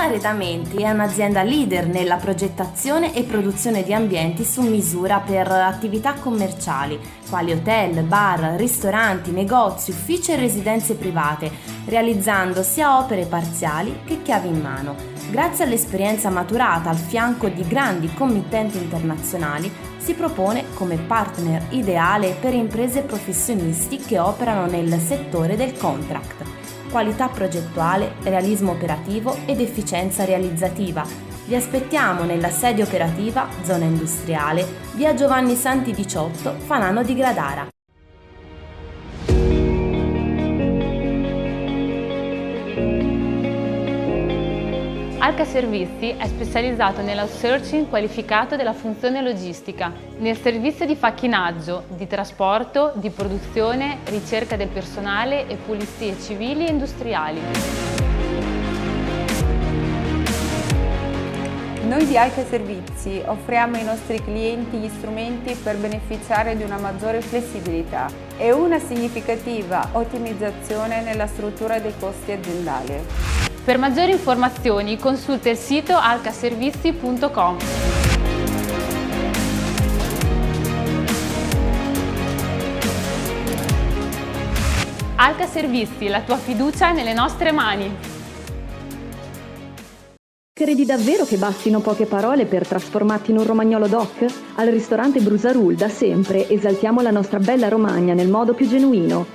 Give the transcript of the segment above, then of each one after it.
Arredamenti è un'azienda leader nella progettazione e produzione di ambienti su misura per attività commerciali, quali hotel, bar, ristoranti, negozi, uffici e residenze private, realizzando sia opere parziali che chiavi in mano. Grazie all'esperienza maturata al fianco di grandi committenti internazionali, si propone come partner ideale per imprese e professionisti che operano nel settore del contract. Qualità progettuale, realismo operativo ed efficienza realizzativa. Vi aspettiamo nella sede operativa, zona industriale, via Giovanni Santi 18, Fanano di Gradara. Alca Servizi è specializzato nell'outsourcing qualificato della funzione logistica, nel servizio di facchinaggio, di trasporto, di produzione, ricerca del personale e pulizie civili e industriali. Noi di Alca Servizi offriamo ai nostri clienti gli strumenti per beneficiare di una maggiore flessibilità e una significativa ottimizzazione nella struttura dei costi aziendali. Per maggiori informazioni consulta il sito alcaservizi.com. Alca Servizi, la tua fiducia è nelle nostre mani. Credi davvero che bastino poche parole per trasformarti in un romagnolo doc? Al ristorante Brusarul da sempre esaltiamo la nostra bella Romagna nel modo più genuino.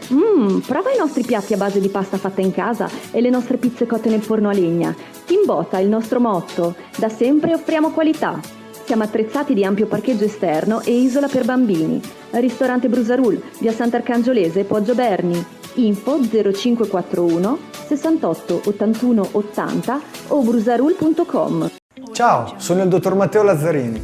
Prova i nostri piatti a base di pasta fatta in casa e le nostre pizze cotte nel forno a legna. Timbota è il nostro motto. Da sempre offriamo qualità. Siamo attrezzati di ampio parcheggio esterno e isola per bambini. Ristorante Brusarul, via Sant'Arcangiolese, Poggio Berni. Info 0541 68 81 80 o brusarul.com. Ciao, sono il dottor Matteo Lazzarini.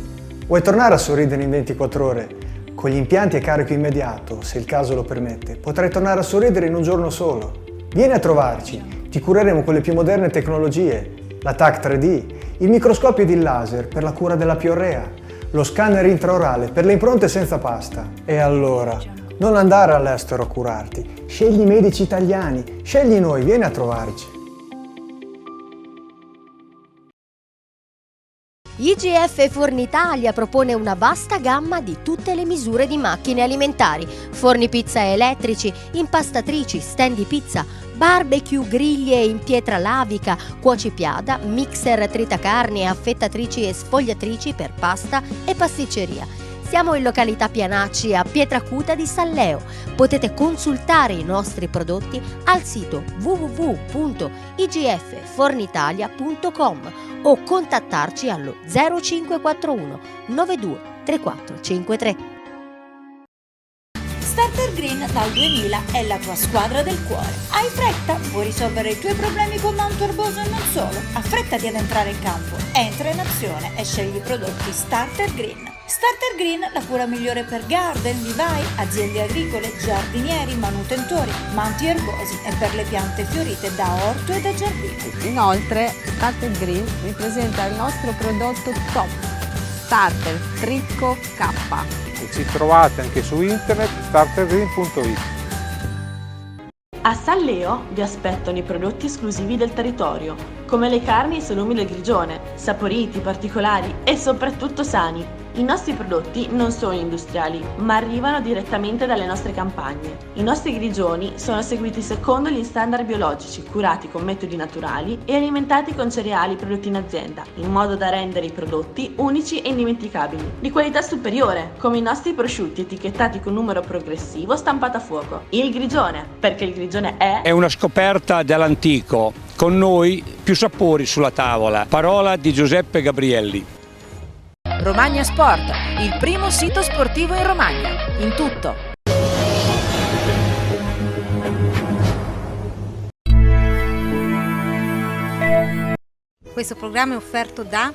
Vuoi tornare a sorridere in 24 ore? Con gli impianti a carico immediato, se il caso lo permette, potrai tornare a sorridere in un giorno solo. Vieni a trovarci, ti cureremo con le più moderne tecnologie, la TAC 3D, il microscopio ed il laser per la cura della piorrea, lo scanner intraorale per le impronte senza pasta. E allora, non andare all'estero a curarti, scegli i medici italiani, scegli noi, vieni a trovarci. IGF Fornitalia propone una vasta gamma di tutte le misure di macchine alimentari, forni pizza elettrici, impastatrici, stand di pizza, barbecue, griglie in pietra lavica, cuocipiada, mixer tritacarni, affettatrici e sfogliatrici per pasta e pasticceria. Siamo in località Pianacci a Pietracuta di Salleo. Potete consultare i nostri prodotti al sito www.igffornitalia.com o contattarci allo 0541 92 3453. Starter Green dal 2000 è la tua squadra del cuore. Hai fretta? Vuoi risolvere i tuoi problemi con Mount Urboso e non solo? Affrettati ad entrare in campo, entra in azione e scegli i prodotti Starter Green. Starter Green, la cura migliore per garden, vivai, aziende agricole, giardinieri, manutentori, manti erbosi e per le piante fiorite da orto e da giardino. Inoltre, Starter Green vi presenta il nostro prodotto top, Starter Tricco K. E ci trovate anche su internet startergreen.it. A Salleo vi aspettano i prodotti esclusivi del territorio, come le carni e i salumi del Grigione, saporiti, particolari e soprattutto sani. I nostri prodotti non sono industriali, ma arrivano direttamente dalle nostre campagne. I nostri grigioni sono seguiti secondo gli standard biologici, curati con metodi naturali e alimentati con cereali prodotti in azienda, in modo da rendere i prodotti unici e indimenticabili. Di qualità superiore, come i nostri prosciutti etichettati con numero progressivo stampato a fuoco. Il Grigione, perché il Grigione è una scoperta dell'antico. Con noi più sapori sulla tavola. Parola di Giuseppe Gabrielli. Romagna Sport, il primo sito sportivo in Romagna, in tutto. Questo programma è offerto da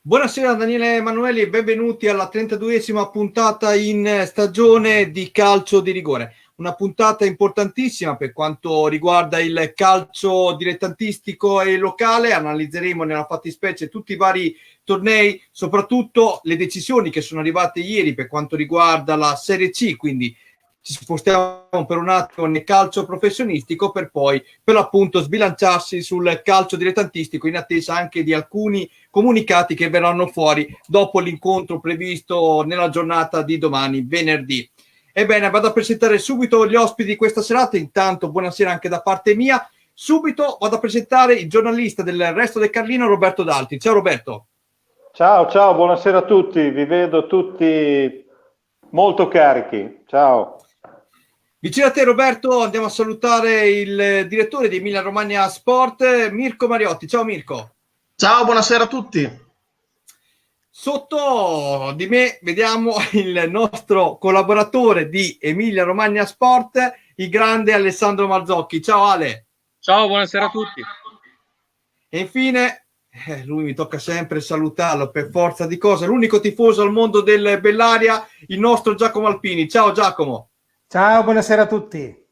Buonasera Daniele Emanueli e benvenuti alla 32esima puntata in stagione di calcio di rigore. Una puntata importantissima per quanto riguarda il calcio dilettantistico e locale. Analizzeremo nella fattispecie tutti i vari tornei, soprattutto le decisioni che sono arrivate ieri per quanto riguarda la Serie C, quindi ci spostiamo per un attimo nel calcio professionistico per poi per l'appunto sbilanciarsi sul calcio dilettantistico in attesa anche di alcuni comunicati che verranno fuori dopo l'incontro previsto nella giornata di domani, venerdì. Ebbene, vado a presentare subito gli ospiti di questa serata. Intanto buonasera anche da parte mia. Subito vado a presentare il giornalista del Resto del Carlino, Roberto Dalti. Ciao Roberto. Ciao, buonasera a tutti. Vi vedo tutti molto carichi. Ciao. Vicino a te Roberto andiamo a salutare il direttore di Emilia Romagna Sport, Mirko Mariotti. Ciao Mirko. Ciao, buonasera a tutti. Sotto di me vediamo il nostro collaboratore di Emilia Romagna Sport, il grande Alessandro Marzocchi. Ciao Ale. Ciao, buonasera a tutti. E infine, lui mi tocca sempre salutarlo per forza di cose, l'unico tifoso al mondo del Bellaria, il nostro Giacomo Alpini. Ciao Giacomo. Ciao, buonasera a tutti.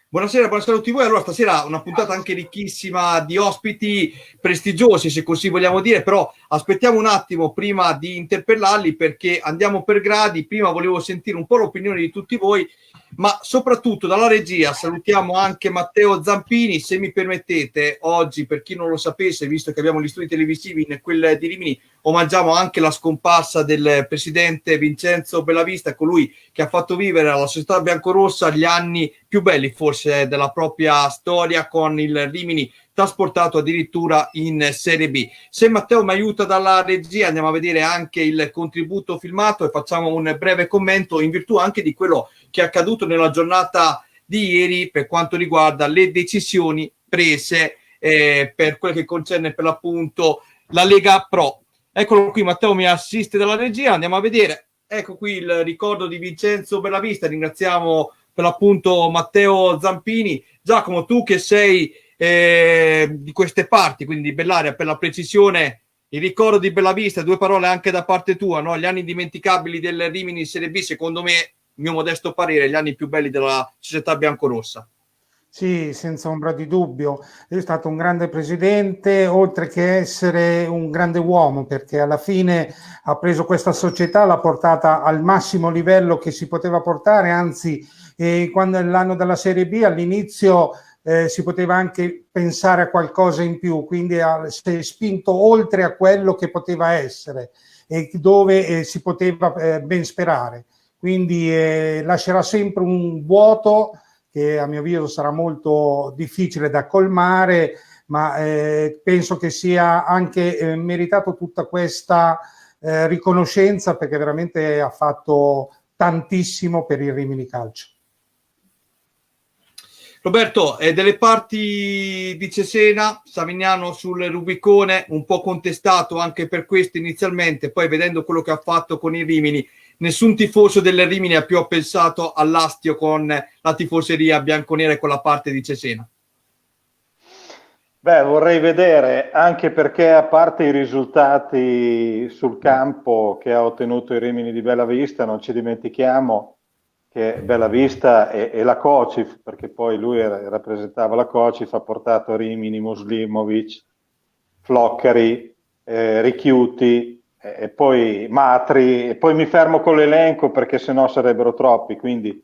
Buonasera a tutti voi. Allora, stasera una puntata anche ricchissima di ospiti prestigiosi, se così vogliamo dire, però aspettiamo un attimo prima di interpellarli perché andiamo per gradi. Prima volevo sentire un po' l'opinione di tutti voi, ma soprattutto dalla regia salutiamo anche Matteo Zampini. Se mi permettete, oggi, per chi non lo sapesse, visto che abbiamo gli studi televisivi in quel di Rimini, omaggiamo anche la scomparsa del presidente Vincenzo Bellavista, colui che ha fatto vivere alla società biancorossa gli anni più belli forse della propria storia, con il Rimini trasportato addirittura in Serie B. Se Matteo mi aiuta dalla regia, andiamo a vedere anche il contributo filmato e facciamo un breve commento in virtù anche di quello che è accaduto nella giornata di ieri per quanto riguarda le decisioni prese per quello che concerne per l'appunto la Lega Pro. Eccolo qui, Matteo mi assiste dalla regia, andiamo a vedere. Ecco qui il ricordo di Vincenzo Bellavista. Ringraziamo per l'appunto Matteo Zampini. Giacomo, tu che sei di queste parti, quindi di Bellaria, per la precisione, il ricordo di Bellavista, due parole anche da parte tua, no? Gli anni indimenticabili del Rimini in Serie B, secondo me, mio modesto parere, gli anni più belli della società biancorossa. Sì, senza ombra di dubbio. È stato un grande presidente, oltre che essere un grande uomo, perché alla fine ha preso questa società, l'ha portata al massimo livello che si poteva portare, anzi, quando l'anno della Serie B all'inizio si poteva anche pensare a qualcosa in più, quindi si è spinto oltre a quello che poteva essere e dove si poteva ben sperare. Quindi lascerà sempre un vuoto che a mio avviso sarà molto difficile da colmare, ma penso che sia anche meritato tutta questa riconoscenza, perché veramente ha fatto tantissimo per il Rimini Calcio. Roberto, delle parti di Cesena, Savignano sul Rubicone, un po' contestato anche per questo inizialmente, poi vedendo quello che ha fatto con il Rimini, nessun tifoso del Rimini ha più pensato all'astio con la tifoseria bianconera e con la parte di Cesena. Beh, vorrei vedere, anche perché a parte i risultati sul campo che ha ottenuto il Rimini di Bellavista, non ci dimentichiamo che Bellavista e la Kocif, perché poi lui rappresentava la Kocif, ha portato Rimini, Muslimovic, Floccari, Richiuti, e poi Matri, e poi mi fermo con l'elenco perché sennò sarebbero troppi, quindi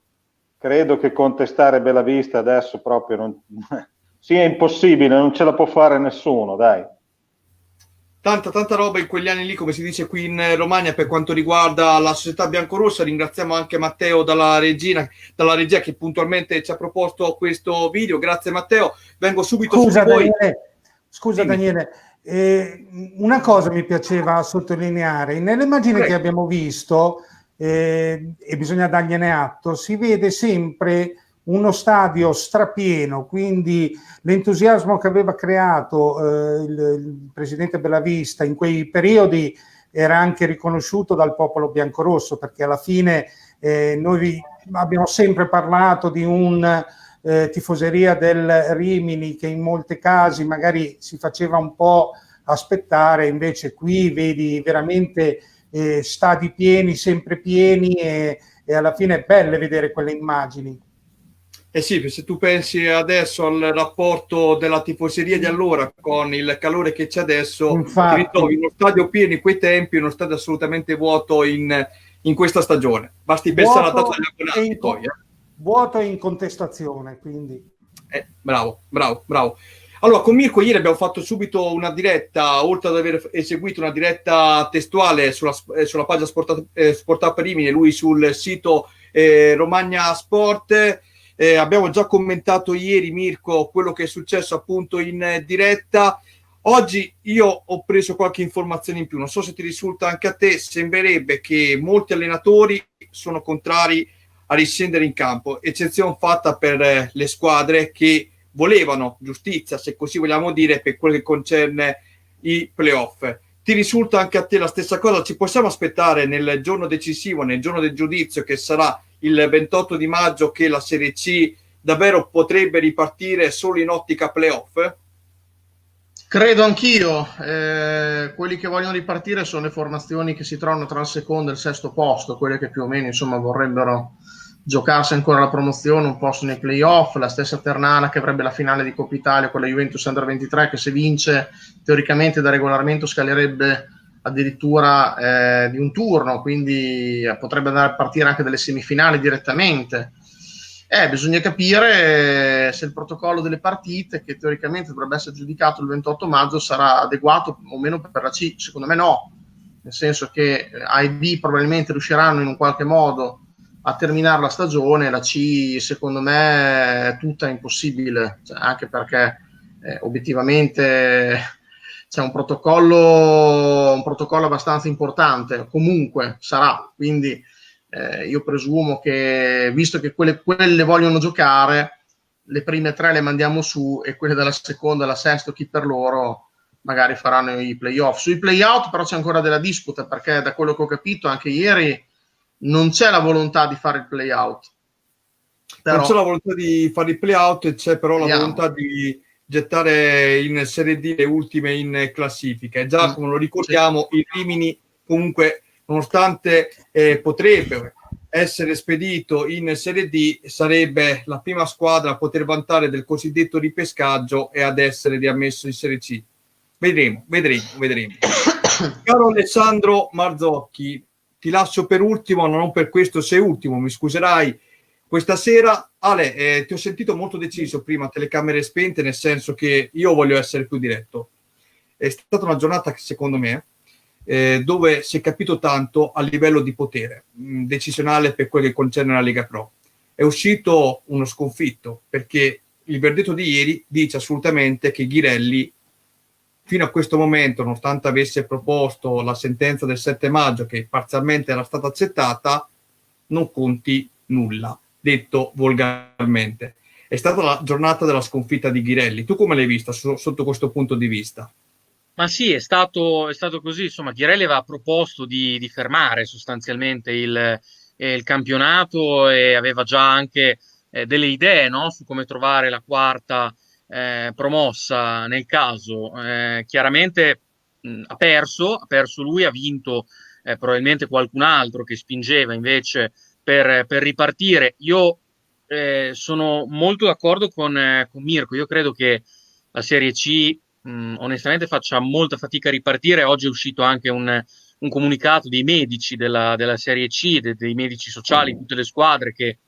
credo che contestare Bellavista adesso proprio non sia impossibile, non ce la può fare nessuno, dai. Tanta roba in quegli anni lì, come si dice qui in Romagna, per quanto riguarda la società biancorossa. Ringraziamo anche Matteo dalla regia che puntualmente ci ha proposto questo video. Grazie Matteo, vengo subito su voi. Scusa Daniele, una cosa mi piaceva sottolineare: nelle immagini che abbiamo visto, e bisogna dargliene atto, si vede sempre uno stadio strapieno, quindi l'entusiasmo che aveva creato il presidente Bellavista in quei periodi era anche riconosciuto dal popolo biancorosso, perché alla fine noi abbiamo sempre parlato di un tifoseria del Rimini che in molti casi magari si faceva un po' aspettare. Invece qui vedi veramente stadi pieni, sempre pieni, e alla fine è bello vedere quelle immagini. Eh sì, se tu pensi adesso al rapporto della tifoseria di allora con il calore che c'è adesso, Infatti. ti ritrovi uno stadio pieno in quei tempi, uno stadio assolutamente vuoto in questa stagione. Basti pensare alla data degli abbonati poi. Vuoto e in contestazione, quindi. Bravo. Allora, con Mirko ieri abbiamo fatto subito una diretta, oltre ad aver eseguito una diretta testuale sulla pagina Sport Up Rimini, lui sul sito Romagna Sport. Abbiamo già commentato ieri, Mirko, quello che è successo appunto in diretta. Oggi io ho preso qualche informazione in più, non so se ti risulta anche a te. Sembrerebbe che molti allenatori sono contrari a riscendere in campo, eccezione fatta per le squadre che volevano giustizia, se così vogliamo dire, per quello che concerne i playoff. Ti risulta anche a te la stessa cosa? Ci possiamo aspettare nel giorno decisivo, nel giorno del giudizio, che sarà il 28 di maggio, che la Serie C davvero potrebbe ripartire solo in ottica playoff? Credo anch'io. Quelli che vogliono ripartire sono le formazioni che si trovano tra il secondo e il sesto posto, quelle che più o meno insomma vorrebbero giocarsi ancora la promozione, un posto nei playoff. La stessa Ternana che avrebbe la finale di Coppa Italia con la Juventus Under 23, che se vince teoricamente da regolamento scalerebbe addirittura di un turno, quindi potrebbe andare a partire anche dalle semifinali direttamente. Bisogna capire se il protocollo delle partite, che teoricamente dovrebbe essere giudicato il 28 maggio, sarà adeguato o meno per la C. Secondo me no, nel senso che A e B probabilmente riusciranno in un qualche modo a terminare la stagione. La C secondo me è tutta impossibile, cioè, anche perché obiettivamente c'è un protocollo abbastanza importante, comunque sarà, quindi io presumo che, visto che quelle vogliono giocare, le prime tre le mandiamo su e quelle dalla seconda alla sesta, chi per loro, magari faranno i playoff. Sui playout però c'è ancora della disputa, perché da quello che ho capito anche ieri non c'è la volontà di fare il playout. Non c'è la volontà di fare il playout, e c'è però la volontà di gettare in Serie D le ultime in classifica. E già, come lo ricordiamo, i Rimini comunque, nonostante potrebbe essere spedito in Serie D, sarebbe la prima squadra a poter vantare del cosiddetto ripescaggio e ad essere riammesso in Serie C. Vedremo. Caro Alessandro Marzocchi, ti lascio per ultimo, non per questo sei ultimo, mi scuserai, questa sera. Ale, ti ho sentito molto deciso prima, telecamere spente, nel senso che io voglio essere più diretto. È stata una giornata che secondo me dove si è capito tanto a livello di potere decisionale per quello che concerne la Lega Pro. È uscito uno sconfitto, perché il verdetto di ieri dice assolutamente che Ghirelli fino a questo momento, nonostante avesse proposto la sentenza del 7 maggio che parzialmente era stata accettata, non conti nulla, detto volgarmente. È stata la giornata della sconfitta di Ghirelli. Tu come l'hai vista sotto questo punto di vista? Ma sì, è stato così. Insomma, Ghirelli aveva proposto di fermare sostanzialmente il campionato, e aveva già anche delle idee, no, su come trovare la quarta promossa nel caso. Chiaramente ha perso lui, ha vinto probabilmente qualcun altro che spingeva invece per ripartire. Io sono molto d'accordo con Mirko. Io credo che la Serie C onestamente faccia molta fatica a ripartire. Oggi è uscito anche un comunicato dei medici della Serie C, dei medici sociali, tutte le squadre che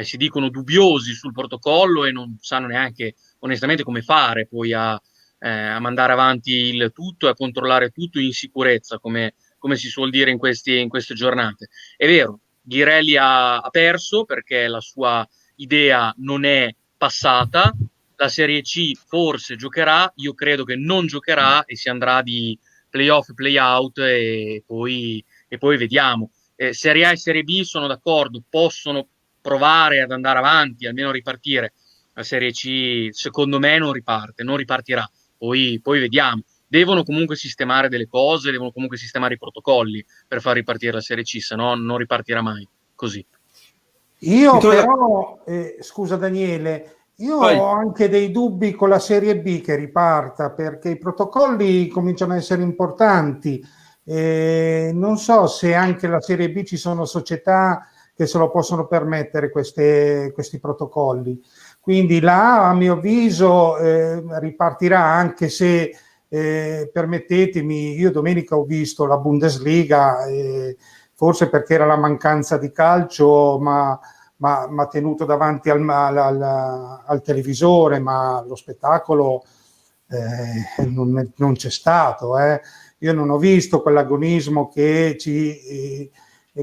si dicono dubbiosi sul protocollo e non sanno neanche onestamente come fare poi a mandare avanti il tutto e a controllare tutto in sicurezza, come si suol dire in queste giornate. È vero, Ghirelli ha perso perché la sua idea non è passata. La Serie C forse giocherà, io credo che non giocherà e si andrà di playoff, playout e poi vediamo. Serie A e Serie B sono d'accordo, possono provare ad andare avanti, almeno ripartire. La Serie C secondo me non ripartirà, poi vediamo. Devono comunque sistemare delle cose, devono comunque sistemare i protocolli per far ripartire la Serie C, se no non ripartirà mai così. Io però, scusa Daniele, Io Vai. ho anche dei dubbi con la Serie B che riparta, perché i protocolli cominciano a essere importanti. Non so se anche la Serie B ci sono società che se lo possono permettere questi protocolli. Quindi la A, a mio avviso, ripartirà, anche se, permettetemi, io domenica ho visto la Bundesliga, forse perché era la mancanza di calcio, ma tenuto davanti al televisore, ma lo spettacolo non c'è stato. Io non ho visto quell'agonismo che ci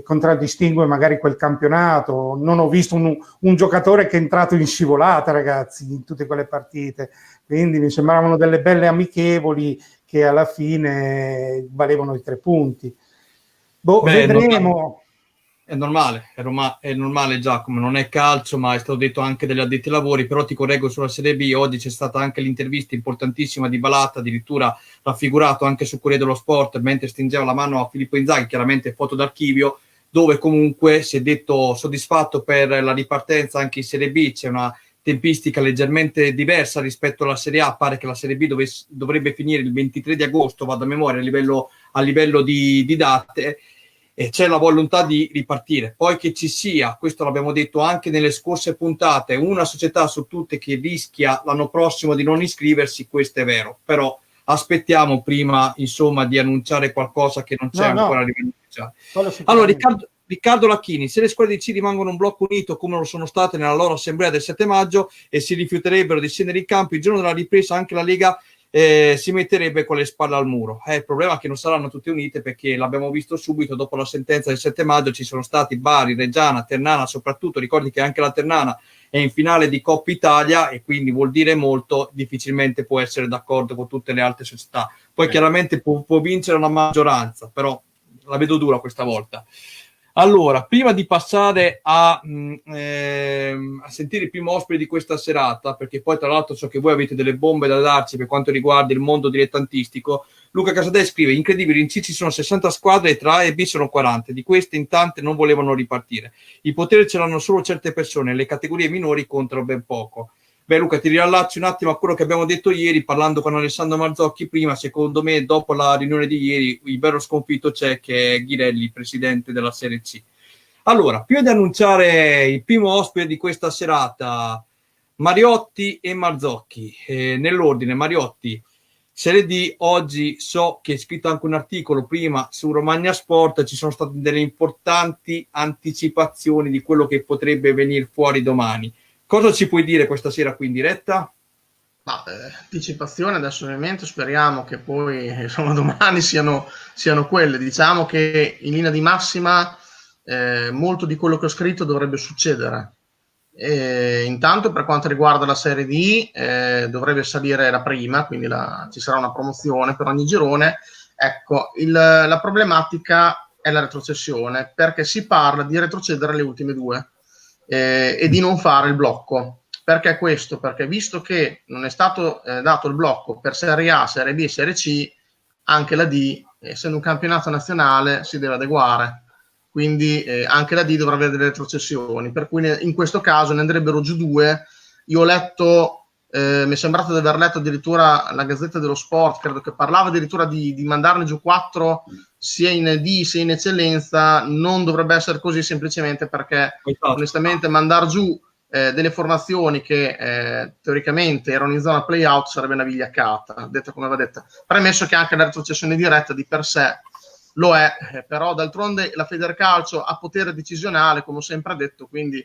contraddistingue magari quel campionato. Non ho visto un giocatore che è entrato in scivolata, ragazzi, in tutte quelle partite. Quindi mi sembravano delle belle amichevoli che alla fine valevano i 3 punti. Vedremo. È normale Giacomo, non è calcio, ma è stato detto anche dagli addetti ai lavori. Però ti correggo sulla Serie B, oggi c'è stata anche l'intervista importantissima di Balatta, addirittura raffigurato anche su Corriere dello Sport mentre stringeva la mano a Filippo Inzaghi, chiaramente foto d'archivio, dove comunque si è detto soddisfatto per la ripartenza anche in Serie B. C'è una tempistica leggermente diversa rispetto alla Serie A, pare che la Serie B dovrebbe finire il 23 di agosto, vado a memoria, a livello di date, e c'è la volontà di ripartire. Poi che ci sia, questo l'abbiamo detto anche nelle scorse puntate, una società su tutte che rischia l'anno prossimo di non iscriversi, questo è vero, però aspettiamo prima, insomma, di annunciare qualcosa che non c'è ancora a livello ufficiale. Allora, Riccardo Lacchini, se le squadre di C rimangono un blocco unito come lo sono state nella loro assemblea del 7 maggio e si rifiuterebbero di scendere in campo, il giorno della ripresa anche la Lega si metterebbe con le spalle al muro. Il problema è che non saranno tutte unite, perché l'abbiamo visto subito dopo la sentenza del 7 maggio, ci sono stati Bari, Reggiana, Ternana, soprattutto ricordi che anche la Ternana è in finale di Coppa Italia e quindi vuol dire molto, difficilmente può essere d'accordo con tutte le altre società. Poi chiaramente può vincere la maggioranza, però la vedo dura questa volta. Allora, prima di passare a sentire il primo ospite di questa serata, perché poi tra l'altro so che voi avete delle bombe da darci per quanto riguarda il mondo dilettantistico, Luca Casadei scrive: incredibile, in C ci sono 60 squadre e tra A e B sono 40, di queste in tante non volevano ripartire. I poteri ce l'hanno solo certe persone, le categorie minori contano ben poco. Beh Luca, ti riallacci un attimo a quello che abbiamo detto ieri, parlando con Alessandro Marzocchi prima. Secondo me, dopo la riunione di ieri, il vero sconfitto c'è, che è Ghirelli, presidente della Serie C. Allora, prima di annunciare il primo ospite di questa serata, Mariotti e Marzocchi, nell'ordine. Mariotti, Serie D, oggi so che hai scritto anche un articolo prima su Romagna Sport, ci sono state delle importanti anticipazioni di quello che potrebbe venire fuori domani. Cosa ci puoi dire questa sera qui in diretta? Anticipazione, adesso ovviamente speriamo che poi insomma domani siano quelle. Diciamo che in linea di massima molto di quello che ho scritto dovrebbe succedere. Intanto per quanto riguarda la Serie D dovrebbe salire la prima, quindi ci sarà una promozione per ogni girone. Ecco, la problematica è la retrocessione, perché si parla di retrocedere le ultime 2 e di non fare il blocco. Perché questo? Perché visto che non è stato dato il blocco per Serie A, Serie B e Serie C, anche la D, essendo un campionato nazionale, si deve adeguare. Quindi anche la D dovrà avere delle retrocessioni, per cui in questo caso ne andrebbero giù 2. Io ho letto, mi è sembrato di aver letto addirittura la Gazzetta dello Sport, credo che parlava addirittura di mandarne giù 4 sia in D sia in eccellenza. Non dovrebbe essere così, semplicemente perché onestamente mandar giù delle formazioni che teoricamente erano in zona play-out sarebbe una vigliaccata, detta come va detta, premesso che anche la retrocessione diretta di per sé lo è, però d'altronde la Federcalcio ha potere decisionale, come ho sempre detto, quindi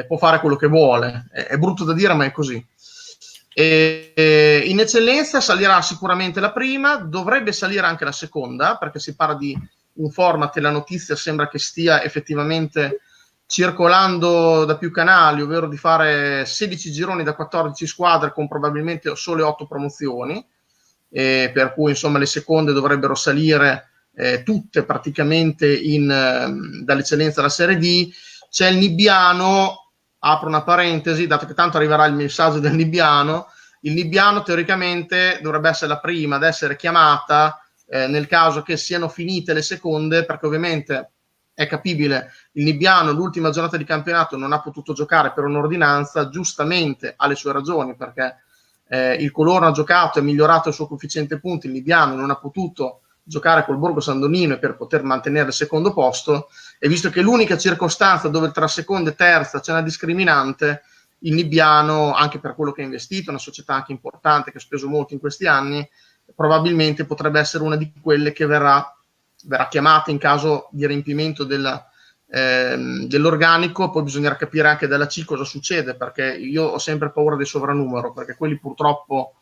può fare quello che vuole. È brutto da dire, ma è così. In eccellenza salirà sicuramente la prima, dovrebbe salire anche la seconda, perché si parla di un format e la notizia sembra che stia effettivamente circolando da più canali, ovvero di fare 16 gironi da 14 squadre con probabilmente sole 8 promozioni, per cui insomma le seconde dovrebbero salire tutte praticamente dall'eccellenza alla Serie D. C'è il Nibbiano, apro una parentesi, dato che tanto arriverà il messaggio del Nibbiano. Il Nibbiano teoricamente dovrebbe essere la prima ad essere chiamata nel caso che siano finite le seconde, perché ovviamente è capibile. Il Nibbiano l'ultima giornata di campionato non ha potuto giocare per un'ordinanza, giustamente ha le sue ragioni, perché il Colorno ha giocato e migliorato il suo coefficiente punti, il Nibbiano non ha potuto giocare col Borgo San Donino per poter mantenere il secondo posto, e visto che l'unica circostanza dove tra seconda e terza c'è una discriminante, il Nibbiano, anche per quello che ha investito, una società anche importante che ha speso molto in questi anni, probabilmente potrebbe essere una di quelle che verrà chiamata in caso di riempimento dell'organico. Poi bisognerà capire anche dalla C cosa succede, perché io ho sempre paura del sovranumero, perché quelli purtroppo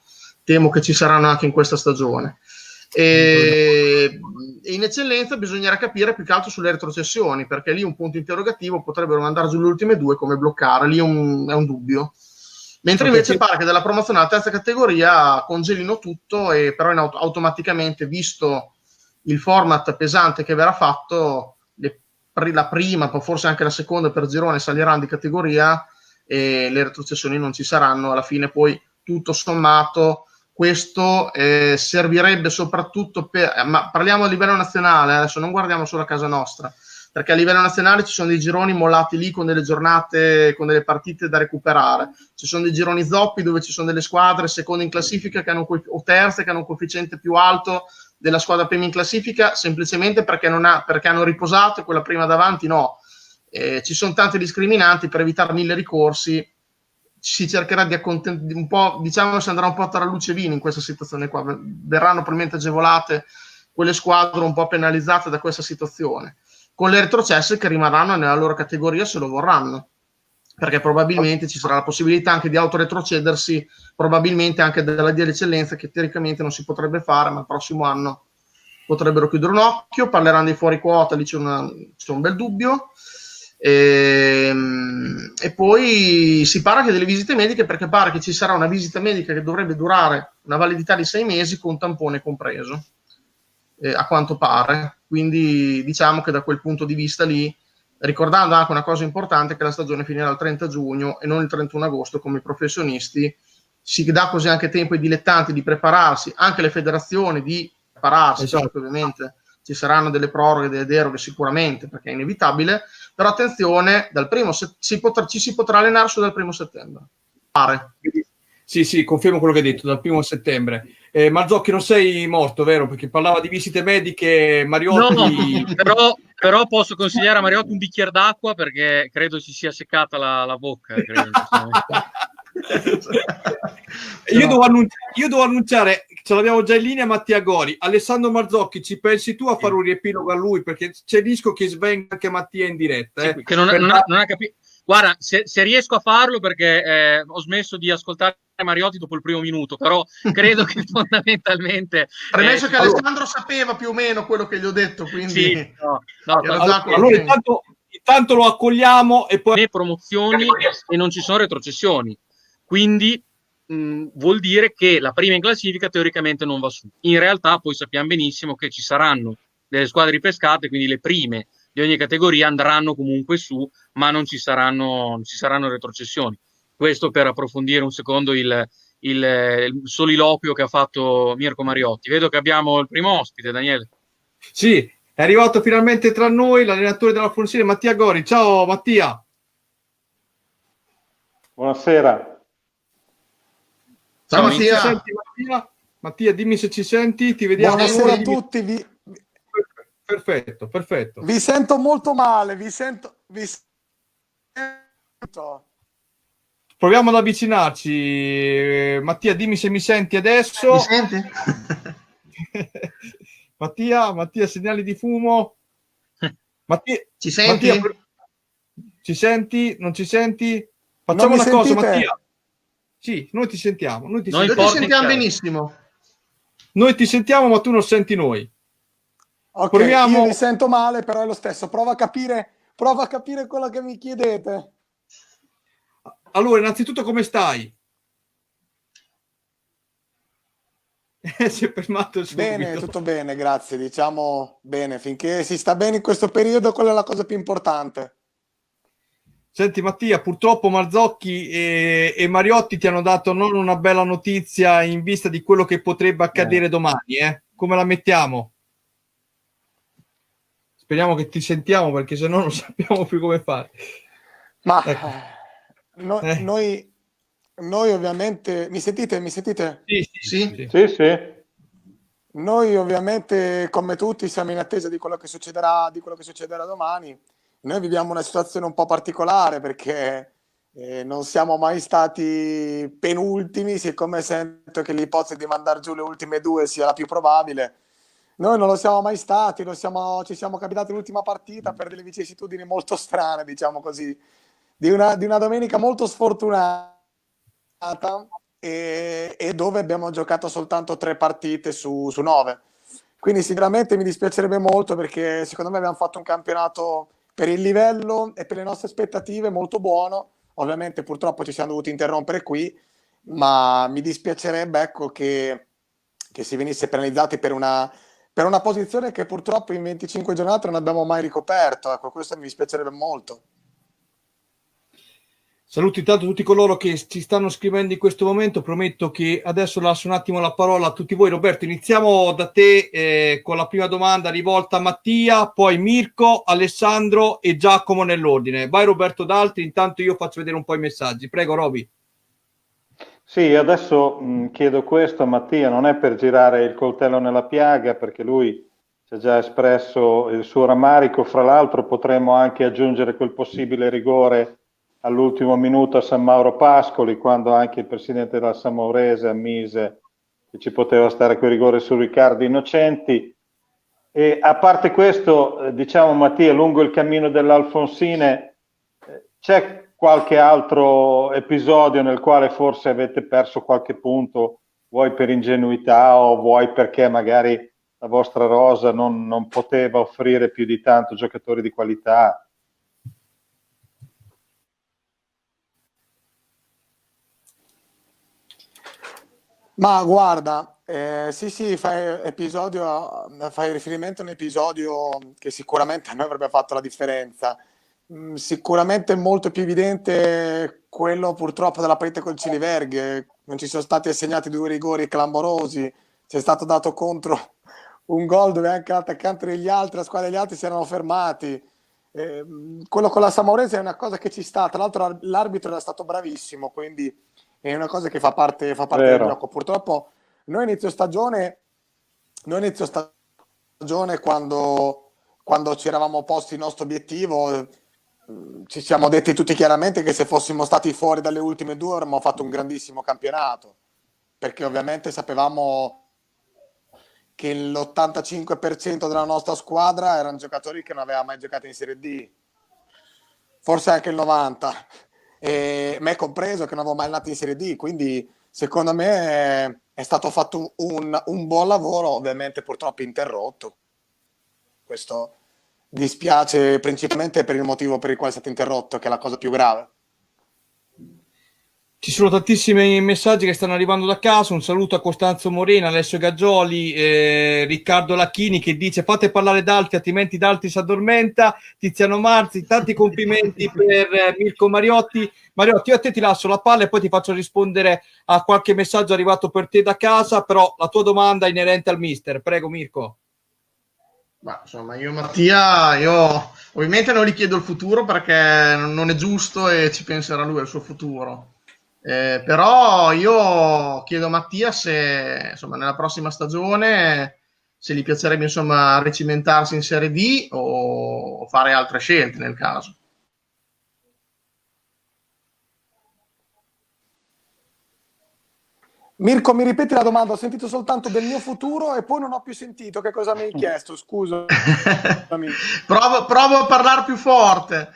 temo che ci saranno anche in questa stagione. E in eccellenza bisognerà capire più che altro sulle retrocessioni, perché lì un punto interrogativo, potrebbero mandare giù le ultime due, come bloccare, lì è un dubbio. Mentre invece pare che dalla promozione alla terza categoria congelino tutto, e però automaticamente, visto il format pesante che verrà fatto, la prima, forse anche la seconda per girone saliranno di categoria e le retrocessioni non ci saranno. Alla fine poi tutto sommato questo servirebbe soprattutto ma parliamo a livello nazionale, adesso non guardiamo solo a casa nostra, perché a livello nazionale ci sono dei gironi mollati lì con delle giornate, con delle partite da recuperare, ci sono dei gironi zoppi dove ci sono delle squadre seconde in classifica o terze che hanno un coefficiente più alto della squadra prima in classifica, semplicemente perché hanno riposato e quella prima davanti no. Ci sono tante discriminanti, per evitare 1000 ricorsi si cercherà di un po', diciamo, si andrà un po' tra luce e vino in questa situazione qua, verranno probabilmente agevolate quelle squadre un po' penalizzate da questa situazione, con le retrocesse che rimarranno nella loro categoria se lo vorranno, perché probabilmente ci sarà la possibilità anche di autoretrocedersi, probabilmente anche dalla via d'eccellenza, che teoricamente non si potrebbe fare, ma il prossimo anno potrebbero chiudere un occhio. Parleranno dei fuori quota, lì c'è un bel dubbio. E poi si parla che delle visite mediche, perché pare che ci sarà una visita medica che dovrebbe durare una validità di 6 mesi con tampone compreso, a quanto pare. Quindi diciamo che da quel punto di vista lì, ricordando anche una cosa importante, che la stagione finirà il 30 giugno e non il 31 agosto come i professionisti, si dà così anche tempo ai dilettanti di prepararsi, anche le federazioni di prepararsi, esatto. Perché ovviamente ci saranno delle proroghe, delle deroghe sicuramente, perché è inevitabile, però attenzione, ci si potrà allenare solo dal 1 settembre. Pare. Sì, confermo quello che hai detto, dal 1 settembre. Marzocchi, non sei morto, vero? Perché parlava di visite mediche, Mariotti... No, però posso consigliare a Mariotti un bicchiere d'acqua, perché credo ci sia seccata la bocca. Credo. Io devo annunciare, ce l'abbiamo già in linea, Mattia Gori. Alessandro Marzocchi, ci pensi tu a fare un riepilogo a lui? Perché c'è il rischio che svenga anche Mattia in diretta. Sì, che non ha capito. Guarda, se riesco a farlo, perché ho smesso di ascoltare Mariotti dopo il primo minuto, però credo che fondamentalmente... Premesso che Alessandro sapeva più o meno quello che gli ho detto, quindi... Sì, allora intanto lo accogliamo e poi... Né promozioni e non ci sono retrocessioni, quindi vuol dire che la prima in classifica teoricamente non va su. In realtà poi sappiamo benissimo che ci saranno delle squadre ripescate, quindi le prime di ogni categoria andranno comunque su, ma non ci saranno retrocessioni. Questo per approfondire un secondo il soliloquio che ha fatto Mirko Mariotti. Vedo che abbiamo il primo ospite, Daniele. Sì, è arrivato finalmente tra noi l'allenatore della Fonsile, Mattia Gori. Ciao Mattia. Buonasera. Ciao Mattia. Senti, Mattia, dimmi se ci senti, ti vediamo. Buonasera a tutti. Perfetto. Vi sento molto male, vi sento. Proviamo ad avvicinarci. Mattia, dimmi se mi senti adesso. Mi senti? Mattia, segnali di fumo. Mattia, ci senti? Mattia, ci senti? Non ci senti? Facciamo una cosa, Mattia. Sì, noi ti sentiamo. Noi ti sentiamo benissimo. Noi ti sentiamo, ma tu non senti noi. Ok, proviamo... io mi sento male, però è lo stesso. Prova a capire quello che mi chiedete. Allora, innanzitutto come stai? Si è fermato subito. Bene, tutto bene, grazie. Diciamo bene, finché si sta bene in questo periodo, quella è la cosa più importante. Senti Mattia, purtroppo Marzocchi e Mariotti ti hanno dato non una bella notizia in vista di quello che potrebbe accadere domani. Come la mettiamo? Speriamo che ti sentiamo, perché sennò non sappiamo più come fare. Ma Ecco. Noi ovviamente... Mi sentite? Sì. Noi ovviamente, come tutti, siamo in attesa di quello che succederà domani. Noi viviamo una situazione un po' particolare perché non siamo mai stati penultimi, siccome sento che l'ipotesi di mandare giù le ultime due sia la più probabile. Noi non lo siamo mai stati, ci siamo capitati l'ultima partita per delle vicissitudini molto strane, diciamo così, di una domenica molto sfortunata e dove abbiamo giocato soltanto 3 partite su 9. Quindi sicuramente mi dispiacerebbe molto, perché secondo me abbiamo fatto un campionato per il livello e per le nostre aspettative molto buono. Ovviamente purtroppo ci siamo dovuti interrompere qui, ma mi dispiacerebbe, ecco, che si venisse penalizzati per una posizione che purtroppo in 25 giornate non abbiamo mai ricoperto. Ecco, questo mi dispiacerebbe molto. Saluto intanto tutti coloro che ci stanno scrivendo in questo momento. Prometto che adesso lascio un attimo la parola a tutti voi. Roberto, iniziamo da te con la prima domanda rivolta a Mattia, poi Mirko, Alessandro e Giacomo nell'ordine. Vai Roberto D'Altri, intanto io faccio vedere un po' i messaggi. Prego Roby. Sì, adesso chiedo questo a Mattia, non è per girare il coltello nella piaga, perché lui ci ha già espresso il suo rammarico. Fra l'altro potremmo anche aggiungere quel possibile rigore all'ultimo minuto a San Mauro Pascoli, quando anche il presidente della Samourese ammise che ci poteva stare quel rigore su Riccardo Innocenti. E a parte questo, diciamo Mattia, lungo il cammino dell'Alfonsine c'è qualche altro episodio nel quale forse avete perso qualche punto, vuoi per ingenuità o vuoi perché magari la vostra rosa non poteva offrire più di tanto giocatori di qualità? Ma guarda, sì, fai riferimento a un episodio che sicuramente a noi avrebbe fatto la differenza. Sicuramente molto più evidente quello purtroppo della partita col Ciliverghe. Non ci sono stati assegnati 2 rigori clamorosi, c'è stato dato contro un gol dove anche l'attaccante degli altri, la squadra degli altri si erano fermati. Quello con la Samourese è una cosa che ci sta, tra l'altro l'arbitro era stato bravissimo, quindi è una cosa che fa parte del gioco. Purtroppo noi inizio stagione quando ci eravamo posti il nostro obiettivo, ci siamo detti tutti chiaramente che se fossimo stati fuori dalle ultime 2 avremmo fatto un grandissimo campionato, perché ovviamente sapevamo che l'85% della nostra squadra erano giocatori che non aveva mai giocato in Serie D, forse anche il 90%, e me compreso, che non avevo mai andato in Serie D. Quindi secondo me è stato fatto un buon lavoro, ovviamente purtroppo interrotto. Questo dispiace principalmente per il motivo per il quale è stato interrotto, che è la cosa più grave. Ci sono tantissimi messaggi che stanno arrivando da casa. Un saluto a Costanzo Morena, Alessio Gaggioli, Riccardo Lacchini che dice fate parlare D'Altri altrimenti D'Altri si addormenta. Tiziano Marzi, tanti complimenti per Mirko Mariotti. Mariotti, io a te ti lascio la palla e poi ti faccio rispondere a qualche messaggio arrivato per te da casa, però la tua domanda è inerente al mister. Prego Mirko. Ma insomma, io Mattia, ovviamente non gli chiedo il futuro perché non è giusto e ci penserà lui al suo futuro. Però io chiedo a Mattia se insomma nella prossima stagione se gli piacerebbe insomma ricimentarsi in Serie D o fare altre scelte nel caso. Mirko, mi ripeti la domanda? Ho sentito soltanto del mio futuro e poi non ho più sentito che cosa mi hai chiesto, scusa. Provo a parlare più forte.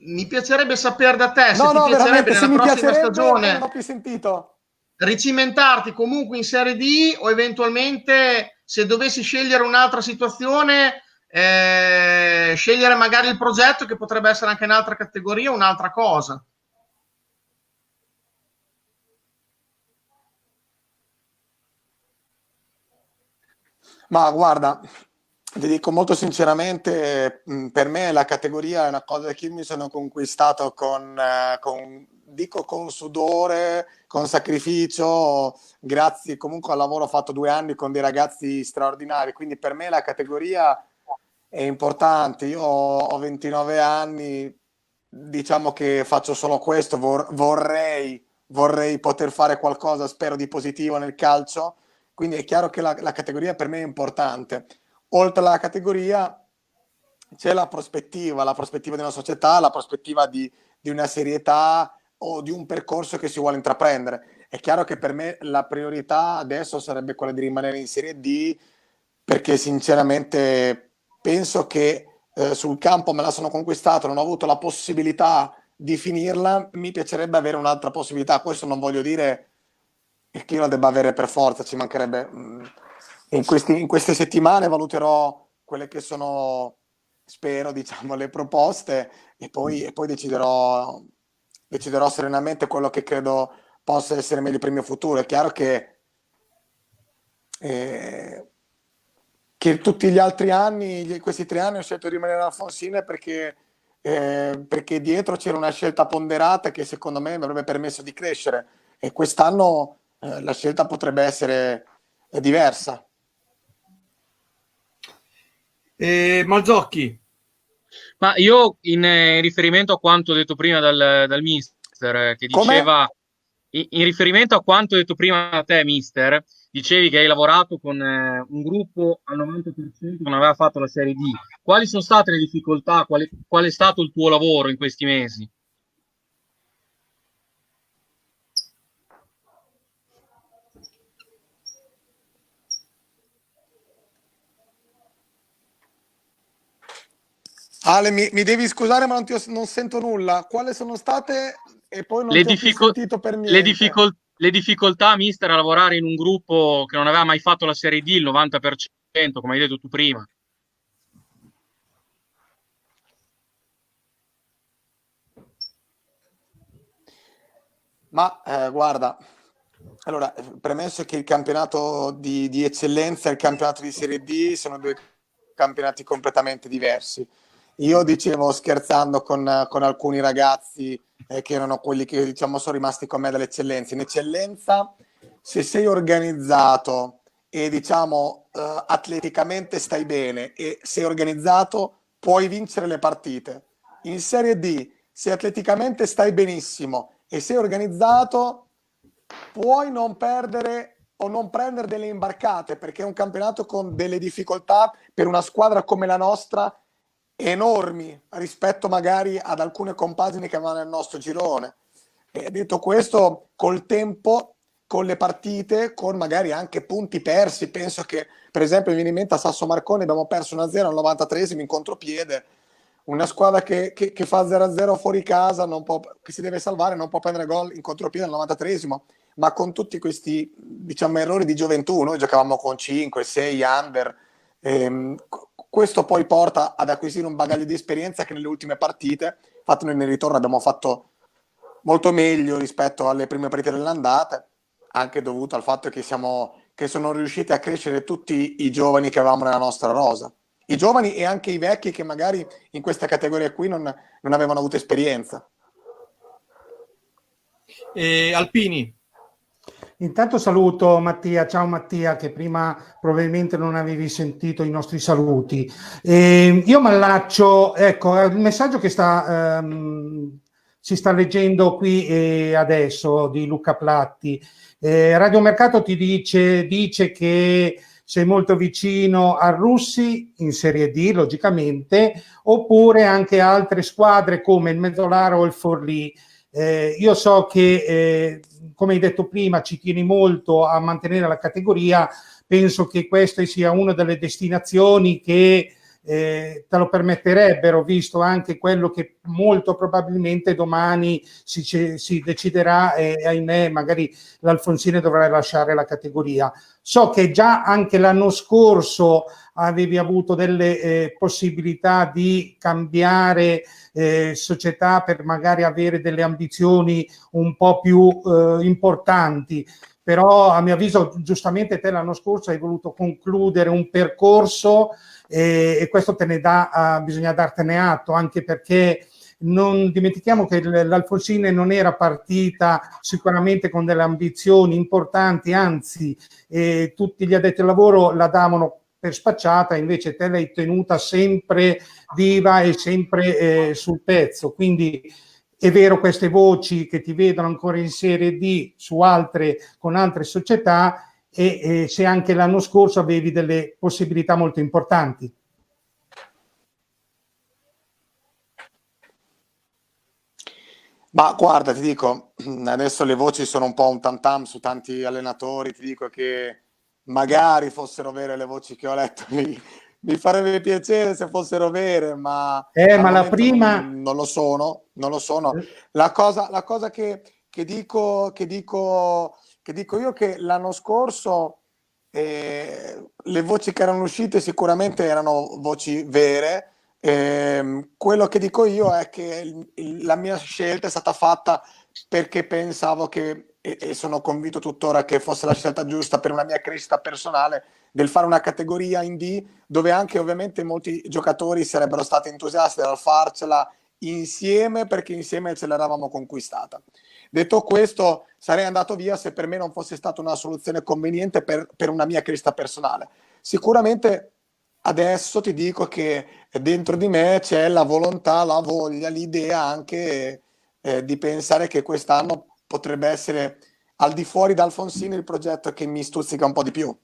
Mi piacerebbe sapere da te se ti piacerebbe nella prossima stagione non ho più sentito. Ricimentarti comunque in Serie D o eventualmente se dovessi scegliere un'altra situazione scegliere magari il progetto che potrebbe essere anche un'altra categoria, un'altra cosa. Ma guarda, Ti dico molto sinceramente, per me la categoria è una cosa che io mi sono conquistato con sudore, con sacrificio, grazie comunque al lavoro fatto 2 anni con dei ragazzi straordinari, quindi per me la categoria è importante. Io ho 29 anni, diciamo che faccio solo questo, vorrei poter fare qualcosa, spero, di positivo nel calcio, quindi è chiaro che la categoria per me è importante. Oltre alla categoria c'è la prospettiva di una società, la prospettiva di una serietà o di un percorso che si vuole intraprendere. È chiaro che per me la priorità adesso sarebbe quella di rimanere in Serie D, perché sinceramente penso che sul campo me la sono conquistata, non ho avuto la possibilità di finirla, mi piacerebbe avere un'altra possibilità. Questo non voglio dire che io la debba avere per forza, ci mancherebbe. In queste settimane valuterò quelle che sono, spero, diciamo, le proposte e poi deciderò serenamente quello che credo possa essere meglio per il mio futuro. È chiaro che tutti gli altri anni, questi 3 anni, ho scelto di rimanere a Alfonsine perché dietro c'era una scelta ponderata che secondo me mi avrebbe permesso di crescere, e quest'anno la scelta potrebbe essere diversa. Marzocchi. Ma io in riferimento a quanto detto prima dal mister, che diceva, in riferimento a quanto detto prima da te, mister, dicevi che hai lavorato con un gruppo al 90% che non aveva fatto la Serie D. Quali sono state le difficoltà? Qual è stato il tuo lavoro in questi mesi? Ale, mi devi scusare, ma non sento nulla. Quali sono state? E poi non ti ho più sentito per niente. Le difficoltà, mister, a lavorare in un gruppo che non aveva mai fatto la Serie D, il 90%, come hai detto tu prima. Ma guarda, allora, premesso che il campionato di eccellenza e il campionato di Serie D sono due campionati completamente diversi. Io dicevo, scherzando con alcuni ragazzi che erano quelli che, diciamo, sono rimasti con me dall'eccellenza. In eccellenza, se sei organizzato e, diciamo, atleticamente stai bene e sei organizzato, puoi vincere le partite. In Serie D, se atleticamente stai benissimo e sei organizzato, puoi non perdere o non prendere delle imbarcate, perché è un campionato con delle difficoltà per una squadra come la nostra enormi rispetto magari ad alcune compagini che vanno nel nostro girone. E detto questo, col tempo, con le partite, con magari anche punti persi, penso che per esempio mi viene in mente a Sasso Marconi abbiamo perso 1-0 al 93esimo in contropiede, una squadra che fa 0-0 fuori casa, che si deve salvare, non può prendere gol in contropiede al 93esimo, ma con tutti questi, diciamo, errori di gioventù. Noi giocavamo con 5-6 under, questo poi porta ad acquisire un bagaglio di esperienza che nelle ultime partite, fatto nel ritorno, abbiamo fatto molto meglio rispetto alle prime partite dell'andata, anche dovuto al fatto che sono riusciti a crescere tutti i giovani che avevamo nella nostra rosa. I giovani e anche i vecchi che magari in questa categoria qui non avevano avuto esperienza. Alpini. Intanto saluto Mattia, ciao Mattia, che prima probabilmente non avevi sentito i nostri saluti. Io mi allaccio, ecco, il messaggio che si sta leggendo qui adesso di Luca Platti. Radio Mercato ti dice che sei molto vicino a Russi in Serie D, logicamente, oppure anche altre squadre come il Mezzolara o il Forlì. Io so che, come hai detto prima, ci tieni molto a mantenere la categoria. Penso che questa sia una delle destinazioni che te lo permetterebbero, visto anche quello che molto probabilmente domani si deciderà e ahimè magari l'Alfonsine dovrà lasciare la categoria. So che già anche l'anno scorso avevi avuto delle possibilità di cambiare società per magari avere delle ambizioni un po' più importanti. però a mio avviso giustamente te l'anno scorso hai voluto concludere un percorso e questo bisogna dartene atto, anche perché non dimentichiamo che l'Alfonsine non era partita sicuramente con delle ambizioni importanti, anzi tutti gli addetti al lavoro la davano per spacciata, invece te l'hai tenuta sempre viva e sempre sul pezzo, quindi è vero queste voci che ti vedono ancora in Serie D con altre società e se anche l'anno scorso avevi delle possibilità molto importanti. Ma guarda, ti dico, adesso le voci sono un po' un tam-tam su tanti allenatori, ti dico che magari fossero vere le voci che ho letto, mi farebbe piacere se fossero vere, ma al ma la momento prima... non lo sono. La cosa che dico io che l'anno scorso le voci che erano uscite sicuramente erano voci vere. Quello che dico io è che la mia scelta è stata fatta perché pensavo che, e sono convinto tuttora che fosse la scelta giusta per una mia crescita personale, del fare una categoria in D dove anche ovviamente molti giocatori sarebbero stati entusiasti dal farcela insieme, perché insieme ce l'eravamo conquistata. Detto questo, sarei andato via se per me non fosse stata una soluzione conveniente per una mia crescita personale. Sicuramente adesso ti dico che dentro di me c'è la volontà, la voglia, l'idea anche di pensare che quest'anno potrebbe essere al di fuori da Alfonsine il progetto che mi stuzzica un po' di più.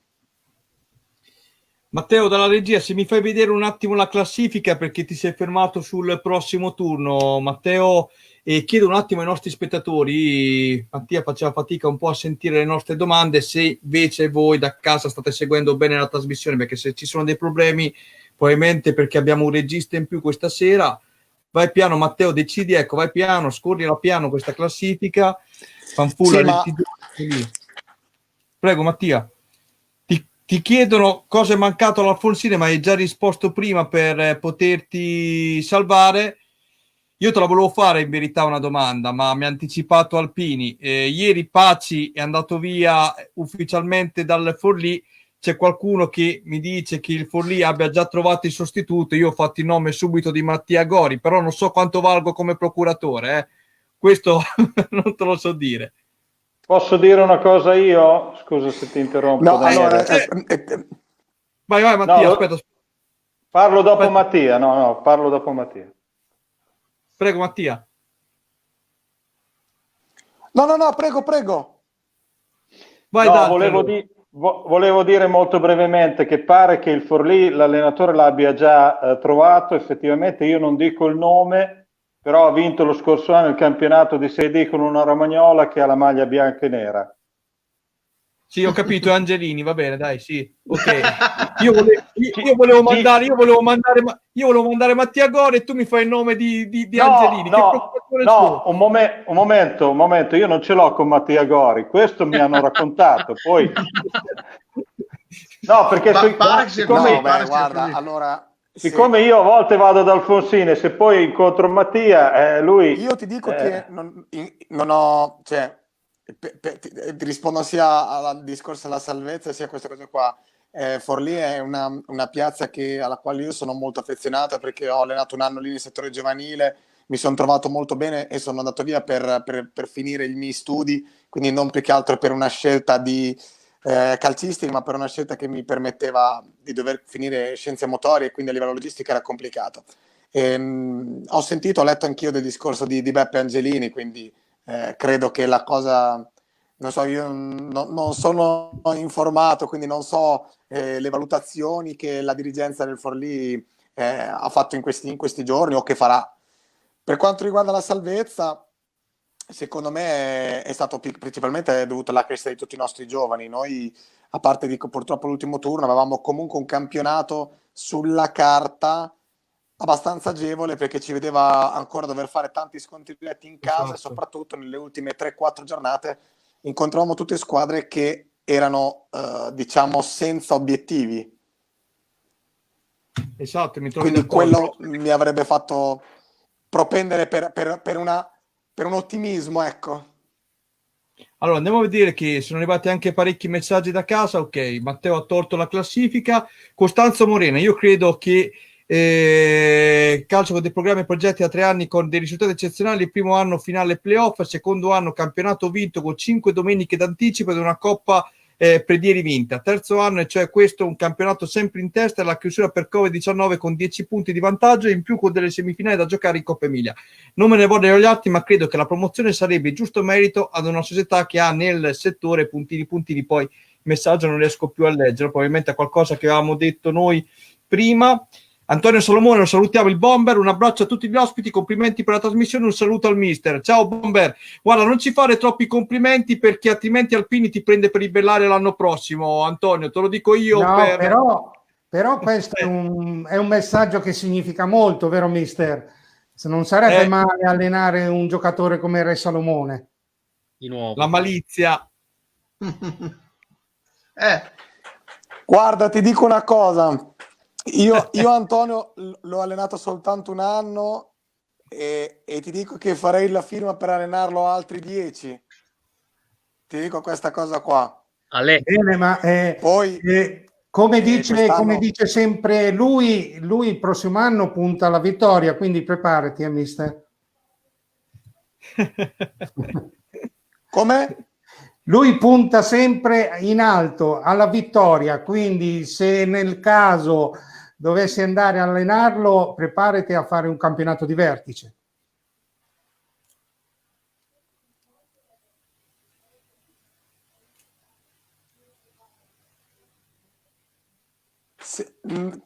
Matteo, dalla regia, se mi fai vedere un attimo la classifica, perché ti sei fermato sul prossimo turno, Matteo, e chiedo un attimo ai nostri spettatori, Mattia faceva fatica un po' a sentire le nostre domande, se invece voi da casa state seguendo bene la trasmissione, perché se ci sono dei problemi, probabilmente perché abbiamo un regista in più questa sera. Vai piano Matteo, decidi, ecco, vai piano, scorrila piano questa classifica, fanfulla sì, Prego Mattia. Ti chiedono cosa è mancato all'Alfonsine, ma hai già risposto prima per poterti salvare. Io te la volevo fare in verità una domanda, ma mi ha anticipato Alpini. Ieri Paci è andato via ufficialmente dal Forlì. C'è qualcuno che mi dice che il Forlì abbia già trovato il sostituto. Io ho fatto il nome subito di Mattia Gori, però non so quanto valgo come procuratore. Questo non te lo so dire. Posso dire una cosa io? Scusa se ti interrompo. No, allora, vai Mattia, no, aspetta. Parlo dopo Mattia, parlo dopo Mattia. Prego Mattia. No, prego. Vai, volevo dire molto brevemente che pare che il Forlì, l'allenatore l'abbia già trovato, effettivamente io non dico il nome, però ha vinto lo scorso anno il campionato di Serie D con una romagnola che ha la maglia bianca e nera. Sì, ho capito, è Angelini, va bene, dai, sì, ok. Io volevo mandare Mattia Gori e tu mi fai il nome di Angelini. No, un momento, io non ce l'ho con Mattia Gori, questo mi hanno raccontato, poi... No, perché siccome io a volte vado ad Alfonsine, se poi incontro Mattia, lui... Io ti dico che non ho... Cioè, rispondo sia al discorso della salvezza sia a questa cosa qua. Forlì è una piazza alla quale io sono molto affezionato, perché ho allenato un anno lì nel settore giovanile, mi sono trovato molto bene e sono andato via per finire i miei studi, quindi non più che altro per una scelta di calcistica, ma per una scelta che mi permetteva di dover finire scienze motorie, e quindi a livello logistico era complicato. Ho letto anch'io del discorso di Beppe Angelini, quindi credo che la cosa, non so, io non sono informato, quindi non so le valutazioni che la dirigenza del Forlì ha fatto in questi giorni o che farà. Per quanto riguarda la salvezza, secondo me è stato principalmente dovuto alla crescita di tutti i nostri giovani. Noi, a parte purtroppo l'ultimo turno, avevamo comunque un campionato sulla carta abbastanza agevole, perché ci vedeva ancora dover fare tanti scontri diretti in casa. Esatto. E soprattutto nelle ultime 3-4 giornate incontravamo tutte squadre che erano diciamo senza obiettivi. Esatto, quindi quello mi avrebbe fatto propendere per un ottimismo, ecco. Allora, andiamo a vedere che sono arrivati anche parecchi messaggi da casa. Ok, Matteo ha tolto la classifica. Costanzo Morena, io credo che calcio con dei programmi e progetti a 3 anni con dei risultati eccezionali, il primo anno finale playoff, secondo anno campionato vinto con 5 domeniche d'anticipo ed una coppa predieri vinta, terzo anno, e cioè questo, un campionato sempre in testa, la chiusura per Covid-19 con 10 punti di vantaggio e in più con delle semifinali da giocare in Coppa Emilia. Non me ne vogliono gli altri, ma credo che la promozione sarebbe giusto merito ad una società che ha nel settore puntini, poi il messaggio non riesco più a leggere, probabilmente è qualcosa che avevamo detto noi prima. Antonio Salomone, lo salutiamo, il Bomber, un abbraccio a tutti gli ospiti, complimenti per la trasmissione, un saluto al mister. Ciao Bomber, guarda, non ci fare troppi complimenti perché altrimenti Alpini ti prende per ribellare l'anno prossimo, Antonio, te lo dico io. No, però questo è un messaggio che significa molto, vero mister? Se non sarebbe male allenare un giocatore come Re Salomone. Di nuovo. La malizia. Guarda, ti dico una cosa. Io Antonio l'ho allenato soltanto un anno e ti dico che farei la firma per allenarlo altri 10. Ti dico questa cosa qua. Bene, ma poi come dice sempre lui il prossimo anno punta alla vittoria, quindi preparati, mister. Come? Lui punta sempre in alto alla vittoria, quindi se nel caso dovessi andare a allenarlo, preparati a fare un campionato di vertice.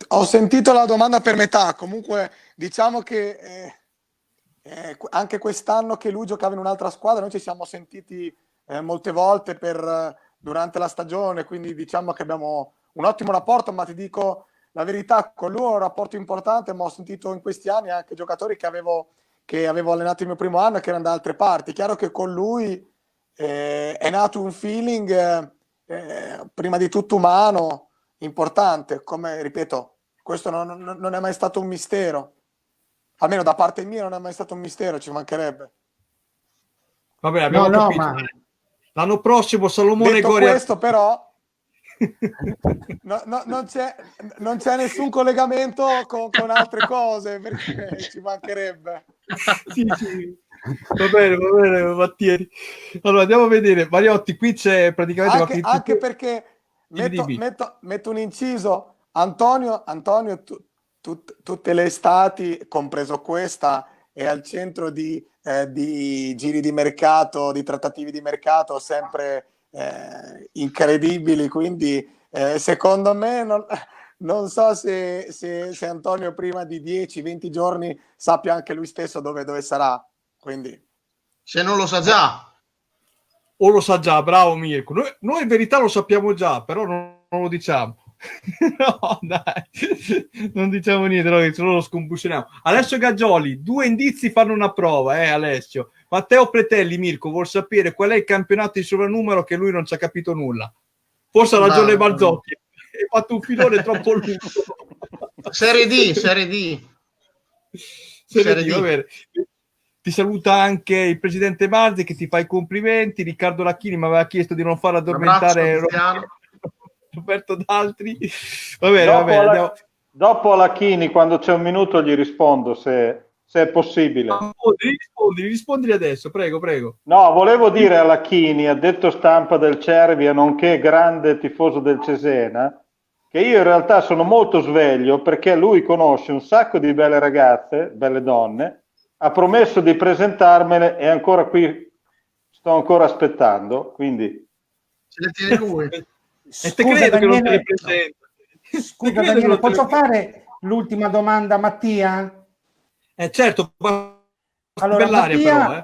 Ho sentito la domanda per metà, comunque diciamo che anche quest'anno che lui giocava in un'altra squadra, noi ci siamo sentiti molte volte durante la stagione, quindi diciamo che abbiamo un ottimo rapporto, ma ti dico la verità, con lui ho un rapporto importante, ma ho sentito in questi anni anche giocatori che avevo allenato il mio primo anno e che erano da altre parti. Chiaro che con lui è nato un feeling prima di tutto umano, importante, come ripeto, questo non è mai stato un mistero, almeno da parte mia non è mai stato un mistero, ci mancherebbe. Vabbè, abbiamo capito. Ma... L'anno prossimo Salomone detto Goria... questo però non c'è nessun collegamento con altre cose, perché ci mancherebbe. Sì. Va bene, Mattieri. Allora andiamo a vedere, Mariotti, qui c'è praticamente anche perché metto un inciso. Antonio tutte le estati, compreso questa, è al centro di giri di mercato, di trattative di mercato sempre incredibili, quindi secondo me non so se Antonio prima di 10-20 giorni sappia anche lui stesso dove sarà, quindi se non lo sa già o lo sa già, bravo Mirko, noi in verità lo sappiamo già, però non lo diciamo. No, dai, non diciamo niente, noi solo lo scombussoliamo. Alessio Gaggioli, 2 indizi fanno una prova, Alessio. Matteo Pretelli, Mirko, vuol sapere qual è il campionato di sovranumero che lui non ci ha capito nulla. Forse ha ragione Balzocchi, hai fatto un filone troppo lungo. Serie D. Va bene. Ti saluta anche il presidente Marzi che ti fa i complimenti. Riccardo Lacchini mi aveva chiesto di non far addormentare Roberto D'Altri. Va bene, dopo Lacchini, quando c'è un minuto, gli rispondo se è possibile. Rispondi adesso, prego. No, volevo dire a Lacchini, addetto stampa del Cervia, nonché grande tifoso del Cesena, che io in realtà sono molto sveglio perché lui conosce un sacco di belle ragazze, belle donne, ha promesso di presentarmele e ancora qui sto ancora aspettando, quindi ce le tiene lui. E te credo che non te le presenta. Scusa Daniele, posso fare l'ultima domanda a Mattia? Certo. Allora Mattia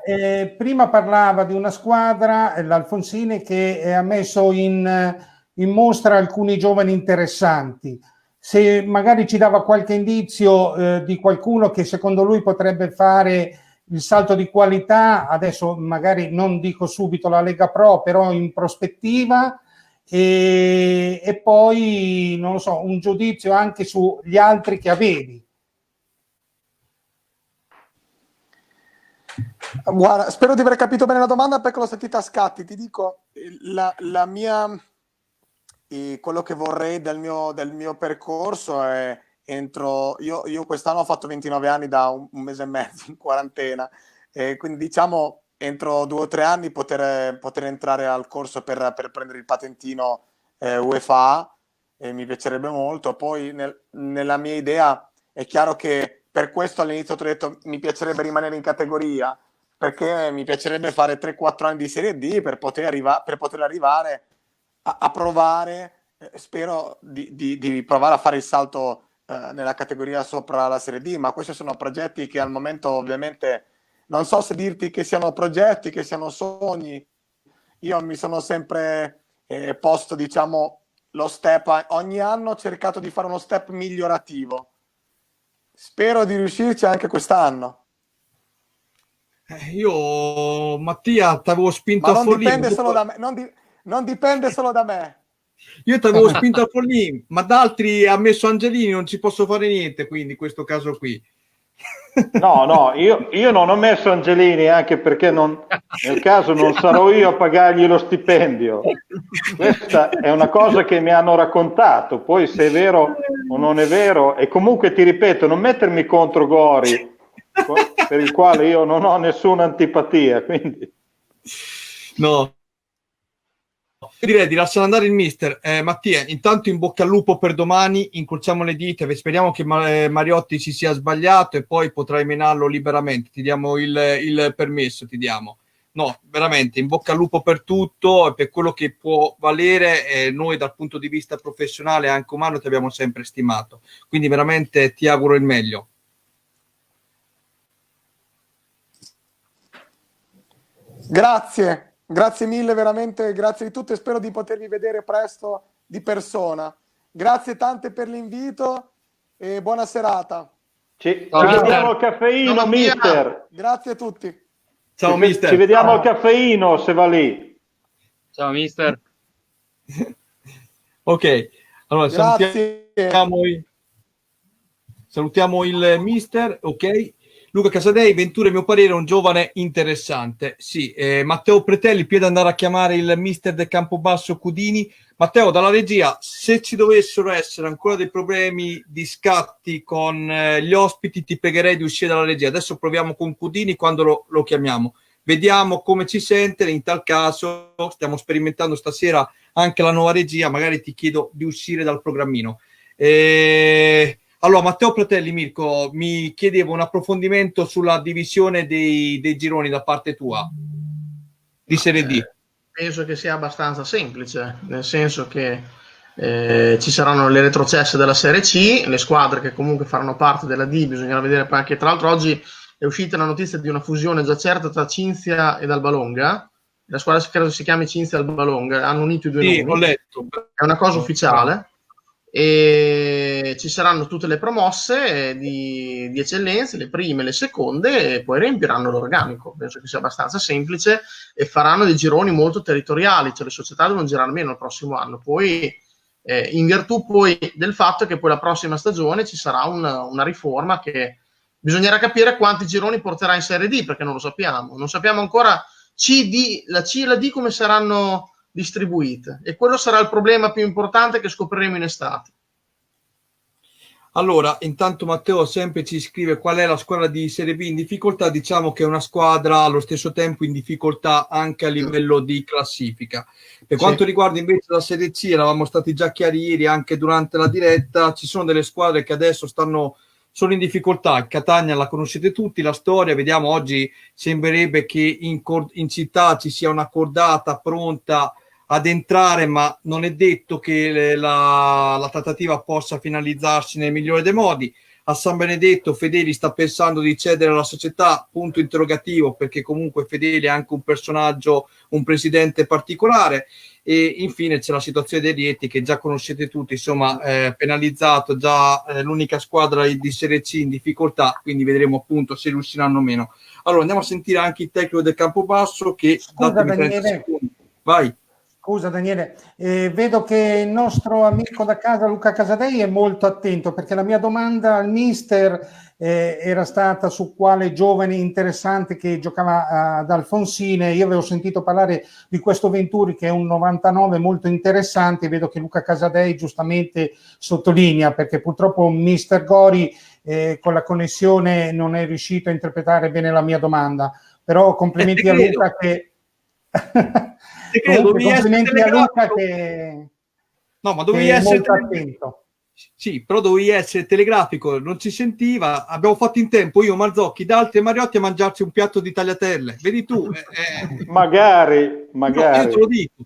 prima parlava di una squadra, l'Alfonsini, che ha messo in mostra alcuni giovani interessanti. Se magari ci dava qualche indizio di qualcuno che secondo lui potrebbe fare il salto di qualità, adesso magari non dico subito la Lega Pro, però in prospettiva, e poi non lo so, un giudizio anche sugli altri che avevi. Guarda, spero di aver capito bene la domanda perché l'ho sentita a scatti. Ti dico, la mia, quello che vorrei del mio percorso è io quest'anno ho fatto 29 anni da un mese e mezzo in quarantena, quindi diciamo entro 2 o 3 anni poter entrare al corso per prendere il patentino UEFA, mi piacerebbe molto. Poi nella mia idea è chiaro che per questo all'inizio ti ho detto mi piacerebbe rimanere in categoria, perché mi piacerebbe fare 3-4 anni di Serie D per poter arrivare a provare, spero di provare a fare il salto nella categoria sopra la Serie D, ma questi sono progetti che al momento ovviamente non so se dirti che siano progetti, che siano sogni. Io mi sono sempre posto, diciamo, lo step, ogni anno ho cercato di fare uno step migliorativo. Spero di riuscirci anche quest'anno. Io, Mattia, ti avevo spinto Ma a non Forlì. dipende solo da me, non dipende solo da me. Io ti avevo spinto a Forlì, ma da altri ha messo Angelini, non ci posso fare niente, quindi in questo caso qui. No, io non ho messo Angelini, anche perché nel caso non sarò io a pagargli lo stipendio. Questa è una cosa che mi hanno raccontato, poi se è vero o non è vero, e comunque ti ripeto, non mettermi contro Gori, per il quale io non ho nessuna antipatia, quindi... No. Direi di lasciare andare il mister. Mattia, intanto in bocca al lupo per domani, incrociamo le dita, speriamo che Mariotti si sia sbagliato e poi potrai menarlo liberamente, ti diamo il permesso, ti diamo. No, veramente, in bocca al lupo per tutto e per quello che può valere, noi dal punto di vista professionale e anche umano ti abbiamo sempre stimato, quindi veramente ti auguro il meglio. Grazie mille, veramente, grazie di tutto e spero di potervi vedere presto di persona. Grazie tante per l'invito e buona serata. Ci vediamo al caffeino, mister. Grazie a tutti. Ciao, mister. Ci vediamo al caffeino se va lì. Ciao, mister. Ok, allora salutiamo il mister, ok. Luca Casadei, Ventura, a mio parere, è un giovane interessante. Sì, Matteo Pretelli, piede andare a chiamare il mister del Campobasso Cudini. Matteo, dalla regia, se ci dovessero essere ancora dei problemi di scatti con gli ospiti, ti pregherei di uscire dalla regia. Adesso proviamo con Cudini quando lo chiamiamo. Vediamo come ci sente. In tal caso, stiamo sperimentando stasera anche la nuova regia. Magari ti chiedo di uscire dal programmino. Allora, Matteo Pretelli, Mirko, mi chiedevo un approfondimento sulla divisione dei gironi da parte tua, di Serie D. Penso che sia abbastanza semplice, nel senso che ci saranno le retrocesse della Serie C, le squadre che comunque faranno parte della D, bisognerà vedere poi anche, tra l'altro oggi è uscita la notizia di una fusione già certa tra Cinzia ed Albalonga, la squadra credo si chiami Cinzia e Albalonga, hanno unito i due nomi. Ho letto. È una cosa ufficiale. E ci saranno tutte le promosse di eccellenza, le prime, le seconde, e poi riempiranno l'organico. Penso che sia abbastanza semplice e faranno dei gironi molto territoriali, cioè le società devono girare meno il prossimo anno. Poi in virtù poi del fatto che poi la prossima stagione ci sarà una riforma che bisognerà capire quanti gironi porterà in Serie D, perché non lo sappiamo. Non sappiamo ancora la C e la D come saranno distribuite, e quello sarà il problema più importante che scopriremo in estate. Allora, intanto Matteo sempre ci scrive qual è la squadra di Serie B in difficoltà. Diciamo che è una squadra allo stesso tempo in difficoltà anche a livello di classifica. Per quanto riguarda invece la Serie C, eravamo stati già chiari ieri anche durante la diretta, ci sono delle squadre che adesso sono in difficoltà. Il Catania la conoscete tutti, la storia, vediamo oggi sembrerebbe che in città ci sia una cordata pronta ad entrare, ma non è detto che la trattativa possa finalizzarsi nel migliore dei modi. A San Benedetto Fedeli sta pensando di cedere alla società, punto interrogativo, perché comunque Fedeli è anche un personaggio, un presidente particolare. E infine c'è la situazione dei Rieti, che già conoscete tutti, insomma, penalizzato, già l'unica squadra di Serie C in difficoltà, quindi vedremo appunto se riusciranno o meno. Allora andiamo a sentire anche il tecnico del Campobasso che... Scusa Daniele, vai. Scusa Daniele, vedo che il nostro amico da casa Luca Casadei è molto attento, perché la mia domanda al mister era stata su quale giovane interessante che giocava ad Alfonsine. Io avevo sentito parlare di questo Venturi che è un 99 molto interessante, e vedo che Luca Casadei giustamente sottolinea, perché purtroppo mister Gori con la connessione non è riuscito a interpretare bene la mia domanda, però complimenti a Luca che... Comunque, complimenti a Luca che no, ma dovevi essere molto attento. Sì, però dovevi essere telegrafico, non si sentiva. Abbiamo fatto in tempo, io, Marzocchi, D'Alti e Mariotti, a mangiarci un piatto di tagliatelle. Vedi tu? Magari. No, io te lo dico.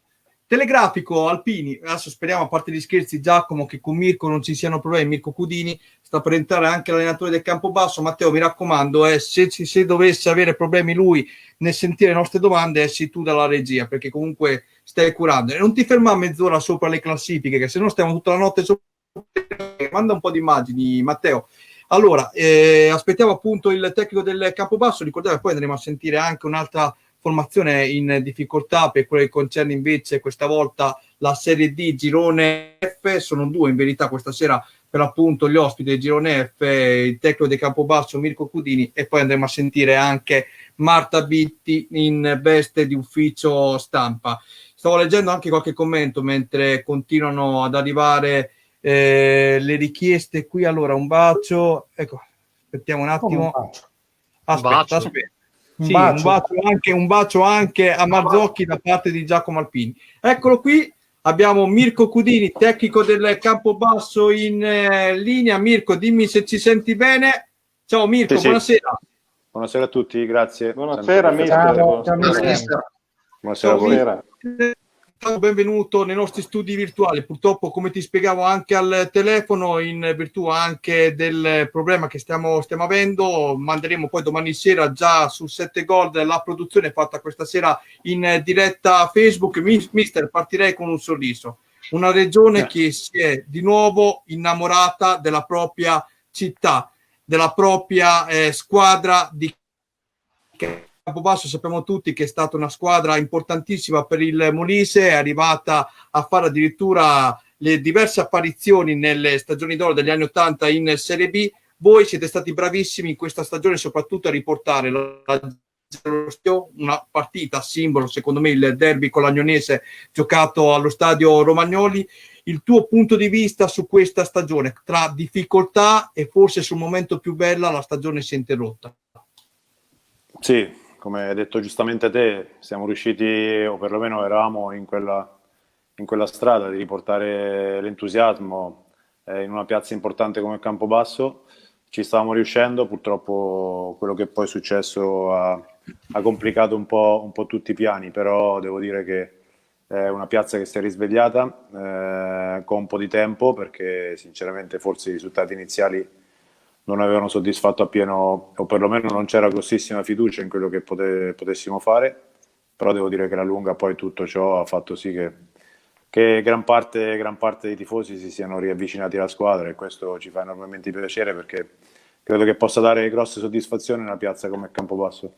Telegrafico, Alpini. Adesso speriamo, a parte gli scherzi, Giacomo, che con Mirko non ci siano problemi. Mirko Cudini sta per entrare anche l'allenatore del Campobasso. Matteo, mi raccomando, se dovesse avere problemi lui nel sentire le nostre domande, esci tu dalla regia, perché comunque stai curando. E non ti fermare mezz'ora sopra le classifiche, che se no stiamo tutta la notte sopra. Manda un po' di immagini, Matteo. Allora, aspettiamo appunto il tecnico del Campobasso. Ricordate, poi andremo a sentire anche un'altra formazione in difficoltà per quello che concerne invece questa volta la Serie D Girone F. Sono due in verità questa sera per appunto gli ospiti del Girone F, il tecnico del Campobasso Mirko Cudini, e poi andremo a sentire anche Marta Bitti in veste di ufficio stampa. Stavo leggendo anche qualche commento mentre continuano ad arrivare le richieste qui. Allora, un bacio, ecco, aspettiamo un attimo. Aspetta. Sì, un bacio anche a Marzocchi da parte di Giacomo Alpini. Eccolo qui, abbiamo Mirko Cudini, tecnico del Campobasso in linea. Mirko, dimmi se ci senti bene. Ciao Mirko, sì. Buonasera. Buonasera a tutti, grazie. Buonasera mister. Buonasera a voi. Benvenuto nei nostri studi virtuali. Purtroppo, come ti spiegavo anche al telefono, in virtù anche del problema che stiamo avendo, manderemo poi domani sera già su 7 Gold la produzione fatta questa sera in diretta Facebook. Mister, partirei con un sorriso. Una regione che si è di nuovo innamorata della propria città, della propria squadra di Campobasso. Sappiamo tutti che è stata una squadra importantissima per il Molise, è arrivata a fare addirittura le diverse apparizioni nelle stagioni d'oro degli anni 80 in Serie B. Voi siete stati bravissimi in questa stagione soprattutto a riportare una partita simbolo, secondo me il derby con l'Agnonese giocato allo stadio Romagnoli. Il tuo punto di vista su questa stagione, tra difficoltà e forse sul momento più bella la stagione si è interrotta? Sì, come hai detto giustamente te, siamo riusciti, o perlomeno eravamo in quella strada di riportare l'entusiasmo in una piazza importante come Campobasso. Ci stavamo riuscendo, purtroppo quello che poi è successo ha complicato un po' tutti i piani, però devo dire che è una piazza che si è risvegliata con un po' di tempo, perché sinceramente forse i risultati iniziali non avevano soddisfatto appieno, o perlomeno non c'era grossissima fiducia in quello che potessimo fare, però devo dire che alla lunga poi tutto ciò ha fatto sì che gran parte dei tifosi si siano riavvicinati alla squadra, e questo ci fa enormemente piacere, perché credo che possa dare grosse soddisfazioni in una piazza come Campobasso.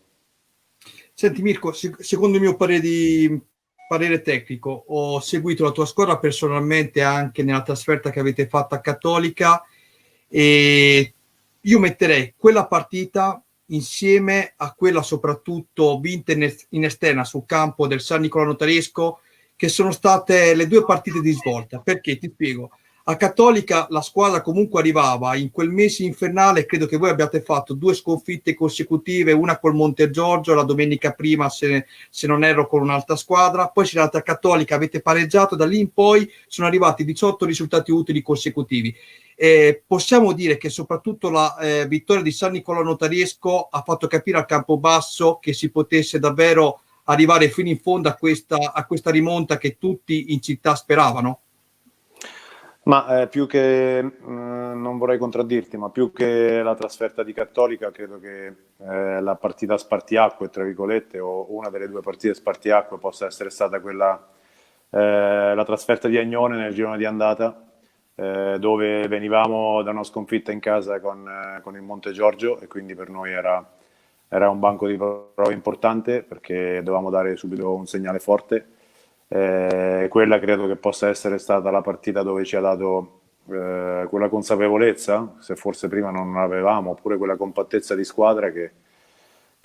Senti Mirko, secondo il mio parere tecnico, ho seguito la tua squadra personalmente anche nella trasferta che avete fatto a Cattolica, e io metterei quella partita insieme a quella soprattutto vinta in esterna sul campo del San Nicolò Notaresco, che sono state le due partite di svolta. Perché? Ti spiego. A Cattolica la squadra comunque arrivava in quel mese infernale, credo che voi abbiate fatto 2 sconfitte consecutive, una col Montegiorgio, la domenica prima se non erro con un'altra squadra, poi c'era l'altra Cattolica, avete pareggiato, da lì in poi sono arrivati 18 risultati utili consecutivi. Possiamo dire che soprattutto la vittoria di San Nicolò Notariesco ha fatto capire al Campobasso che si potesse davvero arrivare fino in fondo a questa rimonta che tutti in città speravano? Ma più che, non vorrei contraddirti, ma più che la trasferta di Cattolica, credo che la partita spartiacque, tra virgolette, o una delle 2 partite spartiacque possa essere stata quella, la trasferta di Agnone nel girone di andata, dove venivamo da una sconfitta in casa con il Montegiorgio, e quindi per noi era un banco di prove importante, perché dovevamo dare subito un segnale forte. Quella credo che possa essere stata la partita dove ci ha dato quella consapevolezza, se forse prima non l'avevamo, oppure quella compattezza di squadra che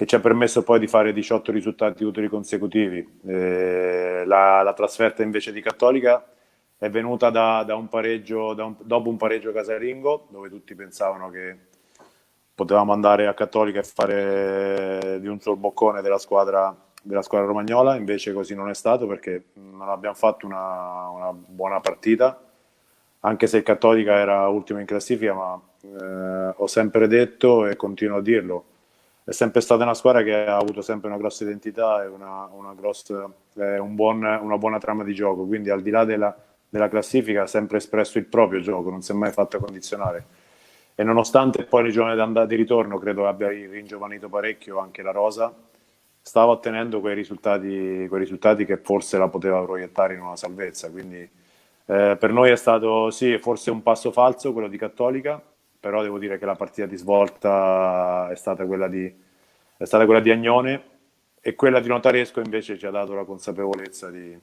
ci ha permesso poi di fare 18 risultati utili consecutivi. La trasferta invece di Cattolica è venuta da un pareggio, dopo un pareggio casalingo, dove tutti pensavano che potevamo andare a Cattolica e fare di un sol boccone della squadra romagnola. Invece così non è stato, perché non abbiamo fatto una buona partita, anche se il Cattolica era ultimo in classifica, ma ho sempre detto e continuo a dirlo, è sempre stata una squadra che ha avuto sempre una grossa identità e una buona trama di gioco, quindi al di là della classifica ha sempre espresso il proprio gioco, non si è mai fatta condizionare, e nonostante poi le giornate d'andata di ritorno credo abbia ringiovanito parecchio anche la rosa, stava ottenendo quei risultati che forse la poteva proiettare in una salvezza, quindi per noi è stato sì, forse un passo falso quello di Cattolica, però devo dire che la partita di svolta è stata quella di Agnone, e quella di Notaresco invece ci ha dato la consapevolezza di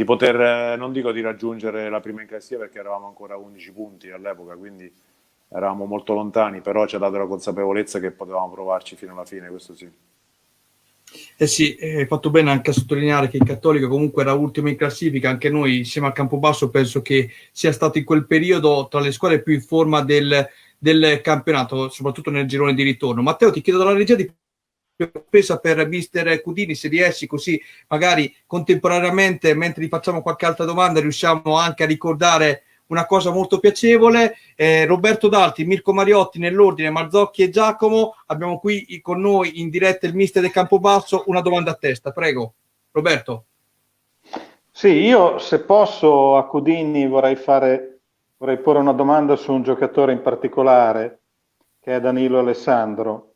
poter, non dico di raggiungere la prima in classifica, perché eravamo ancora a 11 punti all'epoca, quindi eravamo molto lontani, però ci ha dato la consapevolezza che potevamo provarci fino alla fine, questo sì. Eh sì, hai fatto bene anche a sottolineare che il Cattolica comunque era ultimo in classifica. Anche noi insieme al Campobasso penso che sia stato in quel periodo tra le squadre più in forma del campionato, soprattutto nel girone di ritorno. Matteo, ti chiedo dalla regia di spesa per mister Cudini, se riesci, così magari contemporaneamente, mentre gli facciamo qualche altra domanda, riusciamo anche a ricordare una cosa molto piacevole. Roberto Dalti, Mirko Mariotti nell'ordine, Marzocchi e Giacomo. Abbiamo qui con noi in diretta il mister del Campobasso. Una domanda a testa, prego Roberto. Sì, io se posso a Cudini vorrei porre una domanda su un giocatore in particolare, che è Danilo Alessandro.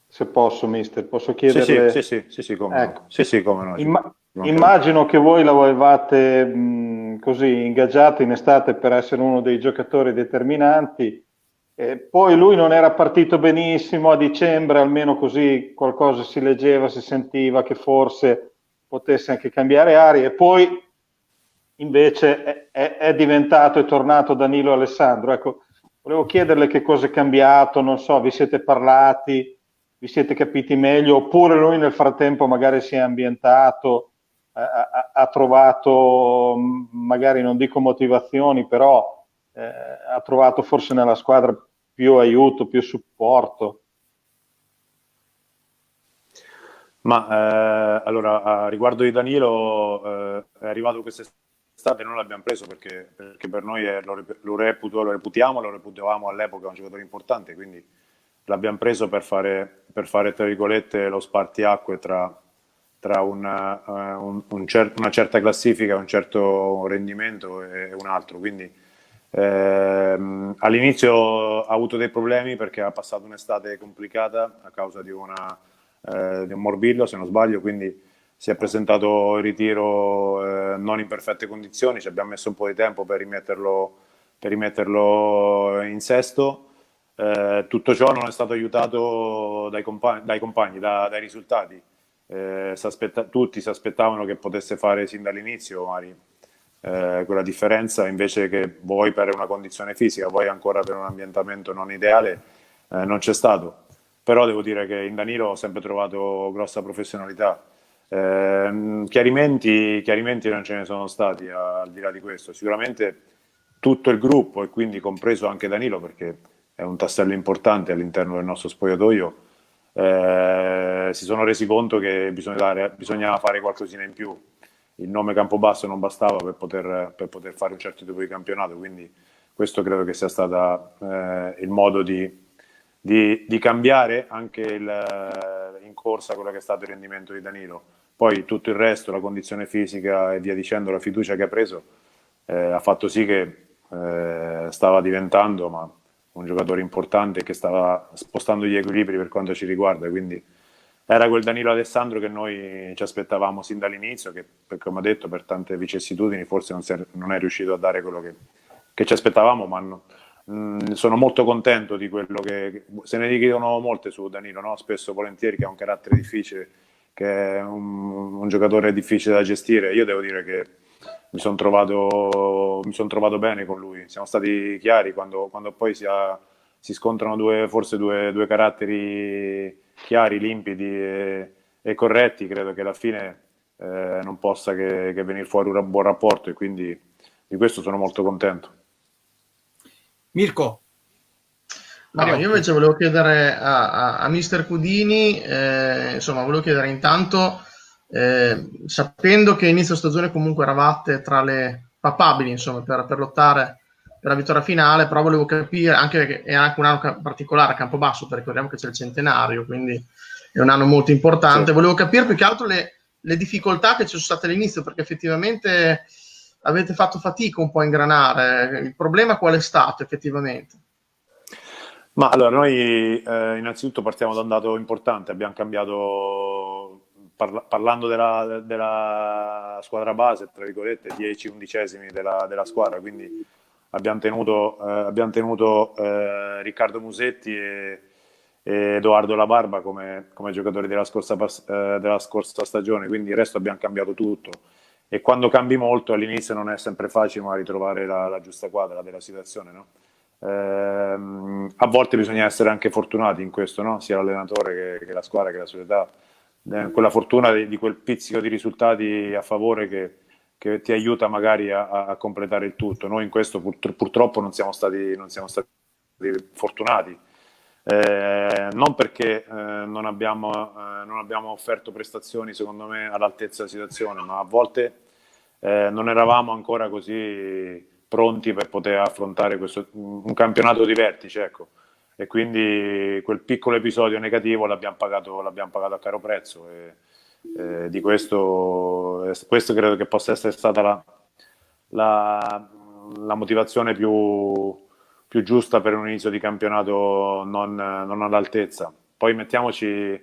Se posso, mister, posso chiederle? Sì, come no. Immagino che voi l'avevate così ingaggiato in estate per essere uno dei giocatori determinanti, poi lui non era partito benissimo a dicembre, almeno così qualcosa si leggeva, si sentiva che forse potesse anche cambiare aria, e poi invece è tornato Danilo Alessandro. Ecco, volevo chiederle che cosa è cambiato, non so, vi siete parlati, vi siete capiti meglio, oppure lui nel frattempo magari si è ambientato, ha trovato, magari non dico motivazioni, però ha trovato forse nella squadra più aiuto, più supporto. Ma allora, riguardo di Danilo, è arrivato quest'estate, non l'abbiamo preso perché per noi lo reputavamo all'epoca un giocatore importante, quindi l'abbiamo preso per fare tra virgolette lo spartiacque tra una certa classifica, un certo rendimento e un altro. Quindi all'inizio ha avuto dei problemi perché ha passato un'estate complicata a causa di un morbillo, se non sbaglio, quindi si è presentato in ritiro non in perfette condizioni. Ci abbiamo messo un po' di tempo per rimetterlo in sesto. Tutto ciò non è stato aiutato dai compagni, dai risultati. Tutti si aspettavano che potesse fare sin dall'inizio magari quella differenza, invece che voi per una condizione fisica, voi ancora per un ambientamento non ideale, non c'è stato. Però devo dire che in Danilo ho sempre trovato grossa professionalità. Chiarimenti non ce ne sono stati al di là di questo. Sicuramente tutto il gruppo, e quindi compreso anche Danilo, perché è un tassello importante all'interno del nostro spogliatoio, si sono resi conto che bisognava fare qualcosina in più. Il nome Campobasso non bastava per poter fare un certo tipo di campionato, quindi questo credo che sia stato il modo di cambiare anche in corsa quello che è stato il rendimento di Danilo. Poi tutto il resto, la condizione fisica e via dicendo, la fiducia che ha preso, ha fatto sì che stava diventando un giocatore importante che stava spostando gli equilibri per quanto ci riguarda, quindi era quel Danilo Alessandro che noi ci aspettavamo sin dall'inizio, che come ho detto per tante vicissitudini forse non è riuscito a dare quello che ci aspettavamo, ma sono molto contento di quello che se ne dicono molte su Danilo, no? Spesso volentieri, che ha un carattere difficile, che è un giocatore difficile da gestire. Io devo dire che mi sono trovato bene con lui, siamo stati chiari quando poi si scontrano forse due caratteri chiari, limpidi e corretti, credo che alla fine non possa che venire fuori un buon rapporto, e quindi di questo sono molto contento. Mirko? No, io invece volevo chiedere a Mister Cudini, insomma, volevo chiedere intanto, sapendo che inizio stagione comunque eravate tra le papabili, insomma, per lottare per la vittoria finale, però volevo capire, anche perché è anche un anno particolare a Campobasso, perché ricordiamo che c'è il centenario, quindi è un anno molto importante. Sì. Volevo capire più che altro le difficoltà che ci sono state all'inizio, perché effettivamente avete fatto fatica un po' a ingranare. Il problema qual è stato effettivamente? Ma allora, noi innanzitutto partiamo da un dato importante, abbiamo cambiato, parlando della squadra base, tra virgolette, 10 undicesimi della squadra, quindi abbiamo tenuto Riccardo Musetti e Edoardo La Barba come giocatori della scorsa stagione, quindi il resto abbiamo cambiato tutto, e quando cambi molto all'inizio non è sempre facile ma ritrovare la giusta quadra della situazione, no? A volte bisogna essere anche fortunati in questo, no? Sia l'allenatore che la squadra che la società, quella fortuna di quel pizzico di risultati a favore che ti aiuta magari a completare il tutto. Noi in questo purtroppo non siamo stati fortunati, non perché non abbiamo offerto prestazioni secondo me all'altezza della situazione, ma a volte non eravamo ancora così pronti per poter affrontare un campionato di vertice, ecco. E quindi quel piccolo episodio negativo l'abbiamo pagato a caro prezzo, e di questo credo che possa essere stata la motivazione più giusta per un inizio di campionato non all'altezza. Poi mettiamoci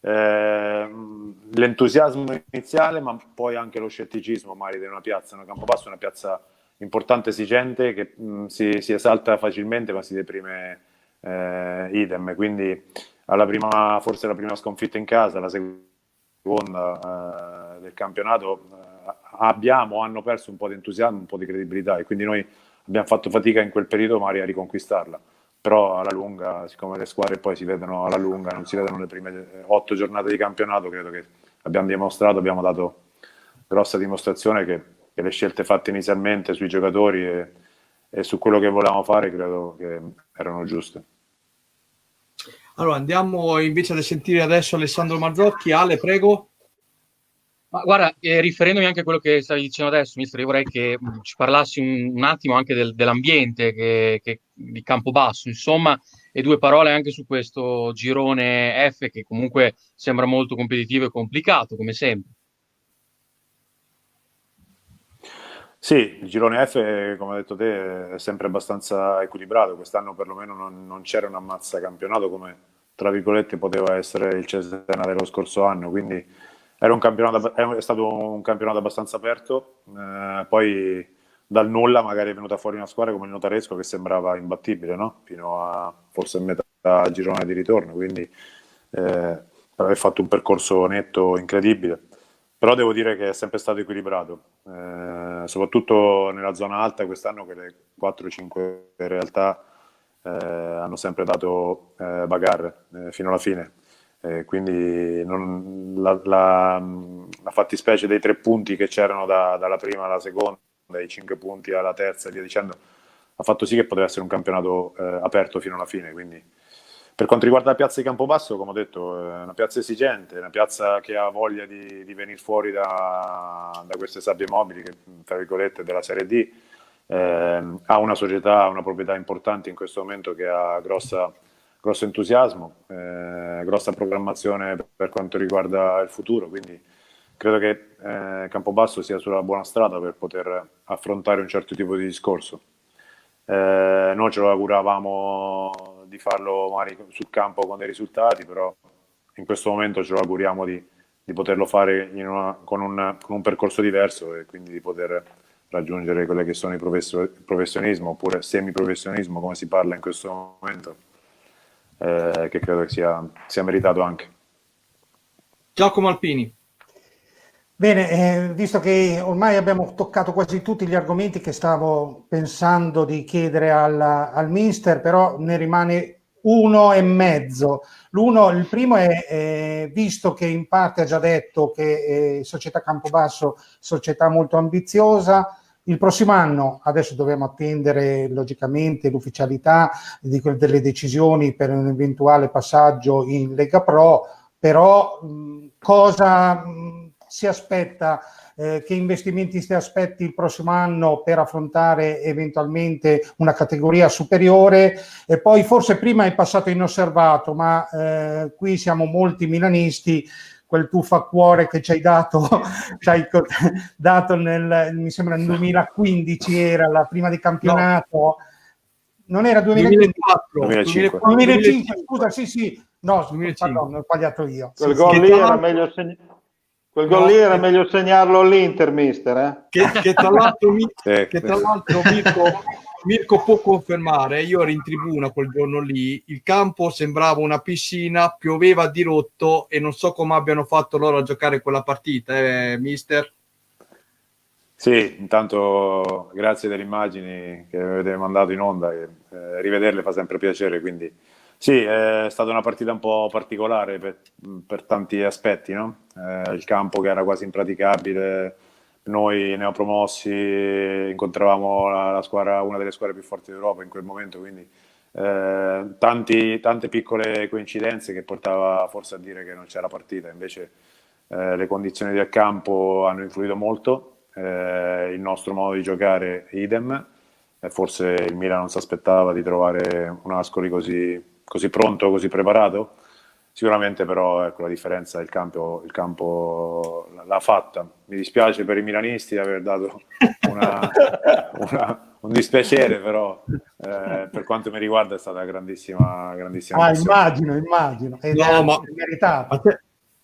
l'entusiasmo iniziale, ma poi anche lo scetticismo magari di una Campobasso è una piazza importante, esigente, che si esalta facilmente ma si deprime idem, quindi forse la prima sconfitta in casa, la seconda del campionato, hanno perso un po' di entusiasmo, un po' di credibilità, e quindi noi abbiamo fatto fatica in quel periodo magari a riconquistarla, però alla lunga, siccome le squadre poi si vedono alla lunga, non si vedono le prime 8 giornate di campionato, credo che abbiamo dato grossa dimostrazione che le scelte fatte inizialmente sui giocatori e su quello che volevamo fare credo che erano giuste. Allora andiamo invece a sentire adesso Alessandro Marzocchi. Ale, prego. Ma guarda, riferendomi anche a quello che stavi dicendo adesso, mister, io vorrei che ci parlassi un attimo anche dell'ambiente di Campobasso, insomma, e due parole anche su questo girone F che comunque sembra molto competitivo e complicato, come sempre. Sì, il girone F, come hai detto te, è sempre abbastanza equilibrato. Quest'anno perlomeno non c'era un ammazza campionato come, tra virgolette, poteva essere il Cesena dello scorso anno, quindi è stato un campionato abbastanza aperto. Poi dal nulla magari è venuta fuori una squadra come il Notaresco che sembrava imbattibile, no? Fino a forse metà girone di ritorno, quindi aver fatto un percorso netto incredibile. Però devo dire che è sempre stato equilibrato, soprattutto nella zona alta quest'anno, che le 4-5 realtà hanno sempre dato bagarre fino alla fine. Quindi la fattispecie dei 3 punti che c'erano dalla prima alla seconda, dai 5 punti alla terza e via dicendo, ha fatto sì che potesse essere un campionato aperto fino alla fine. Quindi, per quanto riguarda la piazza di Campobasso, come ho detto, è una piazza esigente, una piazza che ha voglia di venire fuori da queste sabbie mobili, che, tra virgolette, della Serie D. Ha una società, una proprietà importante in questo momento che ha grosso entusiasmo, grossa programmazione per quanto riguarda il futuro, quindi credo che Campobasso sia sulla buona strada per poter affrontare un certo tipo di discorso. Noi ce lo auguravamo di farlo magari sul campo con dei risultati, però in questo momento ce lo auguriamo di poterlo fare con un percorso diverso, e quindi di poter raggiungere quelle che sono il professionismo oppure semiprofessionismo, come si parla in questo momento, che credo che sia meritato anche. Giacomo Alpini. Bene, visto che ormai abbiamo toccato quasi tutti gli argomenti che stavo pensando di chiedere al mister, però ne rimane uno e mezzo. Il primo è, visto che in parte ha già detto che Società Campobasso, società molto ambiziosa, il prossimo anno, adesso dobbiamo attendere logicamente l'ufficialità delle decisioni per un eventuale passaggio in Lega Pro, però cosa si aspetta, che investimenti si aspetti il prossimo anno per affrontare eventualmente una categoria superiore? E poi forse prima è passato inosservato, ma qui siamo molti milanisti, quel tuffacuore che ci hai dato, dato mi sembra nel 2015 era la prima di campionato, no. Non era 2004? 2005, scusa, sì, no, pardon, ho sbagliato io. Quel gol lì era meglio meglio segnarlo all'Inter, mister. Che tra l'altro, Mirko può confermare, io ero in tribuna quel giorno lì, il campo sembrava una piscina, pioveva a dirotto e non so come abbiano fatto loro a giocare quella partita, mister? Sì, intanto grazie delle immagini che avete mandato in onda, rivederle fa sempre piacere, quindi sì, è stata una partita un po' particolare per tanti aspetti, no? Il campo che era quasi impraticabile, noi neopromossi incontravamo la squadra, una delle squadre più forti d'Europa in quel momento, quindi tante piccole coincidenze che portava forse a dire che non c'era partita, invece le condizioni del campo hanno influito molto, il nostro modo di giocare idem, e forse il Milan non si aspettava di trovare un Ascoli così pronto, così preparato. Sicuramente però ecco, la differenza il campo l'ha fatta. Mi dispiace per i milanisti di aver dato un dispiacere, però per quanto mi riguarda è stata grandissima immagino ma meritato.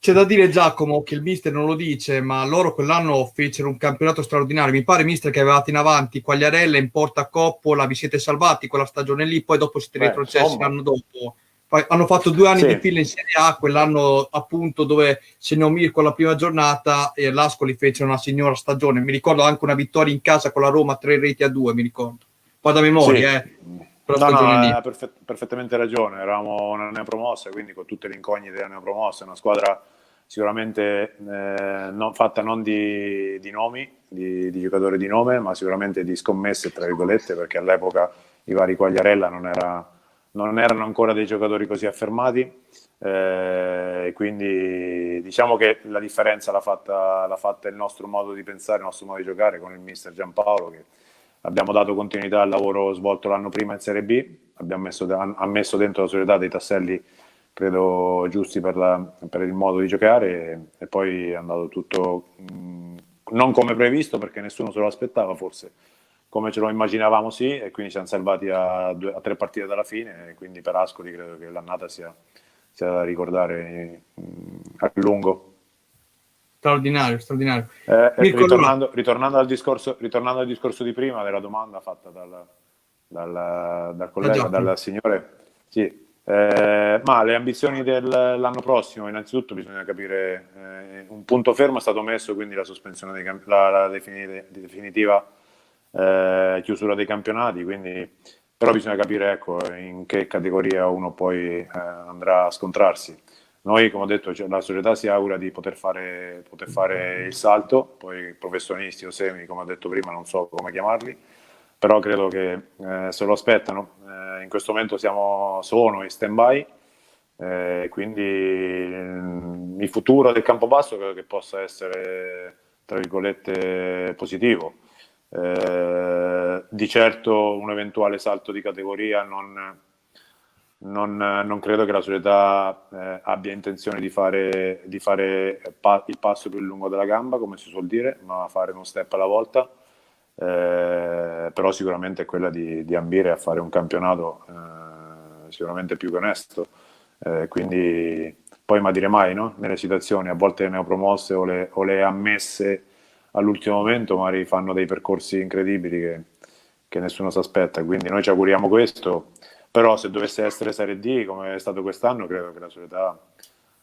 C'è da dire, Giacomo, che il mister non lo dice, ma loro quell'anno fecero un campionato straordinario. Mi pare, mister, che avevate in avanti Quagliarella, in porta Coppola, vi siete salvati quella stagione lì, poi dopo siete retrocessi l'anno dopo. Poi hanno fatto 2 anni di fila in Serie A, quell'anno appunto dove segnò Mirko la prima giornata e l'Ascoli fece una signora stagione. Mi ricordo anche una vittoria in casa con la Roma, 3-2, mi ricordo. Poi da memoria, ha perfettamente ragione, eravamo una neopromossa, quindi con tutte le incognite della neopromossa, una squadra sicuramente fatta non di nomi, di giocatori di nome, ma sicuramente di scommesse, tra virgolette, perché all'epoca i vari Quagliarella non erano ancora dei giocatori così affermati, quindi diciamo che la differenza l'ha fatta il nostro modo di pensare, il nostro modo di giocare con il mister Giampaolo, che abbiamo dato continuità al lavoro svolto l'anno prima in Serie B, ha messo dentro la società dei tasselli credo giusti per il modo di giocare e poi è andato tutto non come previsto, perché nessuno se lo aspettava, forse come ce lo immaginavamo sì, e quindi ci siamo salvati a 3 partite dalla fine, e quindi per Ascoli credo che l'annata sia da ricordare a lungo. Straordinario. Ritornando al discorso di prima, della domanda fatta dal collega, dal signore, sì. Ma le ambizioni dell'anno prossimo, innanzitutto bisogna capire, un punto fermo è stato messo, quindi la sospensione la definitiva chiusura dei campionati, quindi però bisogna capire ecco, in che categoria uno poi andrà a scontrarsi. Noi, come ho detto, la società si augura di poter fare il salto, poi professionisti o semi, come ho detto prima, non so come chiamarli, però credo che se lo aspettano. In questo momento sono in stand-by, quindi il futuro del Campobasso credo che possa essere, tra virgolette, positivo. Di certo un eventuale salto di categoria non credo che la società abbia intenzione di fare il passo più lungo della gamba, come si suol dire, ma fare uno step alla volta. Però sicuramente è quella di ambire a fare un campionato sicuramente più che onesto, quindi poi ma dire mai, no? Nelle situazioni a volte le neopromosse o le ammesse all'ultimo momento magari fanno dei percorsi incredibili che nessuno si aspetta, quindi noi ci auguriamo questo, però se dovesse essere Serie D come è stato quest'anno credo che la società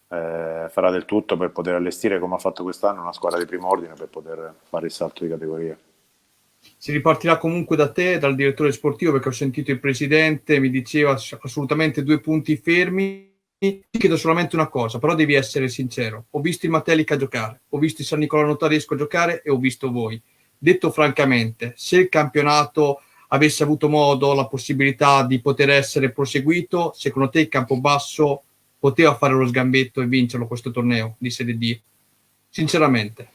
farà del tutto per poter allestire, come ha fatto quest'anno, una squadra di primo ordine per poter fare il salto di categoria. Si ripartirà comunque da te, dal direttore sportivo, perché ho sentito il presidente, mi diceva assolutamente 2 punti fermi. Ti chiedo solamente una cosa, però devi essere sincero. Ho visto il Matelica giocare, ho visto il San Nicolò Notaresco giocare e ho visto voi. Detto francamente, se il campionato avesse avuto modo, la possibilità di poter essere proseguito, secondo te il Campobasso poteva fare lo sgambetto e vincerlo questo torneo di Serie D? Sinceramente.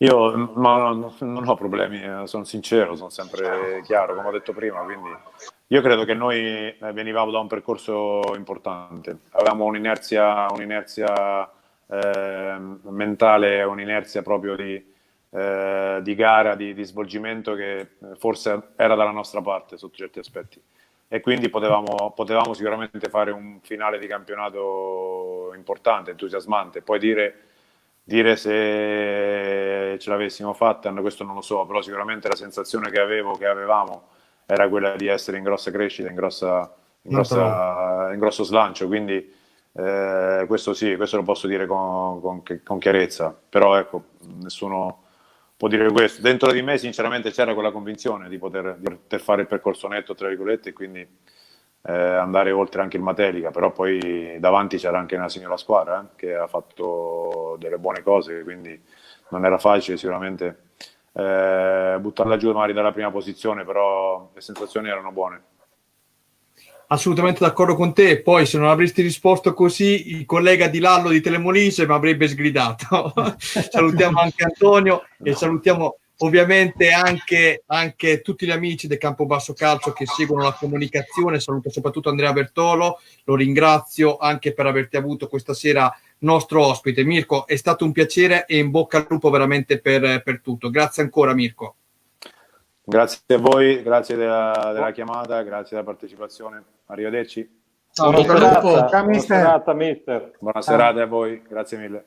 Io non ho problemi, sono sincero, sono sempre chiaro, come ho detto prima, quindi io credo che noi venivamo da un percorso importante, avevamo un'inerzia mentale, un'inerzia proprio di gara, di svolgimento che forse era dalla nostra parte sotto certi aspetti, e quindi potevamo sicuramente fare un finale di campionato importante, entusiasmante. Poi dire se ce l'avessimo fatta, questo non lo so, però sicuramente la sensazione che avevamo era quella di essere in grossa crescita, in grosso slancio, quindi questo sì, questo lo posso dire con chiarezza, però ecco, nessuno può dire questo. Dentro di me sinceramente c'era quella convinzione di poter fare il percorso netto, tra virgolette, e quindi andare oltre anche il Matelica, però poi davanti c'era anche una signora squadra che ha fatto delle buone cose, quindi non era facile sicuramente buttarla giù magari dalla prima posizione, però le sensazioni erano buone. Assolutamente d'accordo con te. Poi se non avresti risposto così, il collega di Lallo di Telemolise mi avrebbe sgridato. Salutiamo anche Antonio e salutiamo ovviamente anche tutti gli amici del Campobasso Calcio che seguono la comunicazione. Saluto soprattutto Andrea Bertolo, lo ringrazio anche per averti avuto questa sera nostro ospite. Mirko, è stato un piacere e in bocca al lupo veramente per tutto. Grazie ancora Mirko. Grazie a voi, grazie della chiamata, grazie della partecipazione. Arrivederci. Buona serata, mister. Buona serata a voi, grazie mille.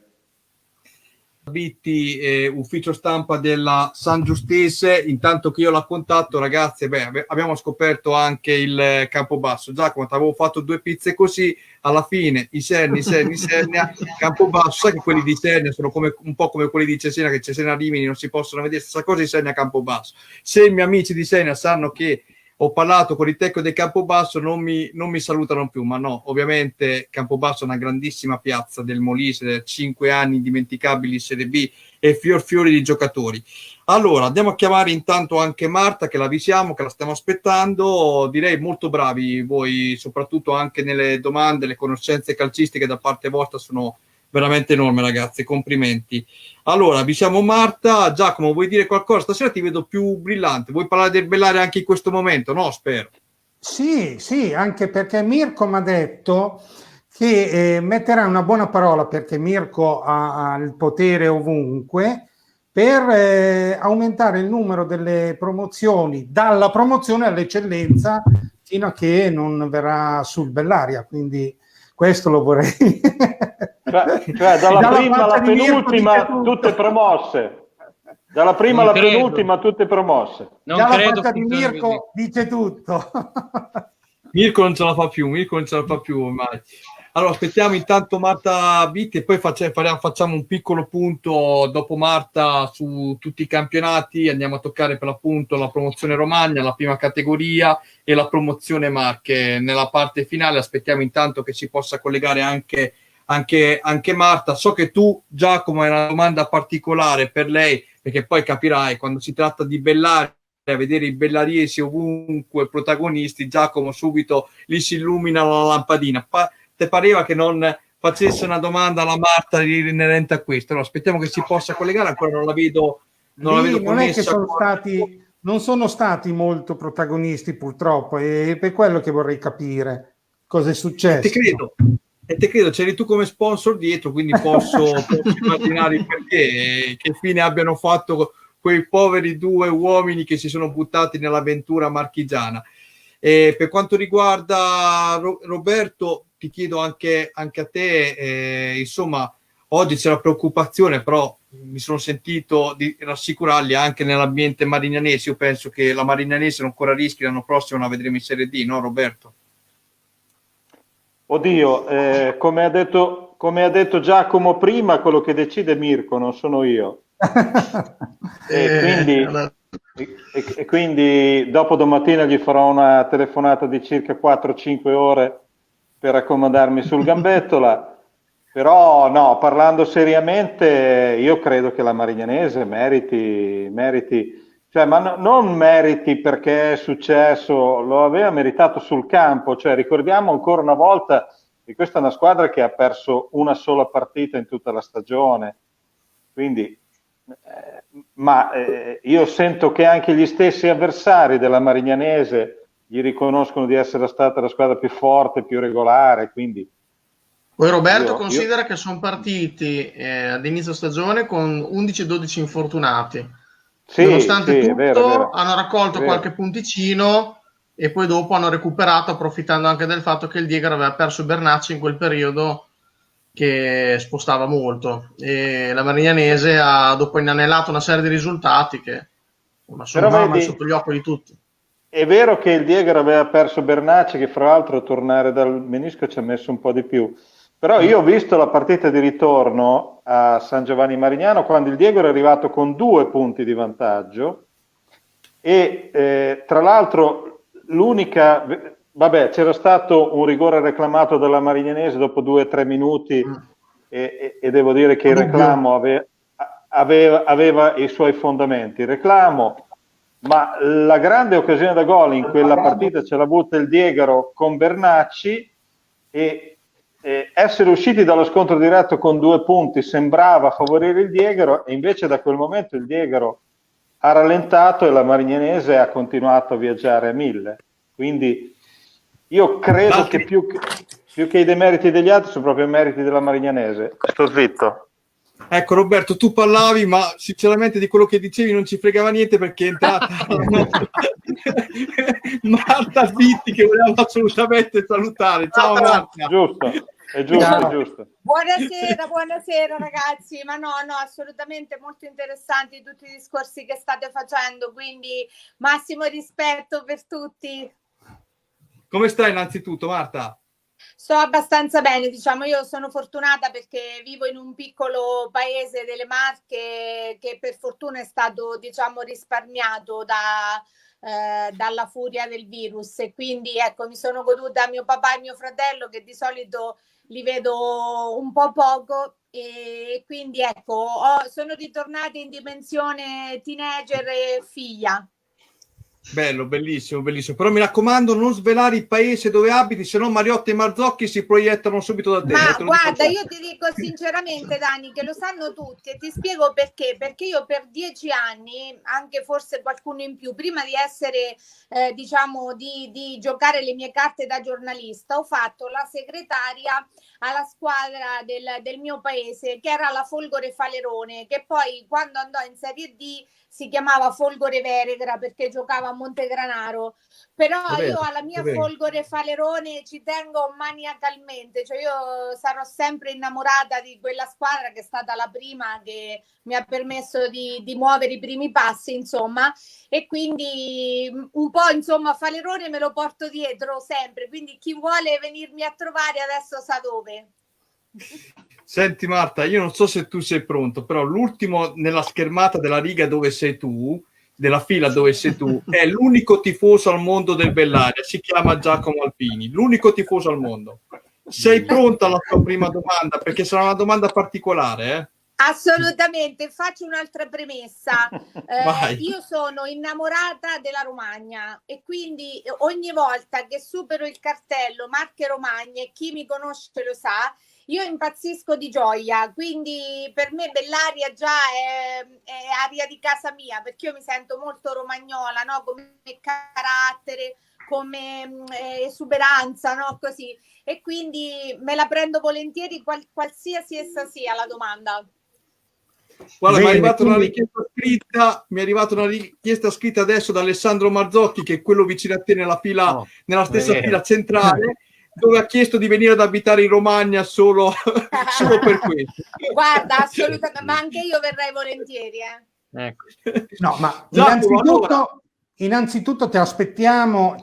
Vitti, ufficio stampa della San Giustese. Intanto che io la contatto, ragazzi, abbiamo scoperto anche il Campobasso. Giacomo, ti avevo fatto 2 pizze così, alla fine Isernia, Campobasso. Sai che quelli di Isernia sono un po' come quelli di Cesena, che Cesena Rimini non si possono vedere, stessa cosa Isernia Campobasso. Se i miei amici di Isernia sanno che ho parlato con il tecnico del Campobasso, non mi salutano più, ma no, ovviamente Campobasso è una grandissima piazza del Molise, 5 anni indimenticabili in Serie B e fiori di giocatori. Allora, andiamo a chiamare intanto anche Marta, che la avvisiamo, che la stiamo aspettando. Direi molto bravi voi, soprattutto anche nelle domande, le conoscenze calcistiche da parte vostra sono veramente enorme, ragazzi, complimenti. Allora, avvisiamo Marta. Giacomo, vuoi dire qualcosa? Stasera ti vedo più brillante, vuoi parlare del Bellaria anche in questo momento? No, spero. Sì, anche perché Mirko mi ha detto che metterà una buona parola, perché Mirko ha il potere ovunque, per aumentare il numero delle promozioni, dalla promozione all'eccellenza, fino a che non verrà sul Bellaria, quindi questo lo vorrei. Cioè dalla prima alla penultima tutte promosse. Dalla prima alla penultima tutte promosse. Già la faccia di Mirko dice tutto. Mirko non ce la fa più ormai. Allora aspettiamo intanto Marta Vitti e poi facciamo un piccolo punto dopo Marta su tutti i campionati. Andiamo a toccare per l'appunto la promozione Romagna, la prima categoria e la promozione Marche nella parte finale. Aspettiamo intanto che si possa collegare anche Marta. So che tu, Giacomo, hai una domanda particolare per lei, perché poi capirai, quando si tratta di Bellaria, a vedere i bellariesi ovunque protagonisti, Giacomo subito lì si illumina la lampadina. Te pareva che non facesse una domanda alla Marta inerente a questo? Allora, aspettiamo che si possa collegare, ancora non la vedo non è che non sono stati molto protagonisti purtroppo, e per quello che vorrei capire cosa è successo. Te credo, c'eri tu come sponsor dietro, quindi posso immaginare il perché, che fine abbiano fatto quei poveri 2 uomini che si sono buttati nell'avventura marchigiana. E per quanto riguarda Roberto, ti chiedo anche a te, insomma, oggi c'è la preoccupazione, però mi sono sentito di rassicurarli anche nell'ambiente marignanese. Io penso che la Marignanese non ancora rischi, l'anno prossimo la vedremo in Serie D, no Roberto? Oddio, come ha detto come ha detto Giacomo prima, quello che decide è Mirko, non sono io. E quindi dopo domattina gli farò una telefonata di circa 4-5 ore per accomodarmi sul gambettola. Però no, parlando seriamente, io credo che la Marignanese meriti, cioè, ma non meriti perché è successo, lo aveva meritato sul campo. Cioè, ricordiamo ancora una volta che questa è una squadra che ha perso una sola partita in tutta la stagione, quindi io sento che anche gli stessi avversari della Marignanese gli riconoscono di essere stata la squadra più forte, più regolare, quindi poi Roberto considera che sono partiti ad inizio stagione con 11-12 infortunati. Sì, nonostante tutto è vero. hanno raccolto qualche punticino e poi dopo hanno recuperato, approfittando anche del fatto che il Diegaro aveva perso Bernacci in quel periodo che spostava molto, e la Marignanese ha dopo inanellato una serie di risultati che sono sotto gli occhi di tutti. È vero che il Diegaro aveva perso Bernacci, che fra l'altro a tornare dal menisco ci ha messo un po' di più. Però io ho visto la partita di ritorno a San Giovanni Marignano quando il Diegaro è arrivato con 2 punti di vantaggio e tra l'altro c'era stato un rigore reclamato dalla Marignanese dopo 2-3 minuti e devo dire che il reclamo aveva i suoi fondamenti. Il reclamo, ma la grande occasione da gol in quella partita ce l'ha avuta il Diegaro con Bernacci e essere usciti dallo scontro diretto con 2 punti sembrava favorire il Diegaro e invece da quel momento il Diegaro ha rallentato e la Marignanese ha continuato a viaggiare a 1000. Quindi io credo che più che i demeriti degli altri sono proprio i meriti della Marignanese. Sto zitto. Ecco Roberto, tu parlavi, ma sinceramente di quello che dicevi non ci fregava niente perché è entrata Marta Zitti che volevamo assolutamente salutare. Ciao Marta. È giusto. Buonasera ragazzi, ma no, assolutamente molto interessanti tutti i discorsi che state facendo, quindi massimo rispetto per tutti. Come stai innanzitutto Marta? Sto abbastanza bene, diciamo, io sono fortunata perché vivo in un piccolo paese delle Marche che per fortuna è stato, diciamo, risparmiato dalla furia del virus e quindi ecco mi sono goduta mio papà e mio fratello che di solito li vedo un po' poco e quindi ecco sono ritornata in dimensione teenager e figlia. Bello, bellissimo. Però mi raccomando, non svelare il paese dove abiti, se no Mariotta e Marzocchi si proiettano subito da te. Ma guarda, io ti dico sinceramente, Dani, che lo sanno tutti e ti spiego perché. Perché io per 10 anni, anche forse qualcuno in più, prima di essere, diciamo, di giocare le mie carte da giornalista, ho fatto la segretaria alla squadra del mio paese, che era la Folgore Falerone, che poi quando andò in Serie D si chiamava Folgore Veregra perché giocava a Montegranaro, però io alla mia Folgore Falerone ci tengo maniacalmente, cioè io sarò sempre innamorata di quella squadra che è stata la prima che mi ha permesso di muovere i primi passi, insomma, e quindi un po' insomma Falerone me lo porto dietro sempre, quindi chi vuole venirmi a trovare adesso sa dove. Senti Marta, io non so se tu sei pronto, però l'ultimo nella schermata della riga dove sei tu, della fila dove sei tu, è l'unico tifoso al mondo del Bellaria, si chiama Giacomo Alpini, l'unico tifoso al mondo. Sei pronta alla tua prima domanda? Perché sarà una domanda particolare, eh? Assolutamente, faccio un'altra premessa. Io sono innamorata della Romagna e quindi ogni volta che supero il cartello Marche Romagna, e chi mi conosce lo sa, io impazzisco di gioia, quindi per me Bellaria già è aria di casa mia, perché io mi sento molto romagnola, no? Come carattere, come esuberanza, no? Così. E quindi me la prendo volentieri qualsiasi essa sia la domanda. Guarda, mi è arrivata una richiesta scritta adesso da Alessandro Marzocchi, che è quello vicino a te nella fila, nella stessa fila centrale, dove ha chiesto di venire ad abitare in Romagna solo per questo. Guarda, assolutamente, ma anche io verrei volentieri. Ecco. No, ma innanzitutto Innanzitutto ti aspettiamo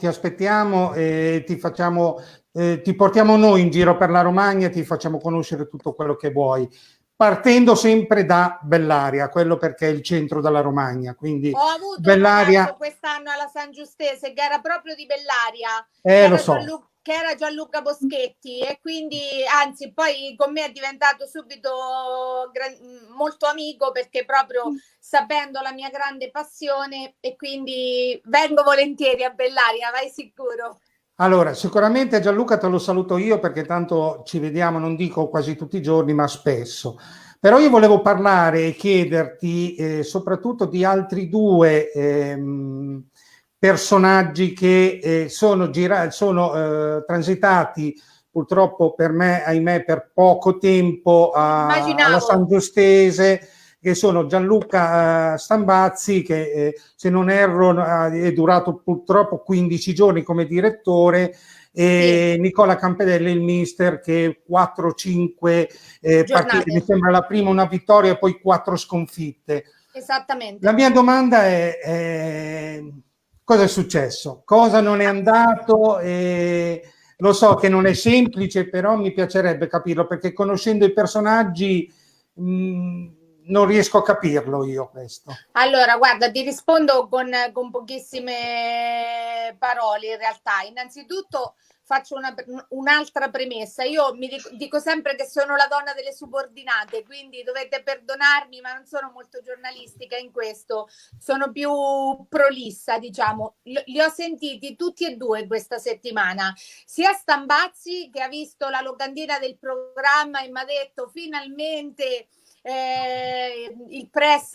e ti portiamo noi in giro per la Romagna, ti facciamo conoscere tutto quello che vuoi, partendo sempre da Bellaria, quello perché è il centro della Romagna. Quindi Ho avuto Bellaria, un ragazzo quest'anno alla San Giustese che era proprio di Bellaria, lo so. che era Gianluca Boschetti, e quindi anzi poi con me è diventato subito molto amico, perché proprio sapendo la mia grande passione, e quindi vengo volentieri a Bellaria, vai sicuro. Allora, sicuramente Gianluca te lo saluto io, perché tanto ci vediamo, non dico quasi tutti i giorni, ma spesso. Però io volevo parlare e chiederti soprattutto di altri due personaggi che sono transitati purtroppo per me, ahimè, per poco tempo alla San Giustese, che sono Gianluca Stambazzi, che se non erro è durato purtroppo 15 giorni come direttore, e Nicola Campedelli, il mister, che 4-5 partite, mi sembra la prima una vittoria e poi 4 sconfitte. Esattamente. La mia domanda è cosa è successo? Cosa non è andato? Lo so che non è semplice, però mi piacerebbe capirlo, perché conoscendo i personaggi non riesco a capirlo io questo. Allora, guarda, ti rispondo con pochissime parole in realtà. Innanzitutto faccio un'altra premessa. Io dico sempre che sono la donna delle subordinate, quindi dovete perdonarmi, ma non sono molto giornalistica in questo, sono più prolissa, diciamo. Li ho sentiti tutti e due questa settimana, sia Stambazzi, che ha visto la locandina del programma e mi ha detto finalmente il press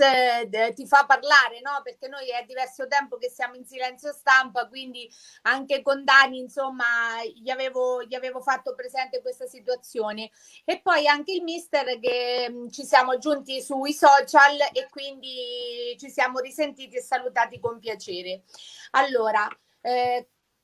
ti fa parlare, no? Perché noi è diverso tempo che siamo in silenzio stampa, quindi anche con Dani, insomma, gli avevo fatto presente questa situazione. E poi anche il mister, che ci siamo aggiunti sui social e quindi ci siamo risentiti e salutati con piacere. Allora,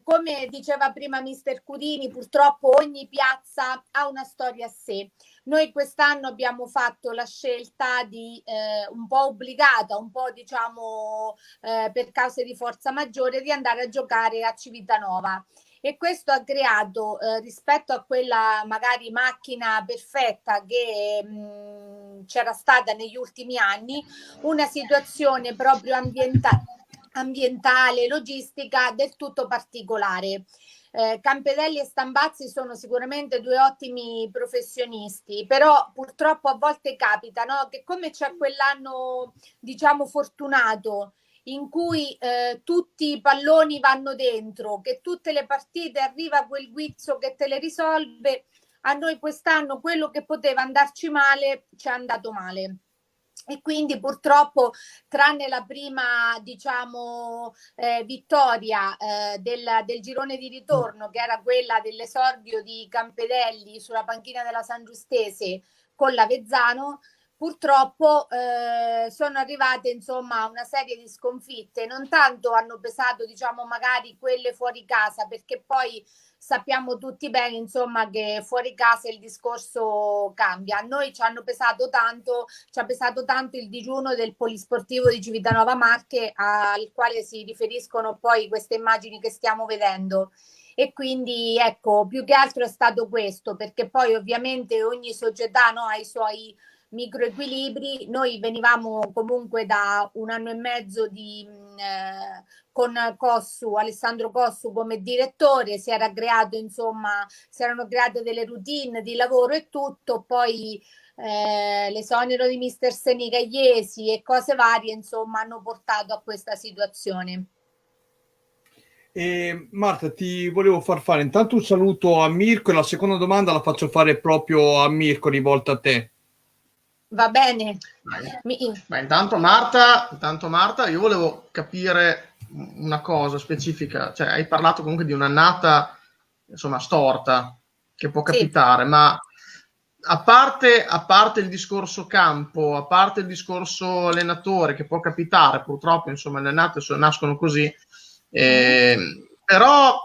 come diceva prima mister Cudini, purtroppo ogni piazza ha una storia a sé. Noi quest'anno abbiamo fatto la scelta di un po' obbligata, un po' diciamo per cause di forza maggiore, di andare a giocare a Civitanova. E questo ha creato rispetto a quella magari macchina perfetta che c'era stata negli ultimi anni, una situazione proprio ambientale, logistica del tutto particolare. Campedelli e Stambazzi sono sicuramente due ottimi professionisti, però purtroppo a volte capita, no? Che come c'è quell'anno diciamo fortunato in cui tutti i palloni vanno dentro, che tutte le partite arriva quel guizzo che te le risolve, a noi quest'anno quello che poteva andarci male ci è andato male. E quindi purtroppo, tranne la prima diciamo vittoria del girone di ritorno, che era quella dell'esordio di Campedelli sulla panchina della San Giustese con l'Avezzano, purtroppo sono arrivate insomma una serie di sconfitte. Non tanto hanno pesato diciamo magari quelle fuori casa, perché poi sappiamo tutti bene insomma che fuori casa il discorso cambia. A noi ci ha pesato tanto il digiuno del polisportivo di Civitanova Marche, al quale si riferiscono poi queste immagini che stiamo vedendo. E quindi ecco, più che altro è stato questo, perché poi ovviamente ogni società, no, ha i suoi microequilibri. Noi venivamo comunque da 1 anno e mezzo con Alessandro Cossu come direttore, si erano create delle routine di lavoro e tutto, poi l'esonero di mister Senicagliesi e cose varie insomma hanno portato a questa situazione. Marta, ti volevo far fare intanto un saluto a Mirko, e la seconda domanda la faccio fare proprio a Mirko, rivolta a te. Va bene. Beh, intanto Marta, io volevo capire una cosa specifica, cioè hai parlato comunque di un'annata insomma storta che può capitare, ma a parte il discorso campo, a parte il discorso allenatore che può capitare, purtroppo insomma le annate nascono così, però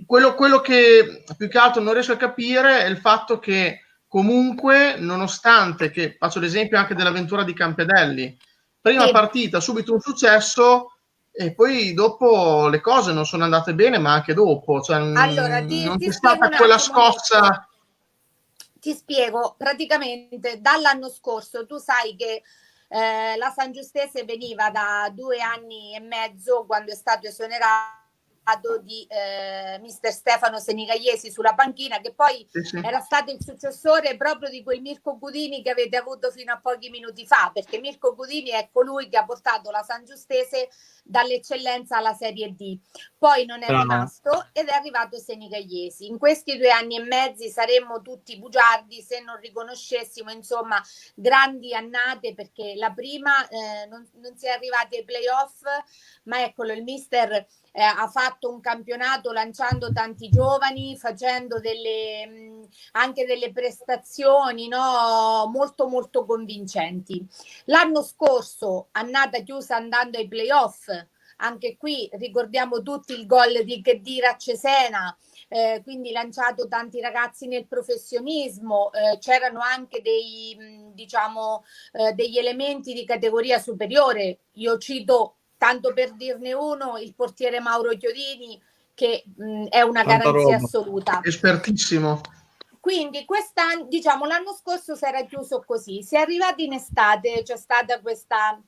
quello che più che altro non riesco a capire è il fatto che comunque, nonostante che, faccio l'esempio anche dell'avventura di Campedelli, prima partita, subito un successo, e poi dopo le cose non sono andate bene, ma anche dopo, cioè, Allora, non ti c'è spiego stata un quella attimo. scossa. Ti spiego, praticamente dall'anno scorso tu sai che la San Giustese veniva da 2 anni e mezzo, quando è stato esonerato, di mister Stefano Senigalliesi sulla panchina, che poi era stato il successore proprio di quel Mirko Gudini che avete avuto fino a pochi minuti fa, perché Mirko Gudini è colui che ha portato la San Giustese dall'eccellenza alla Serie D. Poi non è rimasto ed è arrivato Senigalliesi. In questi 2 anni e mezzi saremmo tutti bugiardi se non riconoscessimo, insomma, grandi annate, perché la prima non si è arrivati ai playoff, ma eccolo, il mister ha fatto un campionato lanciando tanti giovani, facendo anche delle prestazioni, no, molto molto convincenti. L'anno scorso, annata chiusa andando ai playoff, anche qui ricordiamo tutti il gol di Khedira a Cesena, quindi lanciato tanti ragazzi nel professionismo, c'erano anche degli elementi di categoria superiore. Io cito, tanto per dirne uno, il portiere Mauro Chiodini, che è una garanzia assoluta. Espertissimo. Quindi quest'anno, diciamo, l'anno scorso si era chiuso così. Si è arrivati in estate, c'è stata questa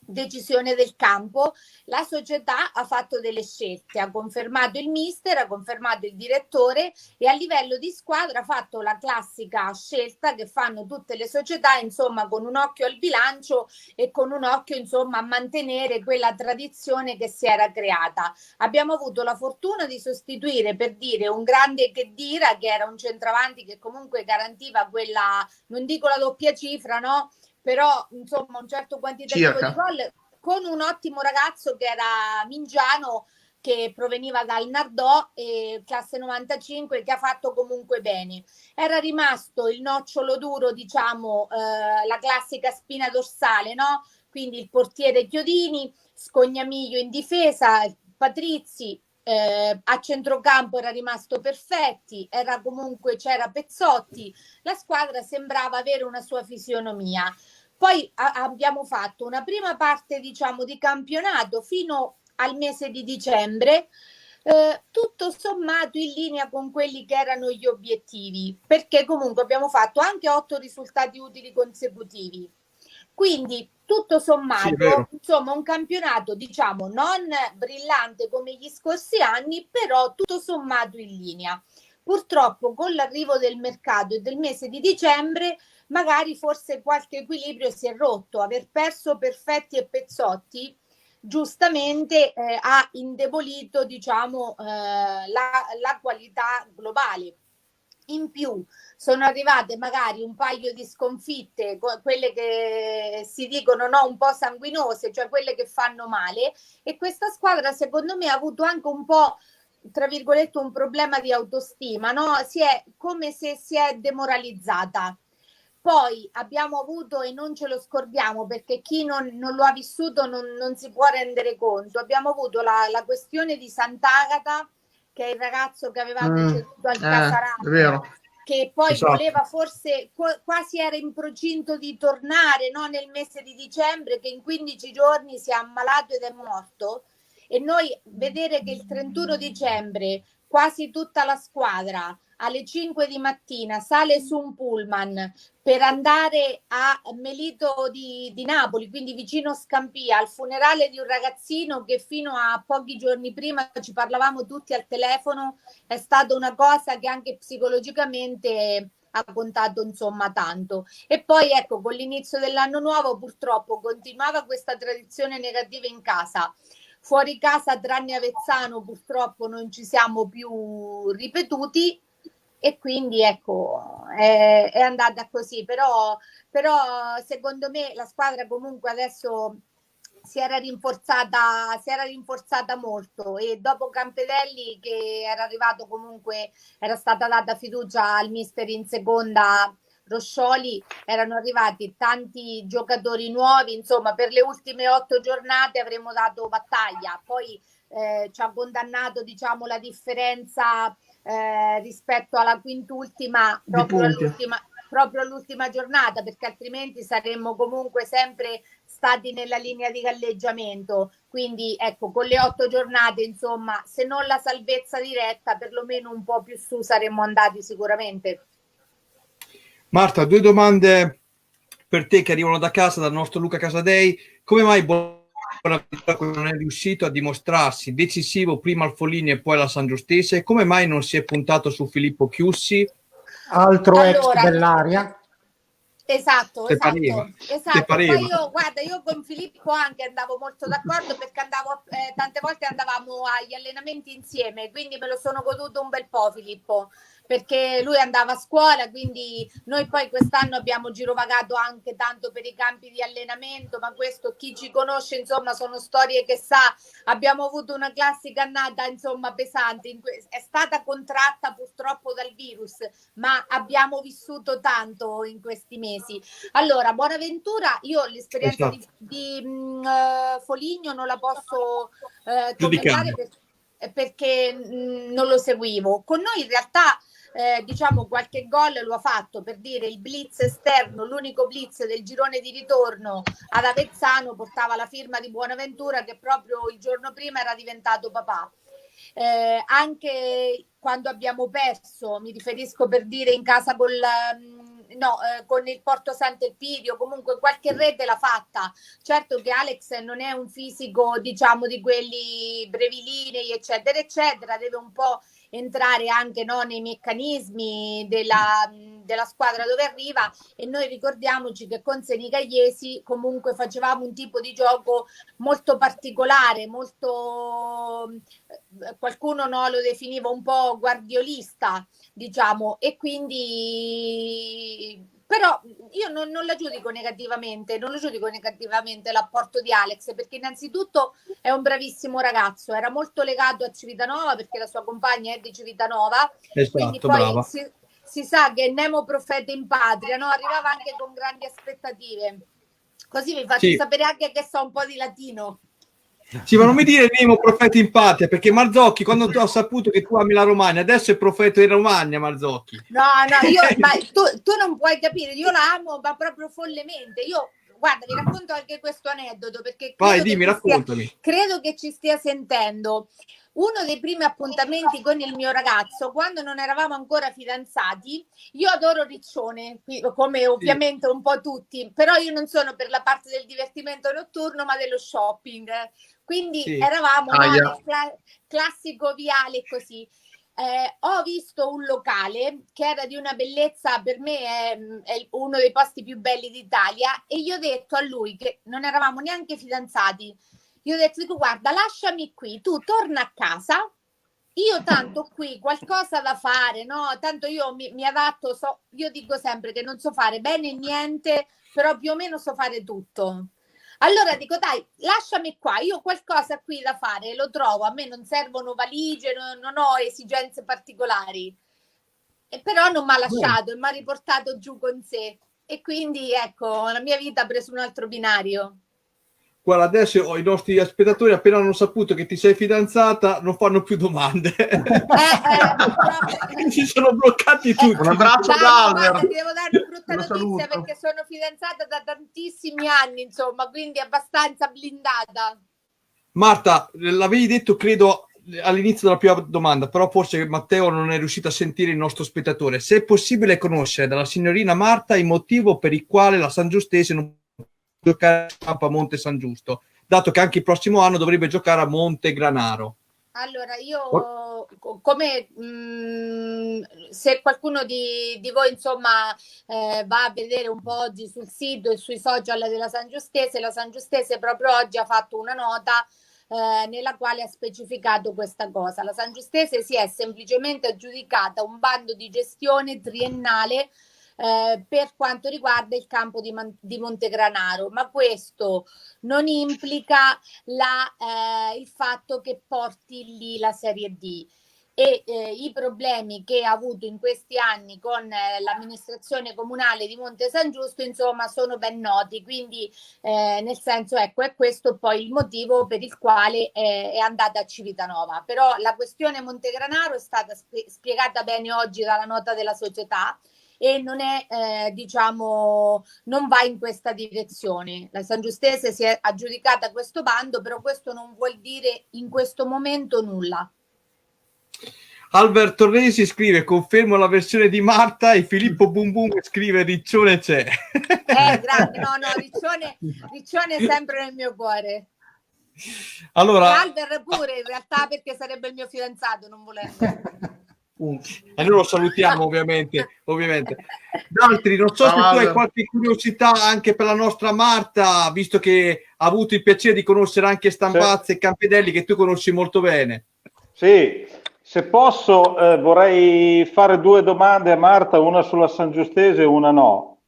decisione del campo, la società ha fatto delle scelte, ha confermato il mister, ha confermato il direttore e a livello di squadra ha fatto la classica scelta che fanno tutte le società, insomma, con un occhio al bilancio e con un occhio, insomma, a mantenere quella tradizione che si era creata. Abbiamo avuto la fortuna di sostituire, per dire, un grande Khedira, che era un centravanti che comunque garantiva quella, non dico la doppia cifra, no? Però insomma un certo quantitativo di gol, con un ottimo ragazzo che era Mingiano, che proveniva dal Nardò, classe 95, che ha fatto comunque bene. Era rimasto il nocciolo duro, diciamo, la classica spina dorsale, no? Quindi il portiere Chiodini, Scognamiglio in difesa, Patrizzi, a centrocampo era rimasto Perfetti, c'era Pezzotti, la squadra sembrava avere una sua fisionomia. Poi abbiamo fatto una prima parte, diciamo, di campionato fino al mese di dicembre, tutto sommato in linea con quelli che erano gli obiettivi, perché comunque abbiamo fatto anche 8 risultati utili consecutivi. Quindi tutto sommato, insomma, un campionato, diciamo, non brillante come gli scorsi anni, però tutto sommato in linea. Purtroppo con l'arrivo del mercato e del mese di dicembre, magari forse qualche equilibrio si è rotto. Aver perso Perfetti e Pezzotti giustamente ha indebolito, diciamo, la qualità globale. In più sono arrivate magari un paio di sconfitte, quelle che si dicono, no, un po' sanguinose, cioè quelle che fanno male, e questa squadra secondo me ha avuto anche un po', tra virgolette, un problema di autostima, no? Come se si è demoralizzata. Poi abbiamo avuto, e non ce lo scordiamo perché chi non lo ha vissuto non si può rendere conto, abbiamo avuto la questione di Sant'Agata, che è il ragazzo che avevate ceduto al Casarano, che poi voleva, forse quasi era in procinto di tornare, no, nel mese di dicembre, che in 15 giorni si è ammalato ed è morto. E noi vedere che il 31 dicembre quasi tutta la squadra alle 5 di mattina sale su un pullman per andare a Melito di Napoli, quindi vicino Scampia, al funerale di un ragazzino che fino a pochi giorni prima ci parlavamo tutti al telefono, è stata una cosa che anche psicologicamente ha contato, insomma, tanto. E poi ecco, con l'inizio dell'anno nuovo purtroppo continuava questa tradizione negativa in casa. Fuori casa, tranne Avezzano, purtroppo non ci siamo più ripetuti, e quindi ecco, è andata così. Però secondo me la squadra comunque adesso si era rinforzata molto, e dopo Campedelli, che era arrivato, comunque era stata data fiducia al mister in seconda, Roscioli, erano arrivati tanti giocatori nuovi, insomma per le ultime 8 giornate avremmo dato battaglia. Poi ci ha condannato, diciamo, la differenza rispetto alla quintultima proprio all'ultima giornata, perché altrimenti saremmo comunque sempre stati nella linea di galleggiamento. Quindi ecco, con le 8 giornate, insomma, se non la salvezza diretta, perlomeno un po' più su saremmo andati sicuramente. Marta, 2 domande per te che arrivano da casa, dal nostro Luca Casadei. Come mai Bonaventura non è riuscito a dimostrarsi decisivo prima al Foligno e poi alla San Giustese? Come mai non si è puntato su Filippo Chiussi? Altro ex dell'Aria. Esatto. Te pareva? Poi io con Filippo anche andavo molto d'accordo, perché tante volte andavamo agli allenamenti insieme, quindi me lo sono goduto un bel po' Filippo, perché lui andava a scuola, quindi noi poi quest'anno abbiamo girovagato anche tanto per i campi di allenamento, ma questo chi ci conosce, insomma, sono storie che sa. Abbiamo avuto una classica annata, insomma, pesante, è stata contratta purtroppo dal virus, ma abbiamo vissuto tanto in questi mesi. Allora, Bonaventura, io l'esperienza di Foligno non la posso commentare perché non lo seguivo. Con noi in realtà diciamo qualche gol lo ha fatto, per dire il blitz esterno, l'unico blitz del girone di ritorno ad Avezzano portava la firma di Bonaventura, che proprio il giorno prima era diventato papà. Anche quando abbiamo perso, mi riferisco, per dire, in casa con il Porto Sant'Elpidio, comunque qualche rete l'ha fatta. Certo che Alex non è un fisico, diciamo, di quelli brevilinei eccetera eccetera, deve un po' entrare anche nei meccanismi della squadra dove arriva, e noi ricordiamoci che con Senigalliesi comunque facevamo un tipo di gioco molto particolare, molto qualcuno lo definiva un po' guardiolista, diciamo, e quindi però io non la giudico negativamente, l'apporto di Alex, perché innanzitutto è un bravissimo ragazzo, era molto legato a Civitanova perché la sua compagna è di Civitanova, quindi poi si sa che Nemo profeta in patria, arrivava anche con grandi aspettative, così vi faccio sapere anche che so un po' di latino. Sì, ma non mi dire Nemo profeta in patria, perché Marzocchi, quando tu hai saputo che tu ami la Romagna, adesso è profeta in Romagna Marzocchi. No, ma tu non puoi capire, io la amo, ma proprio follemente. Io, guarda, vi racconto anche questo aneddoto, perché credo che ci stia sentendo. Uno dei primi appuntamenti con il mio ragazzo, quando non eravamo ancora fidanzati, io adoro Riccione, come ovviamente un po' tutti, però io non sono per la parte del divertimento notturno, ma dello shopping. Quindi eravamo nel classico viale così. Ho visto un locale che era di una bellezza, per me è uno dei posti più belli d'Italia, e io ho detto a lui, che non eravamo neanche fidanzati, io ho detto, guarda, lasciami qui, tu torna a casa, io tanto qui qualcosa da fare, tanto io mi adatto, io dico sempre che non so fare bene niente, però più o meno so fare tutto. Allora dico, dai, lasciami qua, io qualcosa qui da fare lo trovo, a me non servono valigie, non ho esigenze particolari. E però non mi ha lasciato e mi ha riportato giù con sé. E quindi ecco, la mia vita ha preso un altro binario. Guarda, adesso i nostri spettatori, appena hanno saputo che ti sei fidanzata, non fanno più domande. Si sono bloccati tutti. Un abbraccio da Albert. Ti devo dare una brutta notizia, perché sono fidanzata da tantissimi anni, insomma, quindi abbastanza blindata. Marta, l'avevi detto, credo, all'inizio della prima domanda, però forse Matteo non è riuscito a sentire il nostro spettatore. Se è possibile conoscere dalla signorina Marta il motivo per il quale la San Giustese non giocare a Monte San Giusto, dato che anche il prossimo anno dovrebbe giocare a Monte Granaro. Allora, io come se qualcuno di voi insomma va a vedere un po' oggi sul sito e sui social della San Giustese, la San Giustese proprio oggi ha fatto una nota nella quale ha specificato questa cosa. La San Giustese si è semplicemente aggiudicata un bando di gestione triennale per quanto riguarda il campo di Montegranaro, ma questo non implica il fatto che porti lì la Serie D. E i problemi che ha avuto in questi anni con l'amministrazione comunale di Monte San Giusto, insomma, sono ben noti, quindi nel senso, ecco, è questo poi il motivo per il quale è andata a Civitanova. Però la questione Montegranaro è stata spiegata bene oggi dalla nota della società, e non è diciamo, non va in questa direzione. La Sangiustese si è aggiudicata questo bando, però questo non vuol dire in questo momento nulla. Albert Torresi scrive: confermo la versione di Marta, e Filippo Bum Bum scrive: Riccione c'è. Grande, no, Riccione è sempre nel mio cuore. Allora, e Albert pure in realtà, perché sarebbe il mio fidanzato, non volendo. E noi lo salutiamo ovviamente. D'altri, non so se tu hai qualche curiosità anche per la nostra Marta, visto che ha avuto il piacere di conoscere anche Stambazzi e Campedelli, che tu conosci molto bene. Sì, se posso vorrei fare 2 domande a Marta, una sulla Sangiustese e una no.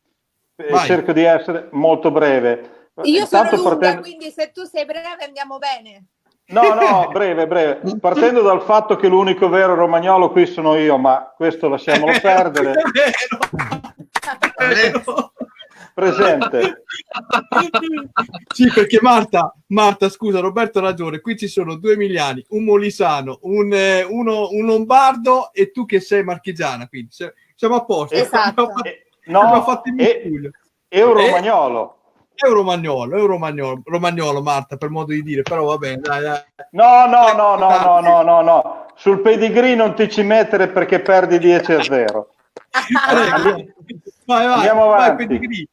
Cerco di essere molto breve. Io sono lunga, quindi se tu sei breve andiamo bene. No, breve. Partendo dal fatto che l'unico vero romagnolo qui sono io, ma questo lasciamolo perdere. Presente. Sì, perché Marta, scusa, Roberto ha ragione, qui ci sono 2 emiliani, un molisano, un lombardo e tu che sei marchigiana, quindi siamo a posto. Esatto. E un romagnolo. È un romagnolo, Marta, per modo di dire, però va bene, dai. No. Sul pedigree non ti ci mettere perché perdi 10-0. Andiamo avanti.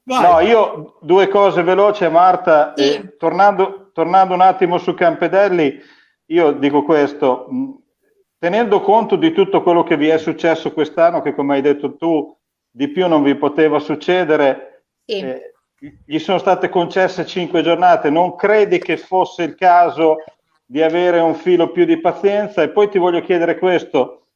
No, io 2 cose veloci a Marta. Sì. Tornando un attimo su Campedelli, io dico questo, tenendo conto di tutto quello che vi è successo quest'anno, che come hai detto tu, di più non vi poteva succedere, sì. Gli sono state concesse 5 giornate, non credi che fosse il caso di avere un filo più di pazienza? E poi ti voglio chiedere questo,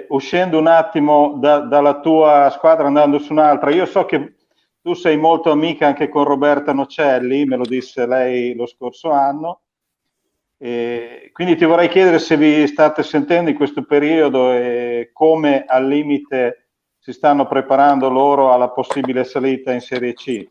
uscendo un attimo dalla tua squadra, andando su un'altra. Io so che tu sei molto amica anche con Roberta Nocelli, me lo disse lei lo scorso anno, quindi ti vorrei chiedere se vi state sentendo in questo periodo e come al limite si stanno preparando loro alla possibile salita in Serie C.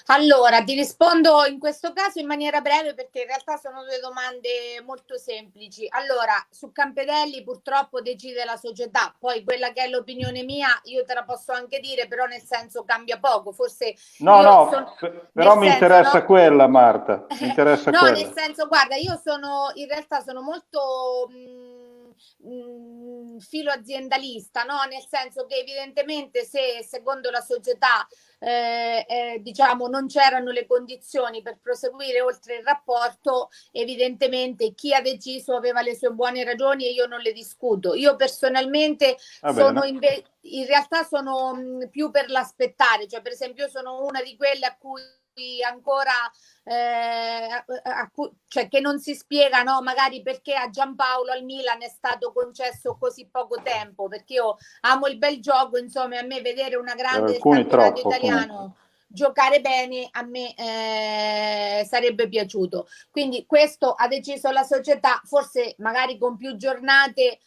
Allora, ti rispondo in questo caso in maniera breve, perché in realtà sono 2 domande molto semplici. Allora, su Campedelli purtroppo decide la società, poi quella che è l'opinione mia io te la posso anche dire, però nel senso cambia poco, forse... Però mi interessa quella, Marta, mi interessa quella. Nel senso, guarda, io in realtà sono molto... filo aziendalista, no? Nel senso che evidentemente se secondo la società diciamo non c'erano le condizioni per proseguire oltre il rapporto, evidentemente chi ha deciso aveva le sue buone ragioni e io non le discuto. Io personalmente in realtà sono più per l'aspettare, cioè per esempio io sono una di quelle a cui ancora cioè che non si spiega, no? Magari perché a Giampaolo al Milan è stato concesso così poco tempo, perché io amo il bel gioco, insomma, a me vedere una grande del campionato italiano giocare bene a me sarebbe piaciuto, quindi questo ha deciso la società, forse magari con più giornate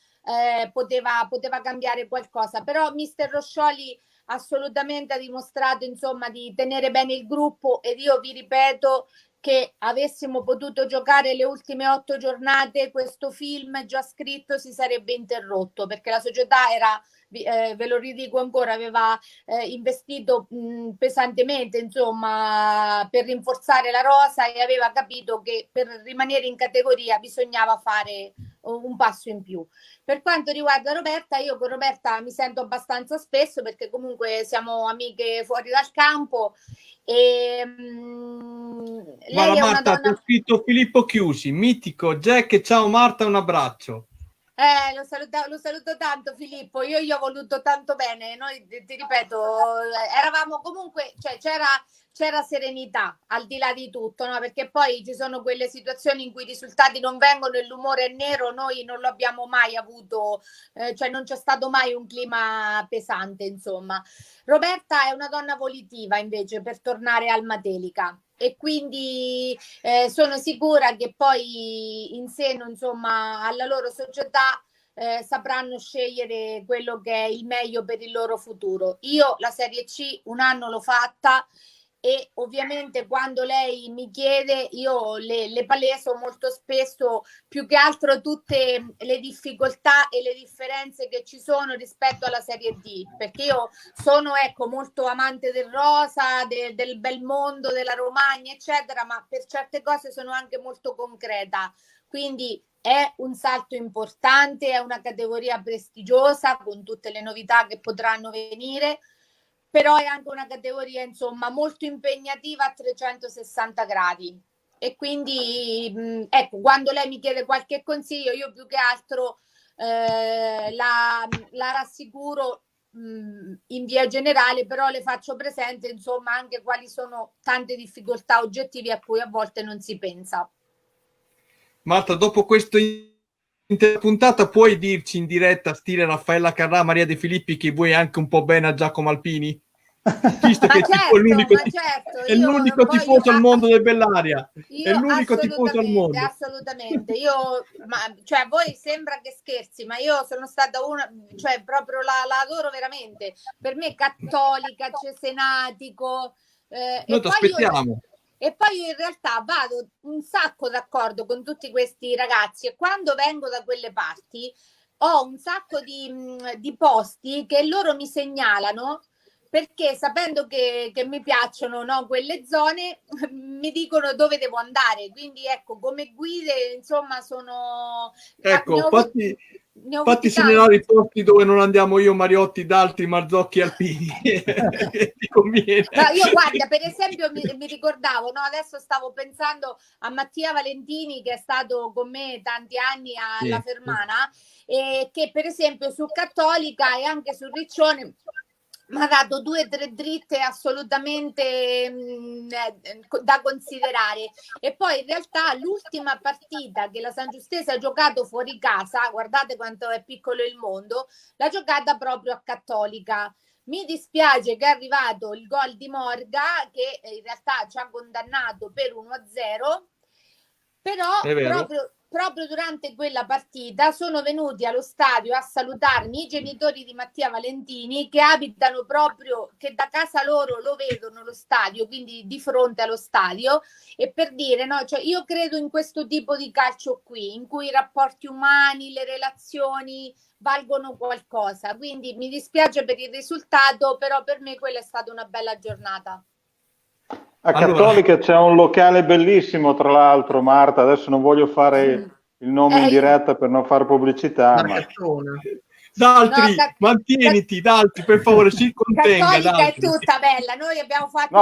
poteva cambiare qualcosa, però mister Roscioli assolutamente ha dimostrato, insomma, di tenere bene il gruppo, ed io vi ripeto che avessimo potuto giocare le ultime 8 giornate, questo film già scritto si sarebbe interrotto, perché la società era, ve lo ridico ancora, aveva investito pesantemente, insomma, per rinforzare la rosa, e aveva capito che per rimanere in categoria bisognava fare un passo in più. Per quanto riguarda Roberta, io con Roberta mi sento abbastanza spesso, perché comunque siamo amiche fuori dal campo, e lei è Marta, una donna... ti ho scritto Filippo Chiusi, mitico Jack, ciao Marta, un abbraccio. Lo saluto tanto Filippo, io gli ho voluto tanto bene, noi ti ripeto, eravamo comunque, cioè c'era serenità al di là di tutto, no? Perché poi ci sono quelle situazioni in cui i risultati non vengono e l'umore è nero, noi non lo abbiamo mai avuto, cioè non c'è stato mai un clima pesante, insomma. Roberta è una donna volitiva invece, per tornare al Matelica, e quindi sono sicura che poi in seno, insomma, alla loro società sapranno scegliere quello che è il meglio per il loro futuro. Io la Serie C un anno l'ho fatta e ovviamente quando lei mi chiede io le paleso molto spesso più che altro tutte le difficoltà e le differenze che ci sono rispetto alla Serie D, perché io sono molto amante del rosa, del bel mondo, della Romagna eccetera, ma per certe cose sono anche molto concreta, quindi è un salto importante, è una categoria prestigiosa con tutte le novità che potranno venire, però è anche una categoria insomma molto impegnativa a 360 gradi e quindi quando lei mi chiede qualche consiglio io più che altro la rassicuro in via generale, però le faccio presente insomma anche quali sono tante difficoltà oggettive a cui a volte non si pensa. Marta, dopo questa puntata puoi dirci in diretta stile Raffaella Carrà, Maria De Filippi che vuoi anche un po' bene a Giacomo Alpini? Visto che è l'unico tifoso al mondo del Bellaria, è l'unico tifoso al mondo. Assolutamente, voi sembra che scherzi, ma io sono stata una, proprio la adoro veramente. Per me cattolica, cesenatico. Noi ti aspettiamo. E poi io in realtà vado un sacco d'accordo con tutti questi ragazzi e quando vengo da quelle parti ho un sacco di posti che loro mi segnalano perché sapendo che mi piacciono, no, quelle zone mi dicono dove devo andare, quindi come guide insomma sono fatti segnalare i posti dove non andiamo io, Mariotti, D'Altri, Marzocchi, Alpini. Ti conviene. No, io guarda, per esempio mi ricordavo, no, adesso stavo pensando a Mattia Valentini che è stato con me tanti anni alla Fermana e che per esempio su Cattolica e anche sul Riccione mi ha dato 2 o 3 dritte assolutamente da considerare. E poi in realtà l'ultima partita che la San Giustese ha giocato fuori casa, guardate quanto è piccolo il mondo, l'ha giocata proprio a Cattolica. Mi dispiace che è arrivato il gol di Morga che in realtà ci ha condannato per 1-0, però proprio durante quella partita sono venuti allo stadio a salutarmi i genitori di Mattia Valentini che abitano proprio, che da casa loro lo vedono lo stadio, quindi di fronte allo stadio, e per dire, no, io credo in questo tipo di calcio qui, in cui i rapporti umani, le relazioni valgono qualcosa, quindi mi dispiace per il risultato, però per me quella è stata una bella giornata. A Cattolica c'è un locale bellissimo, tra l'altro, Marta, adesso non voglio fare il nome in diretta per non fare pubblicità. D'Altri, mantieniti, D'Altri, per favore, si contenga. Cattolica D'Altri. è tutta bella, noi abbiamo fatto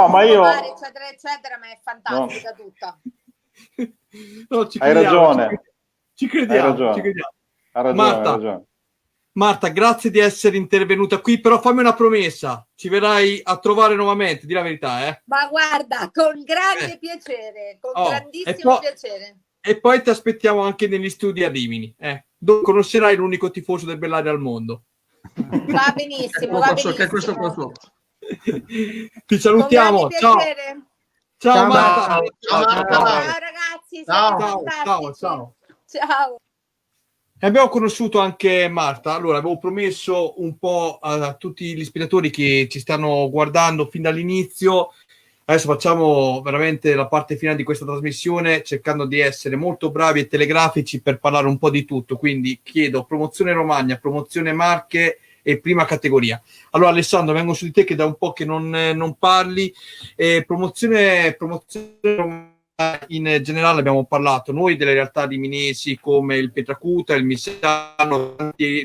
eccetera, eccetera, ma è fantastica tutta. No, hai ragione. Ci crediamo. Ha ragione. Marta, grazie di essere intervenuta qui, però fammi una promessa, ci verrai a trovare nuovamente, di la verità, Ma guarda, con grande piacere, con grandissimo piacere. E poi ti aspettiamo anche negli studi a Rimini, dove conoscerai l'unico tifoso del Bellaria al mondo. Va benissimo, Ti salutiamo, ciao. Ciao Marta. Ciao ragazzi, Ciao. Ciao. Abbiamo conosciuto anche Marta. Allora, avevo promesso un po' a tutti gli spettatori che ci stanno guardando fin dall'inizio. Adesso facciamo veramente la parte finale di questa trasmissione, cercando di essere molto bravi e telegrafici per parlare un po' di tutto. Quindi chiedo promozione Romagna, promozione Marche e prima categoria. Allora, Alessandro, vengo su di te che da un po' che non parli. Promozione Romagna. In generale abbiamo parlato noi delle realtà riminesi come il Pietracuta, il Misano,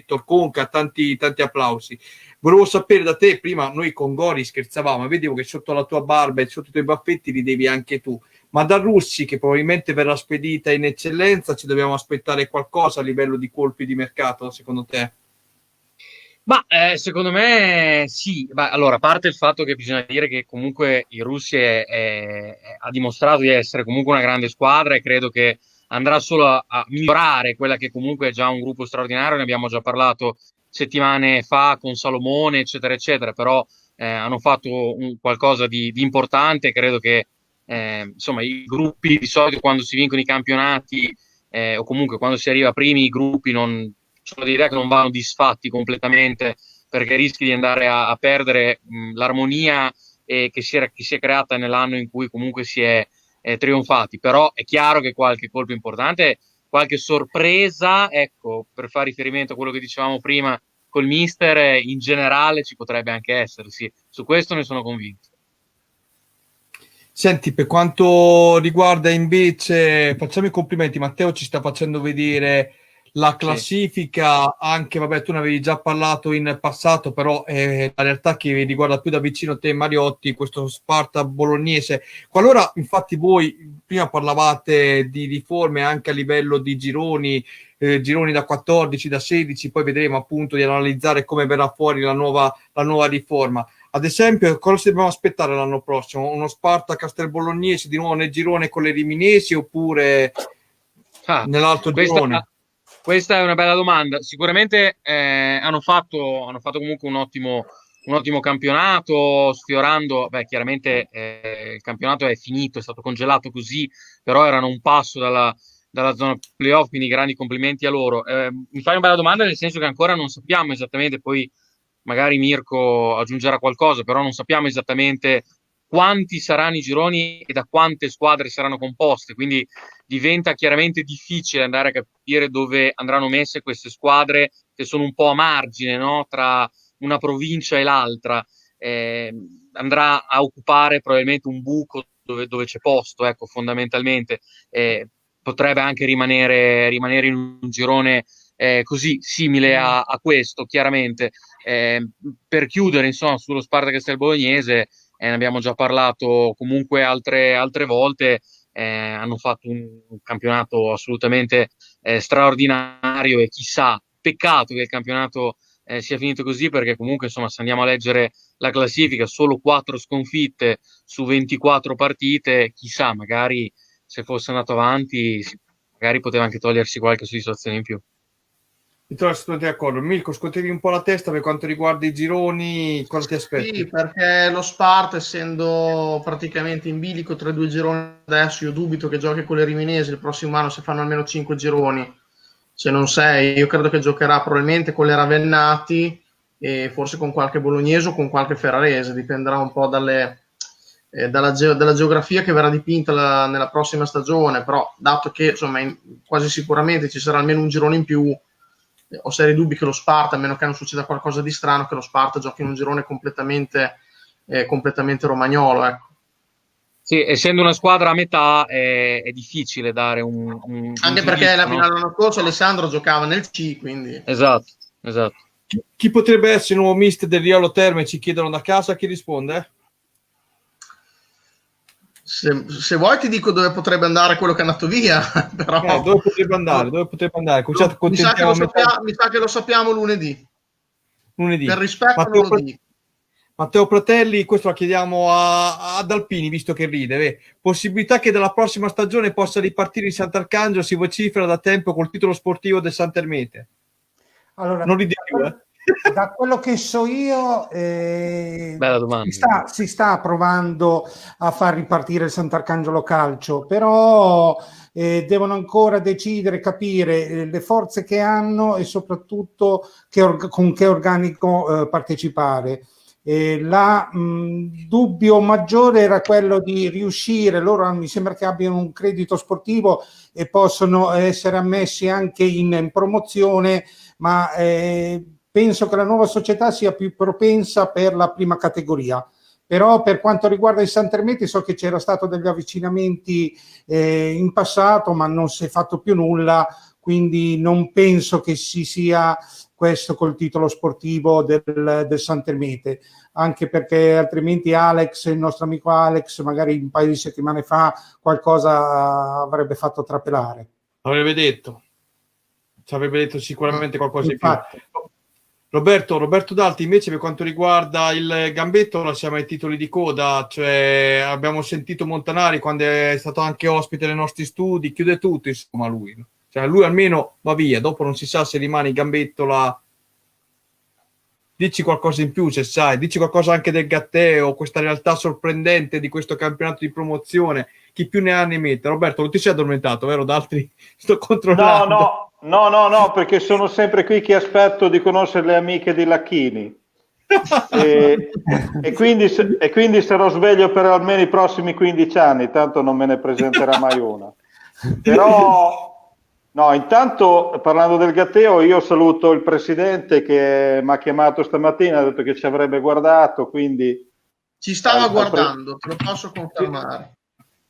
Torconca, tanti applausi. Volevo sapere da te, prima noi con Gori scherzavamo, vedevo che sotto la tua barba e sotto i tuoi baffetti ridevi anche tu, ma da Russi, che probabilmente verrà spedita in eccellenza, ci dobbiamo aspettare qualcosa a livello di colpi di mercato, secondo te? Ma secondo me sì. Allora, a parte il fatto che bisogna dire che comunque i russi ha dimostrato di essere comunque una grande squadra e credo che andrà solo a migliorare quella che comunque è già un gruppo straordinario, ne abbiamo già parlato settimane fa con Salomone eccetera eccetera, però hanno fatto qualcosa di importante. Credo che insomma i gruppi di solito quando si vincono i campionati o comunque quando si arriva primi, i gruppi sono l'idea che non vanno disfatti completamente perché rischi di andare a perdere l'armonia che si è creata nell'anno in cui comunque si è trionfati. Però è chiaro che qualche colpo importante, qualche sorpresa, ecco, per fare riferimento a quello che dicevamo prima col mister, in generale ci potrebbe anche essere, sì. Su questo ne sono convinto. Senti, per quanto riguarda invece, facciamo i complimenti, Matteo ci sta facendo vedere la classifica, anche, vabbè, tu ne avevi già parlato in passato, però la realtà che riguarda più da vicino te, Mariotti, questo Sparta bolognese. Qualora, infatti, voi prima parlavate di riforme anche a livello di gironi da 14, da 16, poi vedremo appunto di analizzare come verrà fuori la nuova riforma. Ad esempio, cosa dobbiamo aspettare l'anno prossimo? Uno Sparta Castelbolognese di nuovo nel girone con le riminesi oppure nell'altro girone? Questa è una bella domanda. Sicuramente hanno fatto comunque un ottimo campionato, sfiorando, chiaramente il campionato è finito, è stato congelato così, però erano un passo dalla zona playoff, quindi grandi complimenti a loro. Mi fai una bella domanda nel senso che ancora non sappiamo esattamente, poi magari Mirko aggiungerà qualcosa, però non sappiamo esattamente quanti saranno i gironi e da quante squadre saranno composte, quindi diventa chiaramente difficile andare a capire dove andranno messe queste squadre che sono un po' a margine, no? Tra una provincia e l'altra. Andrà a occupare probabilmente un buco dove c'è posto, ecco, fondamentalmente. Potrebbe anche rimanere in un girone così simile a questo, chiaramente. Per chiudere, insomma, sullo Sparta Castelbolognese, ne abbiamo già parlato comunque altre volte, hanno fatto un campionato assolutamente straordinario e chissà, peccato che il campionato sia finito così, perché comunque, insomma, se andiamo a leggere la classifica, solo 4 sconfitte su 24 partite, chissà, magari se fosse andato avanti, magari poteva anche togliersi qualche soddisfazione in più. Mi trovo assolutamente d'accordo. Mirko, scotevi un po' la testa per quanto riguarda i gironi, cosa ti aspetti? Sì, perché lo Sparta, essendo praticamente in bilico tra 2 gironi adesso, io dubito che giochi con le riminesi il prossimo anno se fanno almeno 5 gironi, se non 6. Io credo che giocherà probabilmente con le Ravennati e forse con qualche bolognese o con qualche ferrarese, dipenderà un po' dalla geografia che verrà dipinta nella prossima stagione, però dato che insomma quasi sicuramente ci sarà almeno un girone in più, ho seri dubbi che lo Sparta, a meno che non succeda qualcosa di strano, che lo Sparta giochi in un girone completamente romagnolo, ecco. Sì, essendo una squadra a metà è difficile dare un anche perché la finale dell'anno scorso Alessandro giocava nel C, quindi esatto. Chi potrebbe essere il nuovo mister del Riolo Terme? Ci chiedono da casa, chi risponde? Se vuoi ti dico dove potrebbe andare quello che è andato via, però dove potrebbe andare? Mi sa che lo sappiamo lunedì. Per rispetto non lo dico. Matteo Pratelli, questo la chiediamo ad Alpini, visto che ride. Possibilità che dalla prossima stagione possa ripartire il Sant'Arcangelo, si vocifera da tempo col titolo sportivo del Sant'Ermete. Allora, non ridi più, da quello che so io, bella domanda. Si sta provando a far ripartire il Sant'Arcangelo Calcio, però devono ancora decidere, capire le forze che hanno e soprattutto con che organico partecipare. Il dubbio maggiore era quello di riuscire, loro mi sembra che abbiano un credito sportivo e possono essere ammessi anche in promozione, ma penso che la nuova società sia più propensa per la prima categoria. Però per quanto riguarda il Sant'Ermete so che c'era stato degli avvicinamenti in passato, ma non si è fatto più nulla, quindi non penso che si sia questo col titolo sportivo del Sant'Ermete, anche perché altrimenti il nostro amico Alex, magari un paio di settimane fa qualcosa avrebbe fatto trapelare. Avrebbe detto, ci avrebbe detto sicuramente qualcosa in più. Roberto Dalti, invece, per quanto riguarda il Gambetto, lasciamo ai titoli di coda, cioè abbiamo sentito Montanari quando è stato anche ospite nei nostri studi, chiude tutto, insomma, lui. Cioè, lui almeno va via, dopo non si sa se rimane il Gambetto là. Dici qualcosa in più, se sai, dici qualcosa anche del Gatteo, questa realtà sorprendente di questo campionato di promozione, chi più ne ha ne mette. Roberto, non ti sei addormentato, vero? D'altri sto controllando. No, perché sono sempre qui che aspetto di conoscere le amiche di Lacchini. e quindi sarò sveglio per almeno i prossimi 15 anni, tanto non me ne presenterà mai una. Però no, intanto parlando del Gatteo, io saluto il presidente che mi ha chiamato stamattina, ha detto che ci avrebbe guardato, quindi ci stava guardando, te lo posso confermare.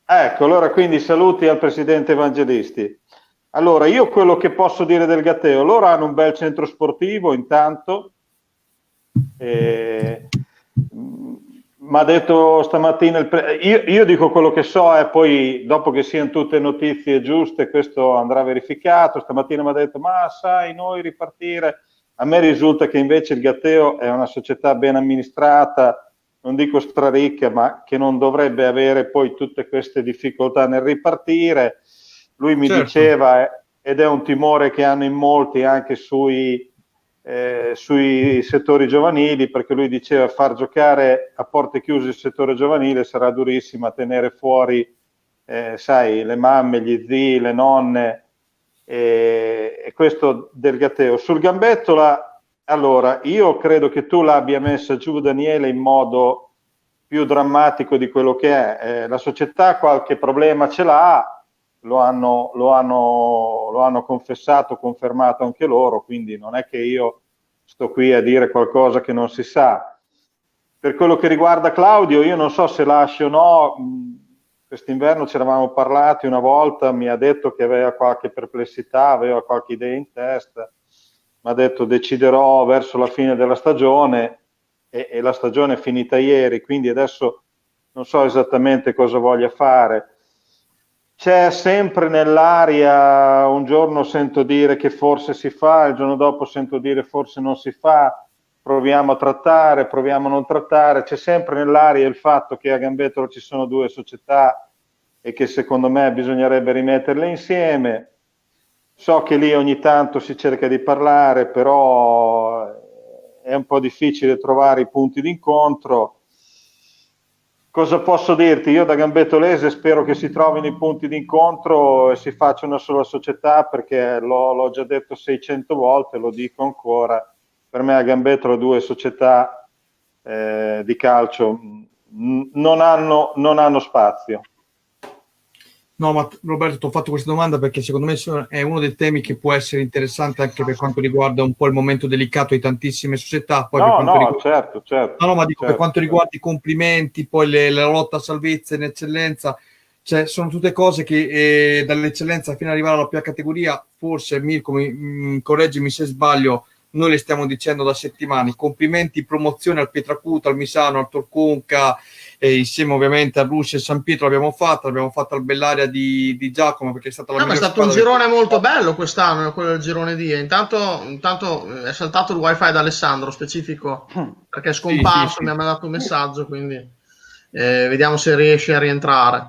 Ecco, allora quindi saluti al presidente Evangelisti. Allora, io quello che posso dire del Gatteo, loro hanno un bel centro sportivo intanto, mi ha detto stamattina, io dico quello che so e poi dopo che siano tutte notizie giuste questo andrà verificato. Stamattina mi ha detto, ma sai, noi ripartire, a me risulta che invece il Gatteo è una società ben amministrata, non dico straricca, ma che non dovrebbe avere poi tutte queste difficoltà nel ripartire. Lui mi diceva, ed è un timore che hanno in molti anche sui settori giovanili, perché lui diceva far giocare a porte chiuse il settore giovanile sarà durissimo, a tenere fuori sai, le mamme, gli zii, le nonne, e questo del Gatteo. Sul Gambettola, allora io credo che tu l'abbia messa giù, Daniele, in modo più drammatico di quello che è. La società qualche problema ce l'ha, lo hanno confessato, confermato anche loro, quindi non è che io sto qui a dire qualcosa che non si sa. Per quello che riguarda Claudio, io non so se lasci o no, quest'inverno ci eravamo parlati una volta, mi ha detto che aveva qualche perplessità, aveva qualche idea in testa, mi ha detto deciderò verso la fine della stagione, e la stagione è finita ieri, quindi adesso non so esattamente cosa voglia fare. C'è sempre nell'aria, un giorno sento dire che forse si fa, il giorno dopo sento dire forse non si fa, proviamo a trattare, proviamo a non trattare, c'è sempre nell'aria il fatto che a Gambettola ci sono due società e che secondo me bisognerebbe rimetterle insieme. So che lì ogni tanto si cerca di parlare, però è un po' difficile trovare i punti d'incontro. Cosa posso dirti? Io da gambettolese spero che si trovino i punti d'incontro e si faccia una sola società, perché l'ho già detto 600 volte, lo dico ancora, per me a Gambettola due società di calcio non hanno spazio. No, ma Roberto, ti ho fatto questa domanda perché secondo me è uno dei temi che può essere interessante anche per quanto riguarda un po' il momento delicato di tantissime società. Poi Certo. No, ma dico, per quanto riguarda i complimenti, poi la lotta a salvezza in eccellenza, cioè sono tutte cose che dall'eccellenza fino ad arrivare alla prima categoria, forse Mirko, correggimi se sbaglio, noi le stiamo dicendo da settimane. Complimenti, promozione al Pietracuta, al Misano, al Torconca, insieme ovviamente a Russia e San Pietro l'abbiamo fatta al Bellaria di Giacomo, perché è stata la ma è stato un girone molto bello quest'anno, quello del girone D. Intanto è saltato il wifi da Alessandro specifico, perché è scomparso, mi ha mandato un messaggio, quindi vediamo se riesce a rientrare.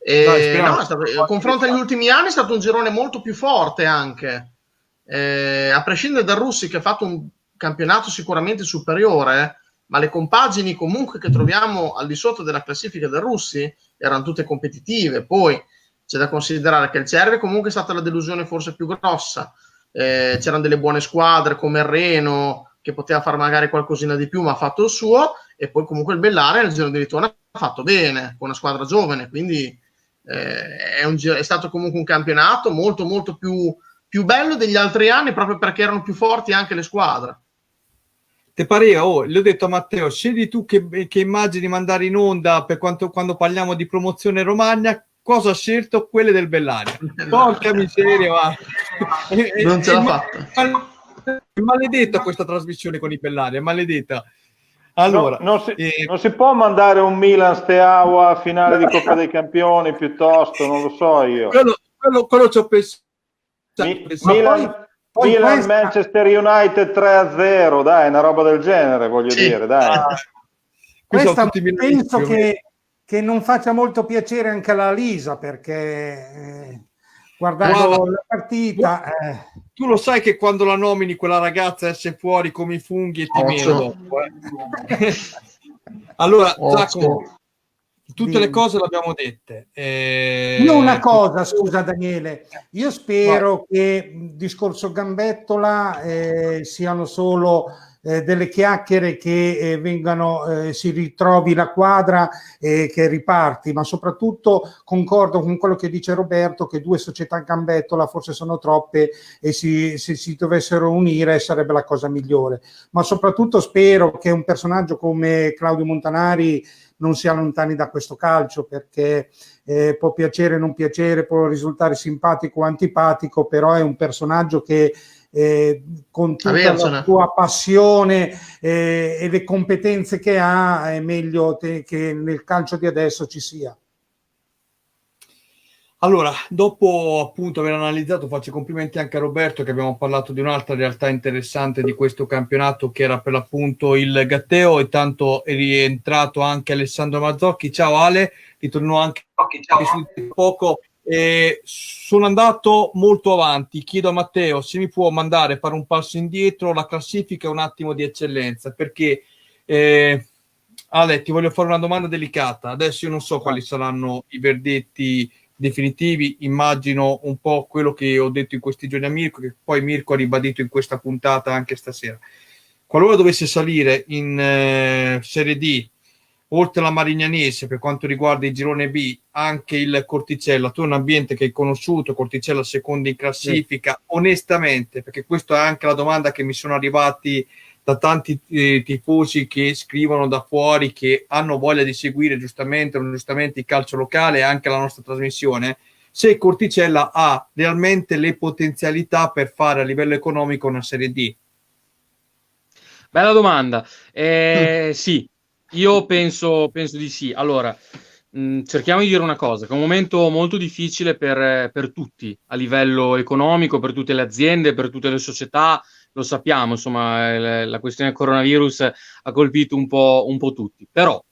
Il confronto agli ultimi anni è stato un girone molto più forte anche. A prescindere dal Russi, che ha fatto un campionato sicuramente superiore, ma le compagini comunque che troviamo al di sotto della classifica del Russi erano tutte competitive. Poi c'è da considerare che il Cerve comunque è stata la delusione forse più grossa, c'erano delle buone squadre come il Reno che poteva fare magari qualcosina di più, ma ha fatto il suo, e poi comunque il Bellaria nel giro di ritorno ha fatto bene con una squadra giovane, quindi è stato comunque un campionato molto molto più bello degli altri anni, proprio perché erano più forti anche le squadre. Te pareva? Le ho detto a Matteo, scegli tu che immagini mandare in onda per quando parliamo di promozione Romagna, cosa ha scelto? Quelle del Bellaria. Porca miseria, non ce l'ha fatta. È maledetta questa trasmissione con i Bellaria, è maledetta. Allora, non si può mandare un Milan Steaua finale di Coppa dei Campioni piuttosto, non lo so io. Quello ci ho pensato. Milan Manchester United 3-0, dai, una roba del genere, voglio dire, dai. Questa penso che non faccia molto piacere anche alla Lisa, perché guardando la partita... Tu lo sai che quando la nomini quella ragazza esce fuori come i funghi e ti meno dopo. Allora, Giacomo, tutte le cose le abbiamo dette. Io una cosa, scusa Daniele, io spero che il discorso Gambettola siano solo delle chiacchiere che vengano, si ritrovi la quadra e che riparti, ma soprattutto concordo con quello che dice Roberto, che 2 società in gambettola forse sono troppe e se si dovessero unire sarebbe la cosa migliore, ma soprattutto spero che un personaggio come Claudio Montanari non si allontani da questo calcio, perché può piacere, non piacere, può risultare simpatico o antipatico, però è un personaggio che con tutta la sua passione e le competenze che ha, è meglio che nel calcio di adesso ci sia. Allora, dopo appunto aver analizzato, faccio i complimenti anche a Roberto, che abbiamo parlato di un'altra realtà interessante di questo campionato, che era per l'appunto il Gatteo, e tanto è rientrato anche Alessandro Mazzocchi. Ciao Ale, ritorno anche su poco. Sono andato molto avanti, chiedo a Matteo se mi può mandare fare un passo indietro, la classifica è un attimo di eccellenza, perché Ale, ti voglio fare una domanda delicata. Adesso io non so quali saranno i verdetti definitivi, immagino un po' quello che ho detto in questi giorni a Mirko, che poi Mirko ha ribadito in questa puntata anche stasera. Qualora dovesse salire in Serie D, oltre alla Marignanese, per quanto riguarda il girone B, anche il Corticella, tu è un ambiente che hai conosciuto, Corticella seconda in classifica, sì. Onestamente, perché questa è anche la domanda che mi sono arrivati da tanti tifosi che scrivono da fuori, che hanno voglia di seguire giustamente o ingiustamente il calcio locale e anche la nostra trasmissione, se Corticella ha realmente le potenzialità per fare a livello economico una Serie D. Bella domanda. Sì, io penso di sì. Allora, cerchiamo di dire una cosa, che è un momento molto difficile per tutti, a livello economico, per tutte le aziende, per tutte le società. Lo sappiamo, insomma, la questione del coronavirus ha colpito un po' tutti. Però,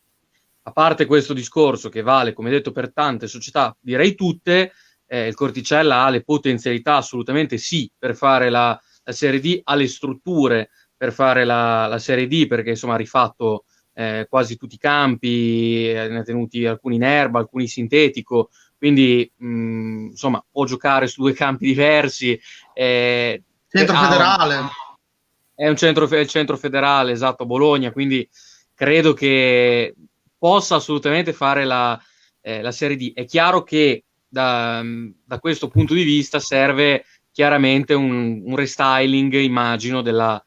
a parte questo discorso che vale, come detto, per tante società, direi tutte, il Corticella ha le potenzialità, assolutamente sì, per fare la Serie D, ha le strutture per fare la Serie D, perché insomma ha rifatto quasi tutti i campi, ne ha tenuti alcuni in erba, alcuni sintetico, quindi insomma può giocare su 2 campi diversi. Centro federale. È il centro federale, esatto, a Bologna, quindi credo che possa assolutamente fare la Serie D. È chiaro che da questo punto di vista serve chiaramente un restyling, immagino, della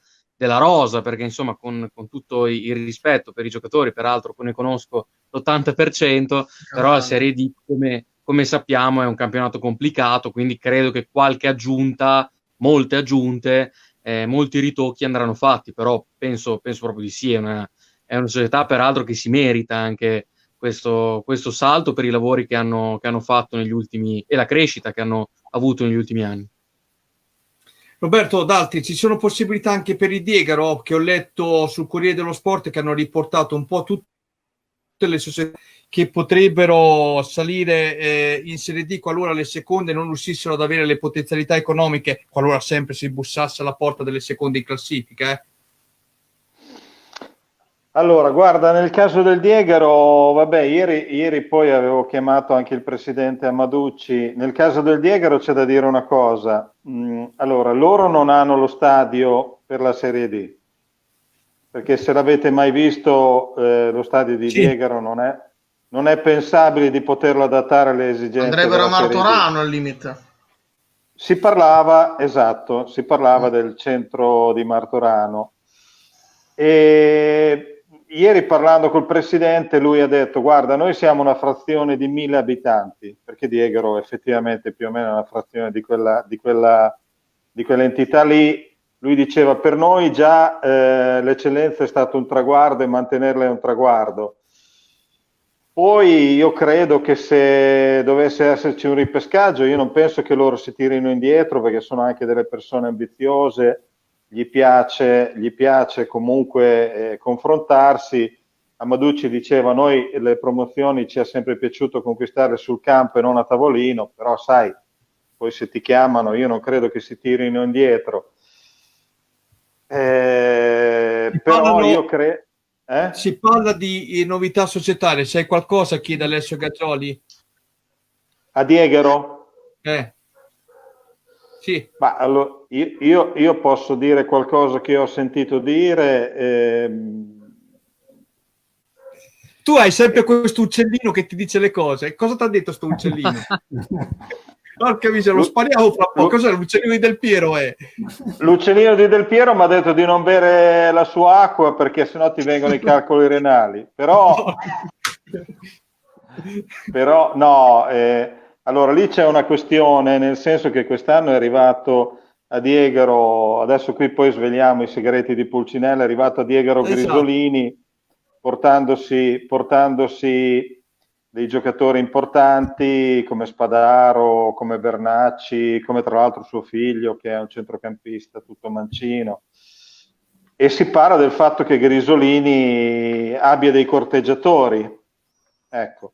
rosa, perché insomma con tutto il rispetto per i giocatori, peraltro ne conosco l'80%, però la Serie D, come sappiamo, è un campionato complicato, quindi credo che qualche aggiunta, molte aggiunte, molti ritocchi andranno fatti, però penso proprio di sì. È una società peraltro che si merita anche questo salto per i lavori che hanno fatto negli ultimi, e la crescita che hanno avuto negli ultimi anni. Roberto, d'altri, ci sono possibilità anche per il Diegaro, che ho letto sul Corriere dello Sport che hanno riportato un po' tutte le società che potrebbero salire in Serie D qualora le seconde non riuscissero ad avere le potenzialità economiche, qualora sempre si bussasse alla porta delle seconde in classifica. Allora, guarda, nel caso del Diegaro, vabbè, ieri poi avevo chiamato anche il presidente Amaducci. Nel caso del Diegaro c'è da dire una cosa. Allora, loro non hanno lo stadio per la Serie D, perché se l'avete mai visto, lo stadio di Diegaro non è pensabile di poterlo adattare alle esigenze. Andrebbero a Martorano al limite. Si parlava del centro di Martorano. E ieri parlando col presidente, lui ha detto: guarda, noi siamo una frazione di 1000 abitanti, perché Diegaro effettivamente più o meno è una frazione di quell'entità lì. Lui diceva: per noi già l'eccellenza è stato un traguardo e mantenerla è un traguardo. Poi io credo che se dovesse esserci un ripescaggio, io non penso che loro si tirino indietro, perché sono anche delle persone ambiziose, gli piace comunque confrontarsi. Amaducci diceva: noi le promozioni ci è sempre piaciuto conquistarle sul campo e non a tavolino, però sai, poi se ti chiamano io non credo che si tirino indietro. Però io credo... Si parla di novità societarie, sai qualcosa? Chiede Alessio Gazzoli. A Diegaro? Sì. Ma allora, io posso dire qualcosa che ho sentito dire. Tu hai sempre questo uccellino che ti dice le cose. Cosa ti ha detto sto uccellino? Porca miseria, lo spariamo fra poco. Cos'è l'uccellino di Del Piero? L'uccellino di Del Piero mi ha detto di non bere la sua acqua perché sennò ti vengono i calcoli renali. Però no, allora lì c'è una questione, nel senso che quest'anno è arrivato a Diegaro, adesso qui poi svegliamo i segreti di Pulcinella, è arrivato a Diegaro Grisolini portandosi dei giocatori importanti come Spadaro, come Bernacci, come tra l'altro suo figlio che è un centrocampista tutto mancino. E si parla del fatto che Grisolini abbia dei corteggiatori. Ecco.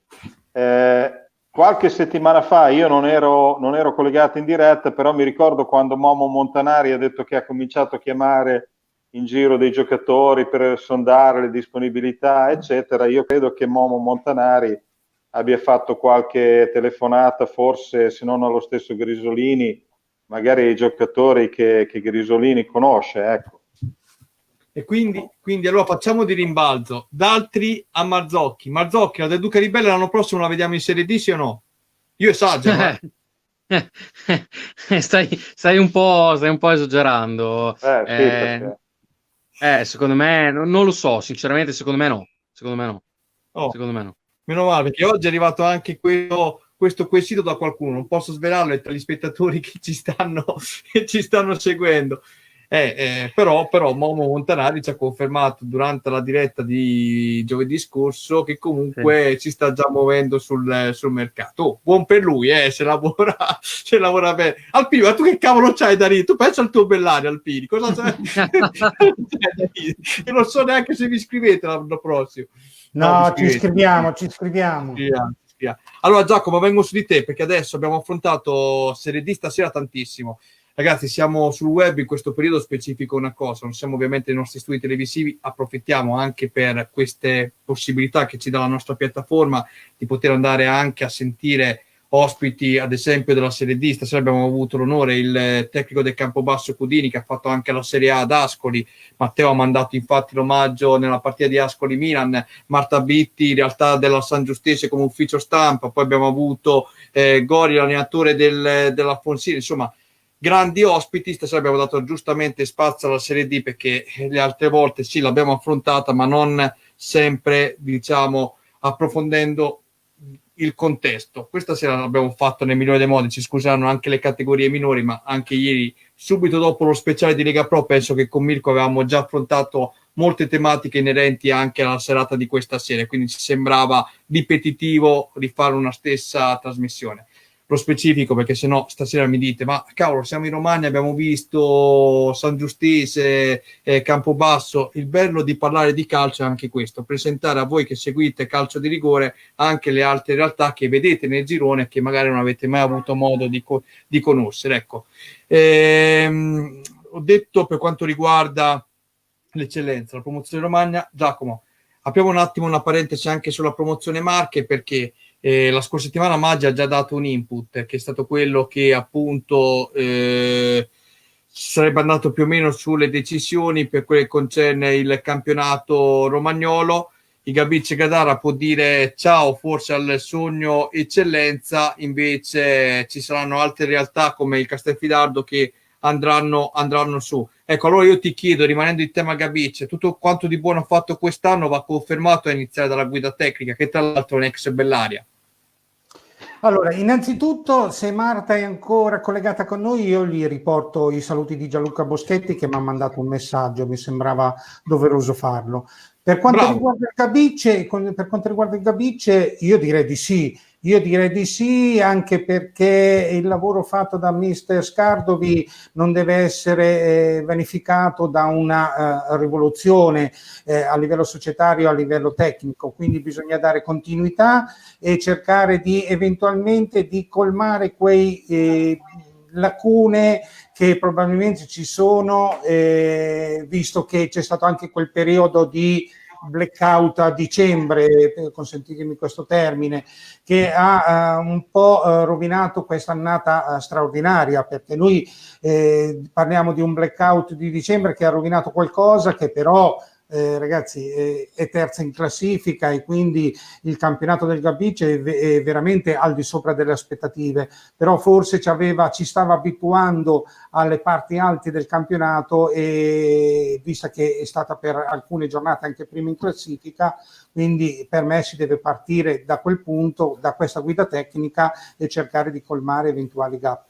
Qualche settimana fa io non ero collegato in diretta, però mi ricordo quando Momo Montanari ha detto che ha cominciato a chiamare in giro dei giocatori per sondare le disponibilità, eccetera. Io credo che Momo Montanari abbia fatto qualche telefonata, forse se non allo stesso Grisolini, magari ai giocatori che Grisolini conosce, ecco. E quindi allora facciamo di rimbalzo. D'Altri a Marzocchi. Marzocchi, la del Duca Ribelle l'anno prossimo la vediamo in Serie D, sì o no? Io esagero. Stai un po' esagerando. Secondo me, non lo so, sinceramente, secondo me no. Secondo me no. Meno male, perché oggi è arrivato anche questo quesito da qualcuno, non posso svelarlo, è tra gli spettatori che ci stanno seguendo. Però Momo Montanari ci ha confermato durante la diretta di giovedì scorso che comunque si sta già muovendo sul mercato. Buon per lui, se lavora bene. Alpini, ma tu che cavolo c'hai da ridere? Tu pensa al tuo Bellario, Alpini, cosa c'hai? Io non so neanche se vi iscrivete l'anno prossimo. No, ci iscriviamo. Allora Giacomo, vengo su di te perché adesso abbiamo affrontato Serie D stasera tantissimo. Ragazzi, siamo sul web in questo periodo, specifico una cosa, non siamo ovviamente nei nostri studi televisivi, approfittiamo anche per queste possibilità che ci dà la nostra piattaforma di poter andare anche a sentire ospiti, ad esempio della Serie D. Stasera abbiamo avuto l'onore il tecnico del Campobasso Cudini che ha fatto anche la Serie A ad Ascoli. Matteo ha mandato infatti l'omaggio nella partita di Ascoli-Milan, Marta Bitti in realtà della San Giustese come ufficio stampa, poi abbiamo avuto Gori, l'allenatore della Fonsini, insomma grandi ospiti. Stasera abbiamo dato giustamente spazio alla Serie D perché le altre volte sì l'abbiamo affrontata, ma non sempre, diciamo, approfondendo il contesto. Questa sera l'abbiamo fatto nel migliore dei modi, ci scuseranno anche le categorie minori, ma anche ieri, subito dopo lo speciale di Lega Pro, penso che con Mirko avevamo già affrontato molte tematiche inerenti anche alla serata di questa sera, quindi ci sembrava ripetitivo rifare una stessa trasmissione. Lo specifico, perché sennò stasera mi dite ma cavolo, siamo in Romagna, abbiamo visto San Giustese, Campobasso. Il bello di parlare di calcio è anche questo, presentare a voi che seguite calcio di rigore anche le altre realtà che vedete nel girone che magari non avete mai avuto modo di conoscere. Ecco, ho detto per quanto riguarda l'eccellenza, la promozione Romagna. Giacomo, apriamo un attimo una parentesi anche sulla promozione Marche, perché la scorsa settimana Maggi ha già dato un input che è stato quello che appunto sarebbe andato più o meno sulle decisioni per quello che concerne il campionato romagnolo. Il Gabicce Gadara può dire ciao forse al sogno eccellenza, invece ci saranno altre realtà come il Castelfidardo che andranno su. Ecco, allora io ti chiedo, rimanendo in tema Gabicce, tutto quanto di buono fatto quest'anno va confermato a iniziare dalla guida tecnica, che tra l'altro è un ex Bellaria. Allora, innanzitutto, se Marta è ancora collegata con noi, io gli riporto i saluti di Gianluca Boschetti che mi ha mandato un messaggio, mi sembrava doveroso farlo. Per quanto riguarda il Gabicce, io direi di sì. Io direi di sì, anche perché il lavoro fatto da mister Scardovi non deve essere vanificato da una rivoluzione a livello societario, a livello tecnico, quindi bisogna dare continuità e cercare di eventualmente di colmare quei lacune che probabilmente ci sono, visto che c'è stato anche quel periodo di blackout a dicembre, consentitemi questo termine, che ha un po' rovinato questa annata straordinaria, perché noi parliamo di un blackout di dicembre che ha rovinato qualcosa che però ragazzi è terza in classifica, e quindi il campionato del Gabice è veramente al di sopra delle aspettative, però forse ci stava abituando alle parti alte del campionato, e vista che è stata per alcune giornate anche prima in classifica, quindi per me si deve partire da quel punto, da questa guida tecnica, e cercare di colmare eventuali gap.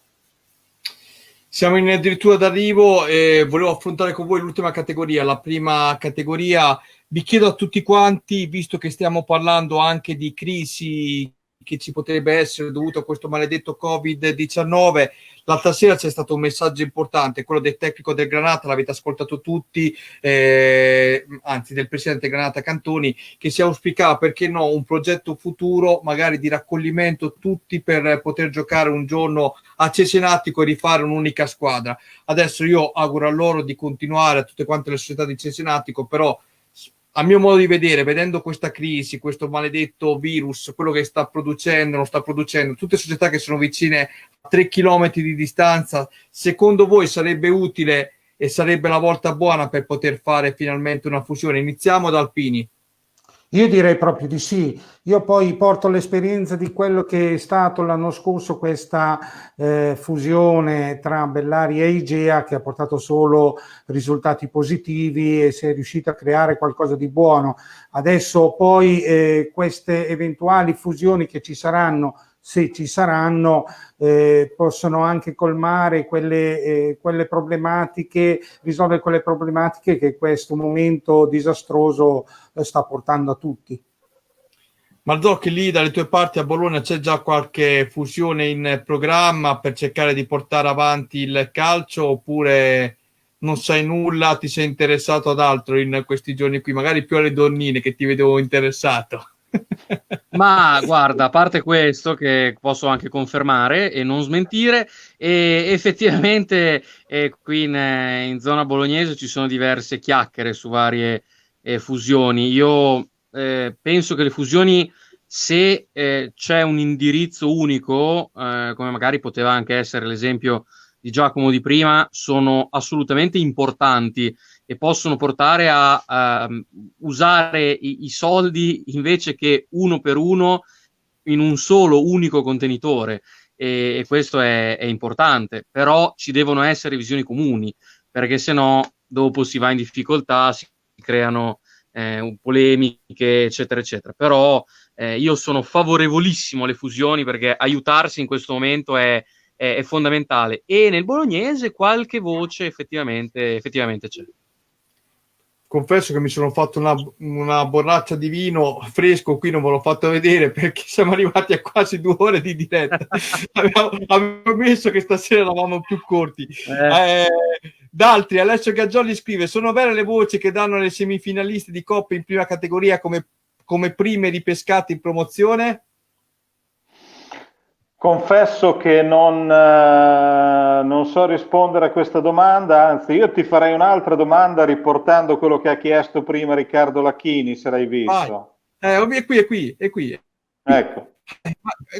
Siamo addirittura d'arrivo e volevo affrontare con voi l'ultima categoria, la prima categoria. Vi chiedo a tutti quanti, visto che stiamo parlando anche di crisi che ci potrebbe essere dovuto a questo maledetto Covid-19, l'altra sera c'è stato un messaggio importante, quello del tecnico del Granata, l'avete ascoltato tutti, anzi del presidente Granata Cantoni, che si auspicava, perché no, un progetto futuro magari di raccoglimento tutti per poter giocare un giorno a Cesenatico e rifare un'unica squadra. Adesso io auguro a loro di continuare, a tutte quante le società di Cesenatico, però a mio modo di vedere, vedendo questa crisi, questo maledetto virus, quello che sta producendo, non sta producendo, tutte società che sono vicine a 3 chilometri di distanza, secondo voi sarebbe utile e sarebbe la volta buona per poter fare finalmente una fusione? Iniziamo da Alpini. Io direi proprio di sì. Io poi porto l'esperienza di quello che è stato l'anno scorso questa fusione tra Bellari e Igea, che ha portato solo risultati positivi e si è riuscito a creare qualcosa di buono. Adesso poi queste eventuali fusioni che ci saranno, se ci saranno, possono anche colmare quelle problematiche, risolvere quelle problematiche che questo momento disastroso sta portando a tutti. Marzocchi, lì dalle tue parti a Bologna c'è già qualche fusione in programma per cercare di portare avanti il calcio, oppure non sai nulla, ti sei interessato ad altro in questi giorni qui, magari più alle donnine che ti vedevo interessato? Ma guarda, a parte questo che posso anche confermare e non smentire, e effettivamente qui in zona bolognese ci sono diverse chiacchiere su varie fusioni. Io penso che le fusioni, se c'è un indirizzo unico, come magari poteva anche essere l'esempio di Giacomo di prima, sono assolutamente importanti e possono portare a usare i soldi invece che uno per uno in un solo unico contenitore, e questo è importante. Però ci devono essere visioni comuni, perché se no dopo si va in difficoltà, si creano polemiche eccetera eccetera. Però io sono favorevolissimo alle fusioni, perché aiutarsi in questo momento è fondamentale, e nel bolognese qualche voce effettivamente c'è. Confesso che mi sono fatto una borraccia di vino fresco, qui non ve l'ho fatto vedere perché siamo arrivati a quasi 2 ore di diretta. Avevo messo che stasera eravamo più corti. D'altri, Alessio Gaggioli scrive: sono vere le voci che danno le semifinaliste di Coppa in prima categoria come prime ripescate in promozione? Confesso che non so rispondere a questa domanda, anzi io ti farei un'altra domanda riportando quello che ha chiesto prima Riccardo Lacchini, se l'hai visto. È qui. Ecco.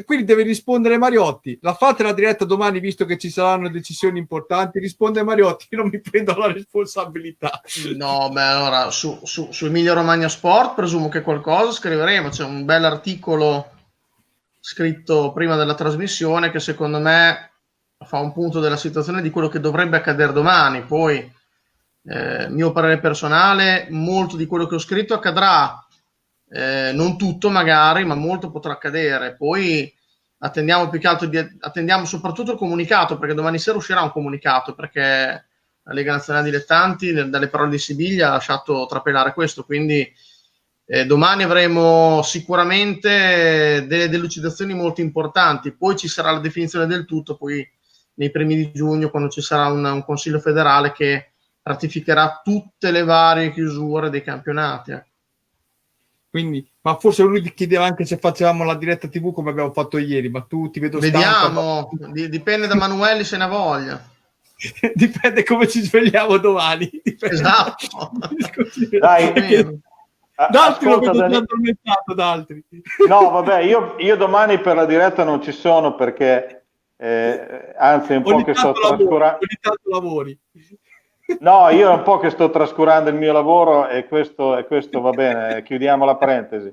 Quindi deve rispondere Mariotti. La fate la diretta domani, visto che ci saranno decisioni importanti, risponde Mariotti, io non mi prendo la responsabilità. No, beh, allora su Emilia Romagna Sport presumo che qualcosa scriveremo, c'è un bel articolo scritto prima della trasmissione che secondo me fa un punto della situazione di quello che dovrebbe accadere domani. Poi mio parere personale, molto di quello che ho scritto accadrà, non tutto magari, ma molto potrà accadere. Poi attendiamo più che altro attendiamo soprattutto il comunicato, perché domani sera uscirà un comunicato, perché la Lega Nazionale Dilettanti dalle parole di Sibiglia ha lasciato trapelare questo, quindi domani avremo sicuramente delle delucidazioni molto importanti. Poi ci sarà la definizione del tutto, poi nei primi di giugno, quando ci sarà un Consiglio federale che ratificherà tutte le varie chiusure dei campionati. Quindi, ma forse lui chiedeva anche se facevamo la diretta TV come abbiamo fatto ieri, ma tu ti vedo stanco. Vediamo, dipende da Manuelli se ne ha voglia. Dipende come ci svegliamo domani. Esatto. Dai, D'altri lo vedo Dani... addormentato, d'altri. No, vabbè, io domani per la diretta non ci sono perché, anzi, un po' che sto trascurando. Ogni tanto lavori. No, io è un po' che sto trascurando il mio lavoro e questo va bene, chiudiamo la parentesi.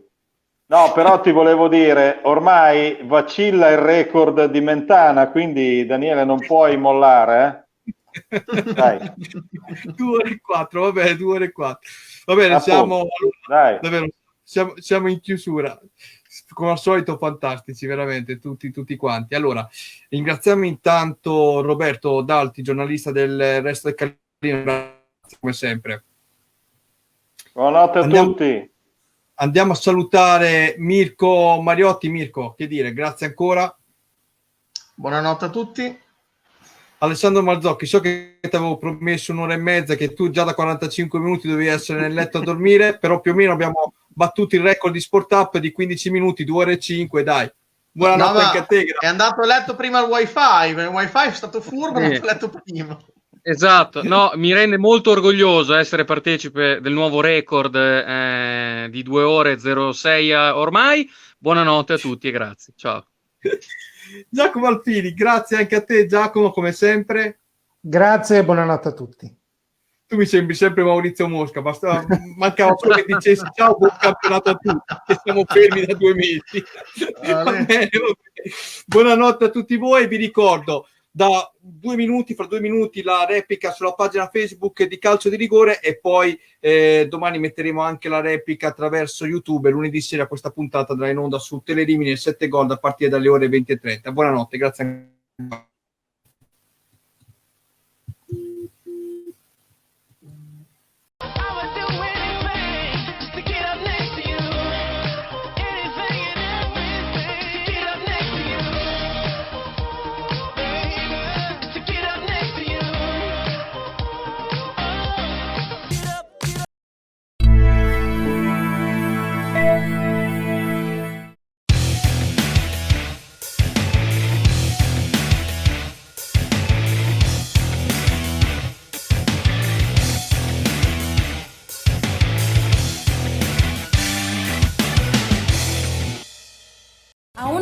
No, però ti volevo dire, ormai vacilla il record di Mentana, quindi Daniele non puoi mollare, Dai. 2 ore e 4, vabbè, 2 ore e 4. Va bene, siamo davvero, siamo in chiusura. Come al solito fantastici, veramente, tutti quanti. Allora, ringraziamo intanto Roberto Dalti, giornalista del Resto del Carlino, grazie come sempre. Buonanotte a tutti. Andiamo a salutare Mirko Mariotti. Mirko, che dire, grazie ancora. Buonanotte a tutti. Alessandro Marzocchi, so che ti avevo promesso 1 ora e mezza, che tu già da 45 minuti dovevi essere nel letto a dormire, però più o meno abbiamo battuto il record di Sport Up di 15 minuti, 2 ore e 5, dai. Buonanotte anche a te. È andato a letto prima il wifi, il wifi è stato furbo, è andato a letto prima. Esatto, no, mi rende molto orgoglioso essere partecipe del nuovo record di 2 ore e 06 ormai. Buonanotte a tutti e grazie, ciao. Giacomo Alpini, grazie anche a te Giacomo, come sempre. Grazie e buonanotte a tutti. Tu mi sembri sempre Maurizio Mosca, mancava solo che dicessi ciao, buon campionato a tutti, che siamo fermi da 2 mesi. Va bene. Buonanotte a tutti voi, vi ricordo fra 2 minuti la replica sulla pagina Facebook di Calcio di Rigore e poi domani metteremo anche la replica attraverso YouTube. Lunedì sera questa puntata andrà in onda su Telerimini e 7 Gold a partire dalle ore 20:30. Buonanotte, grazie.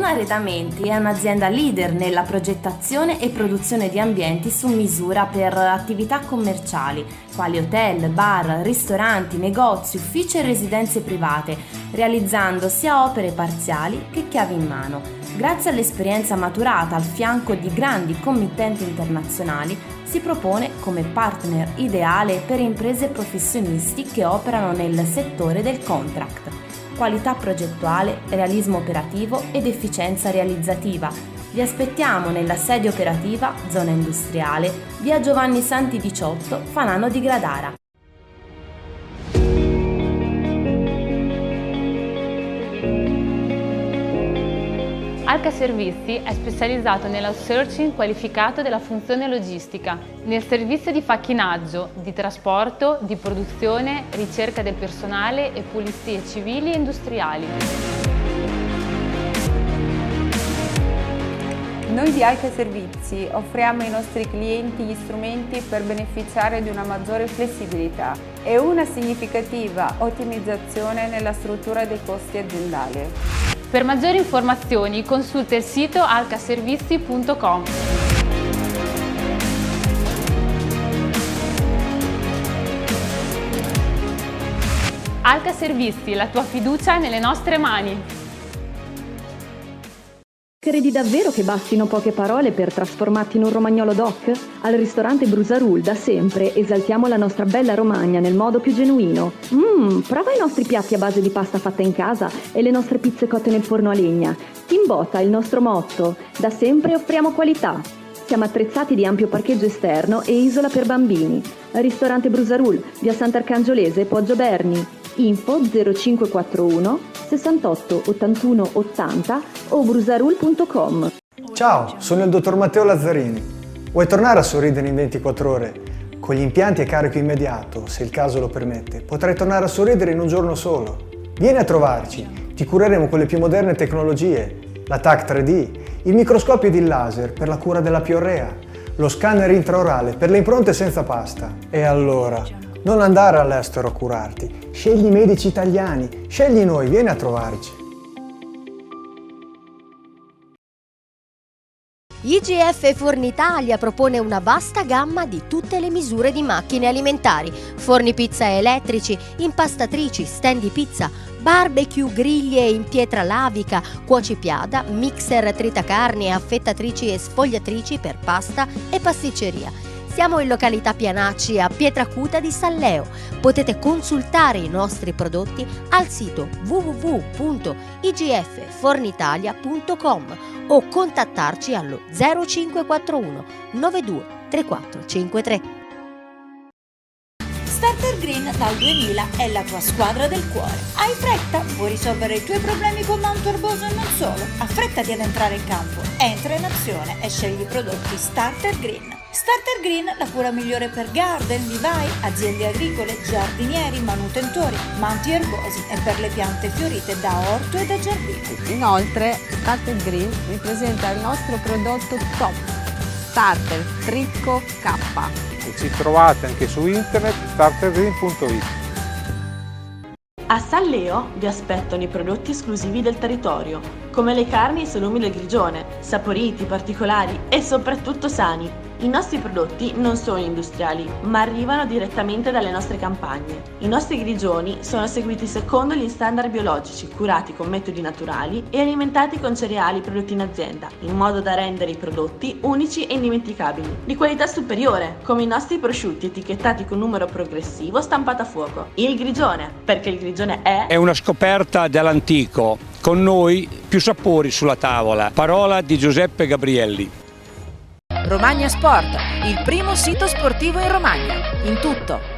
Arredamenti è un'azienda leader nella progettazione e produzione di ambienti su misura per attività commerciali, quali hotel, bar, ristoranti, negozi, uffici e residenze private, realizzando sia opere parziali che chiavi in mano. Grazie all'esperienza maturata al fianco di grandi committenti internazionali, si propone come partner ideale per imprese e professionisti che operano nel settore del contract. Qualità progettuale, realismo operativo ed efficienza realizzativa. Vi aspettiamo nella sede operativa, zona industriale, via Giovanni Santi 18, Fanano di Gradara. Alca Servizi è specializzato nell'outsourcing qualificato della funzione logistica, nel servizio di facchinaggio, di trasporto, di produzione, ricerca del personale e pulizie civili e industriali. Noi di Alca Servizi offriamo ai nostri clienti gli strumenti per beneficiare di una maggiore flessibilità e una significativa ottimizzazione nella struttura dei costi aziendali. Per maggiori informazioni consulta il sito alcaservizi.com. Alca Servizi, la tua fiducia nelle nostre mani. Credi davvero che bastino poche parole per trasformarti in un romagnolo doc? Al ristorante Brusarul da sempre esaltiamo la nostra bella Romagna nel modo più genuino. Prova i nostri piatti a base di pasta fatta in casa e le nostre pizze cotte nel forno a legna. Timbota il nostro motto, da sempre offriamo qualità. Siamo attrezzati di ampio parcheggio esterno e isola per bambini. Ristorante Brusarul, via Sant'Arcangiolese, Poggio Berni. Info 0541 68 81 80 o brusarul.com. Ciao, sono il dottor Matteo Lazzarini. Vuoi tornare a sorridere in 24 ore? Con gli impianti a carico immediato, se il caso lo permette, potrai tornare a sorridere in un giorno solo. Vieni a trovarci, ti cureremo con le più moderne tecnologie, la TAC 3D, il microscopio di laser per la cura della piorrea, lo scanner intraorale per le impronte senza pasta. E allora, Non andare all'estero a curarti. Scegli i medici italiani. Scegli noi, vieni a trovarci. IGF Fornitalia propone una vasta gamma di tutte le misure di macchine alimentari, forni pizza elettrici, impastatrici, stand di pizza, barbecue, griglie in pietra lavica, cuocipiada, mixer tritacarni, affettatrici e sfogliatrici per pasta e pasticceria. Siamo in località Pianacci a Pietracuta di Salleo. Potete consultare i nostri prodotti al sito www.igffornitalia.com o contattarci allo 0541 92 3453. Starter Green dal 2000 è la tua squadra del cuore. Hai fretta? Vuoi risolvere i tuoi problemi con manto erboso e non solo? Affrettati ad entrare in campo, entra in azione e scegli i prodotti Starter Green. Starter Green, la cura migliore per garden, vivai, aziende agricole, giardinieri, manutentori, manti erbosi e per le piante fiorite da orto e da giardino. Inoltre, Starter Green vi presenta il nostro prodotto top, Starter Tricco K. E ci trovate anche su internet startergreen.it. A Salleo vi aspettano i prodotti esclusivi del territorio, come le carni e i salumi del Grigione, saporiti, particolari e soprattutto sani. I nostri prodotti non sono industriali, ma arrivano direttamente dalle nostre campagne. I nostri grigioni sono seguiti secondo gli standard biologici, curati con metodi naturali e alimentati con cereali prodotti in azienda, in modo da rendere i prodotti unici e indimenticabili. Di qualità superiore, come i nostri prosciutti etichettati con numero progressivo stampato a fuoco. Il Grigione, perché il Grigione è una scoperta dell'antico. Con noi più sapori sulla tavola. Parola di Giuseppe Gabrielli. Romagna Sport, il primo sito sportivo in Romagna, in tutto.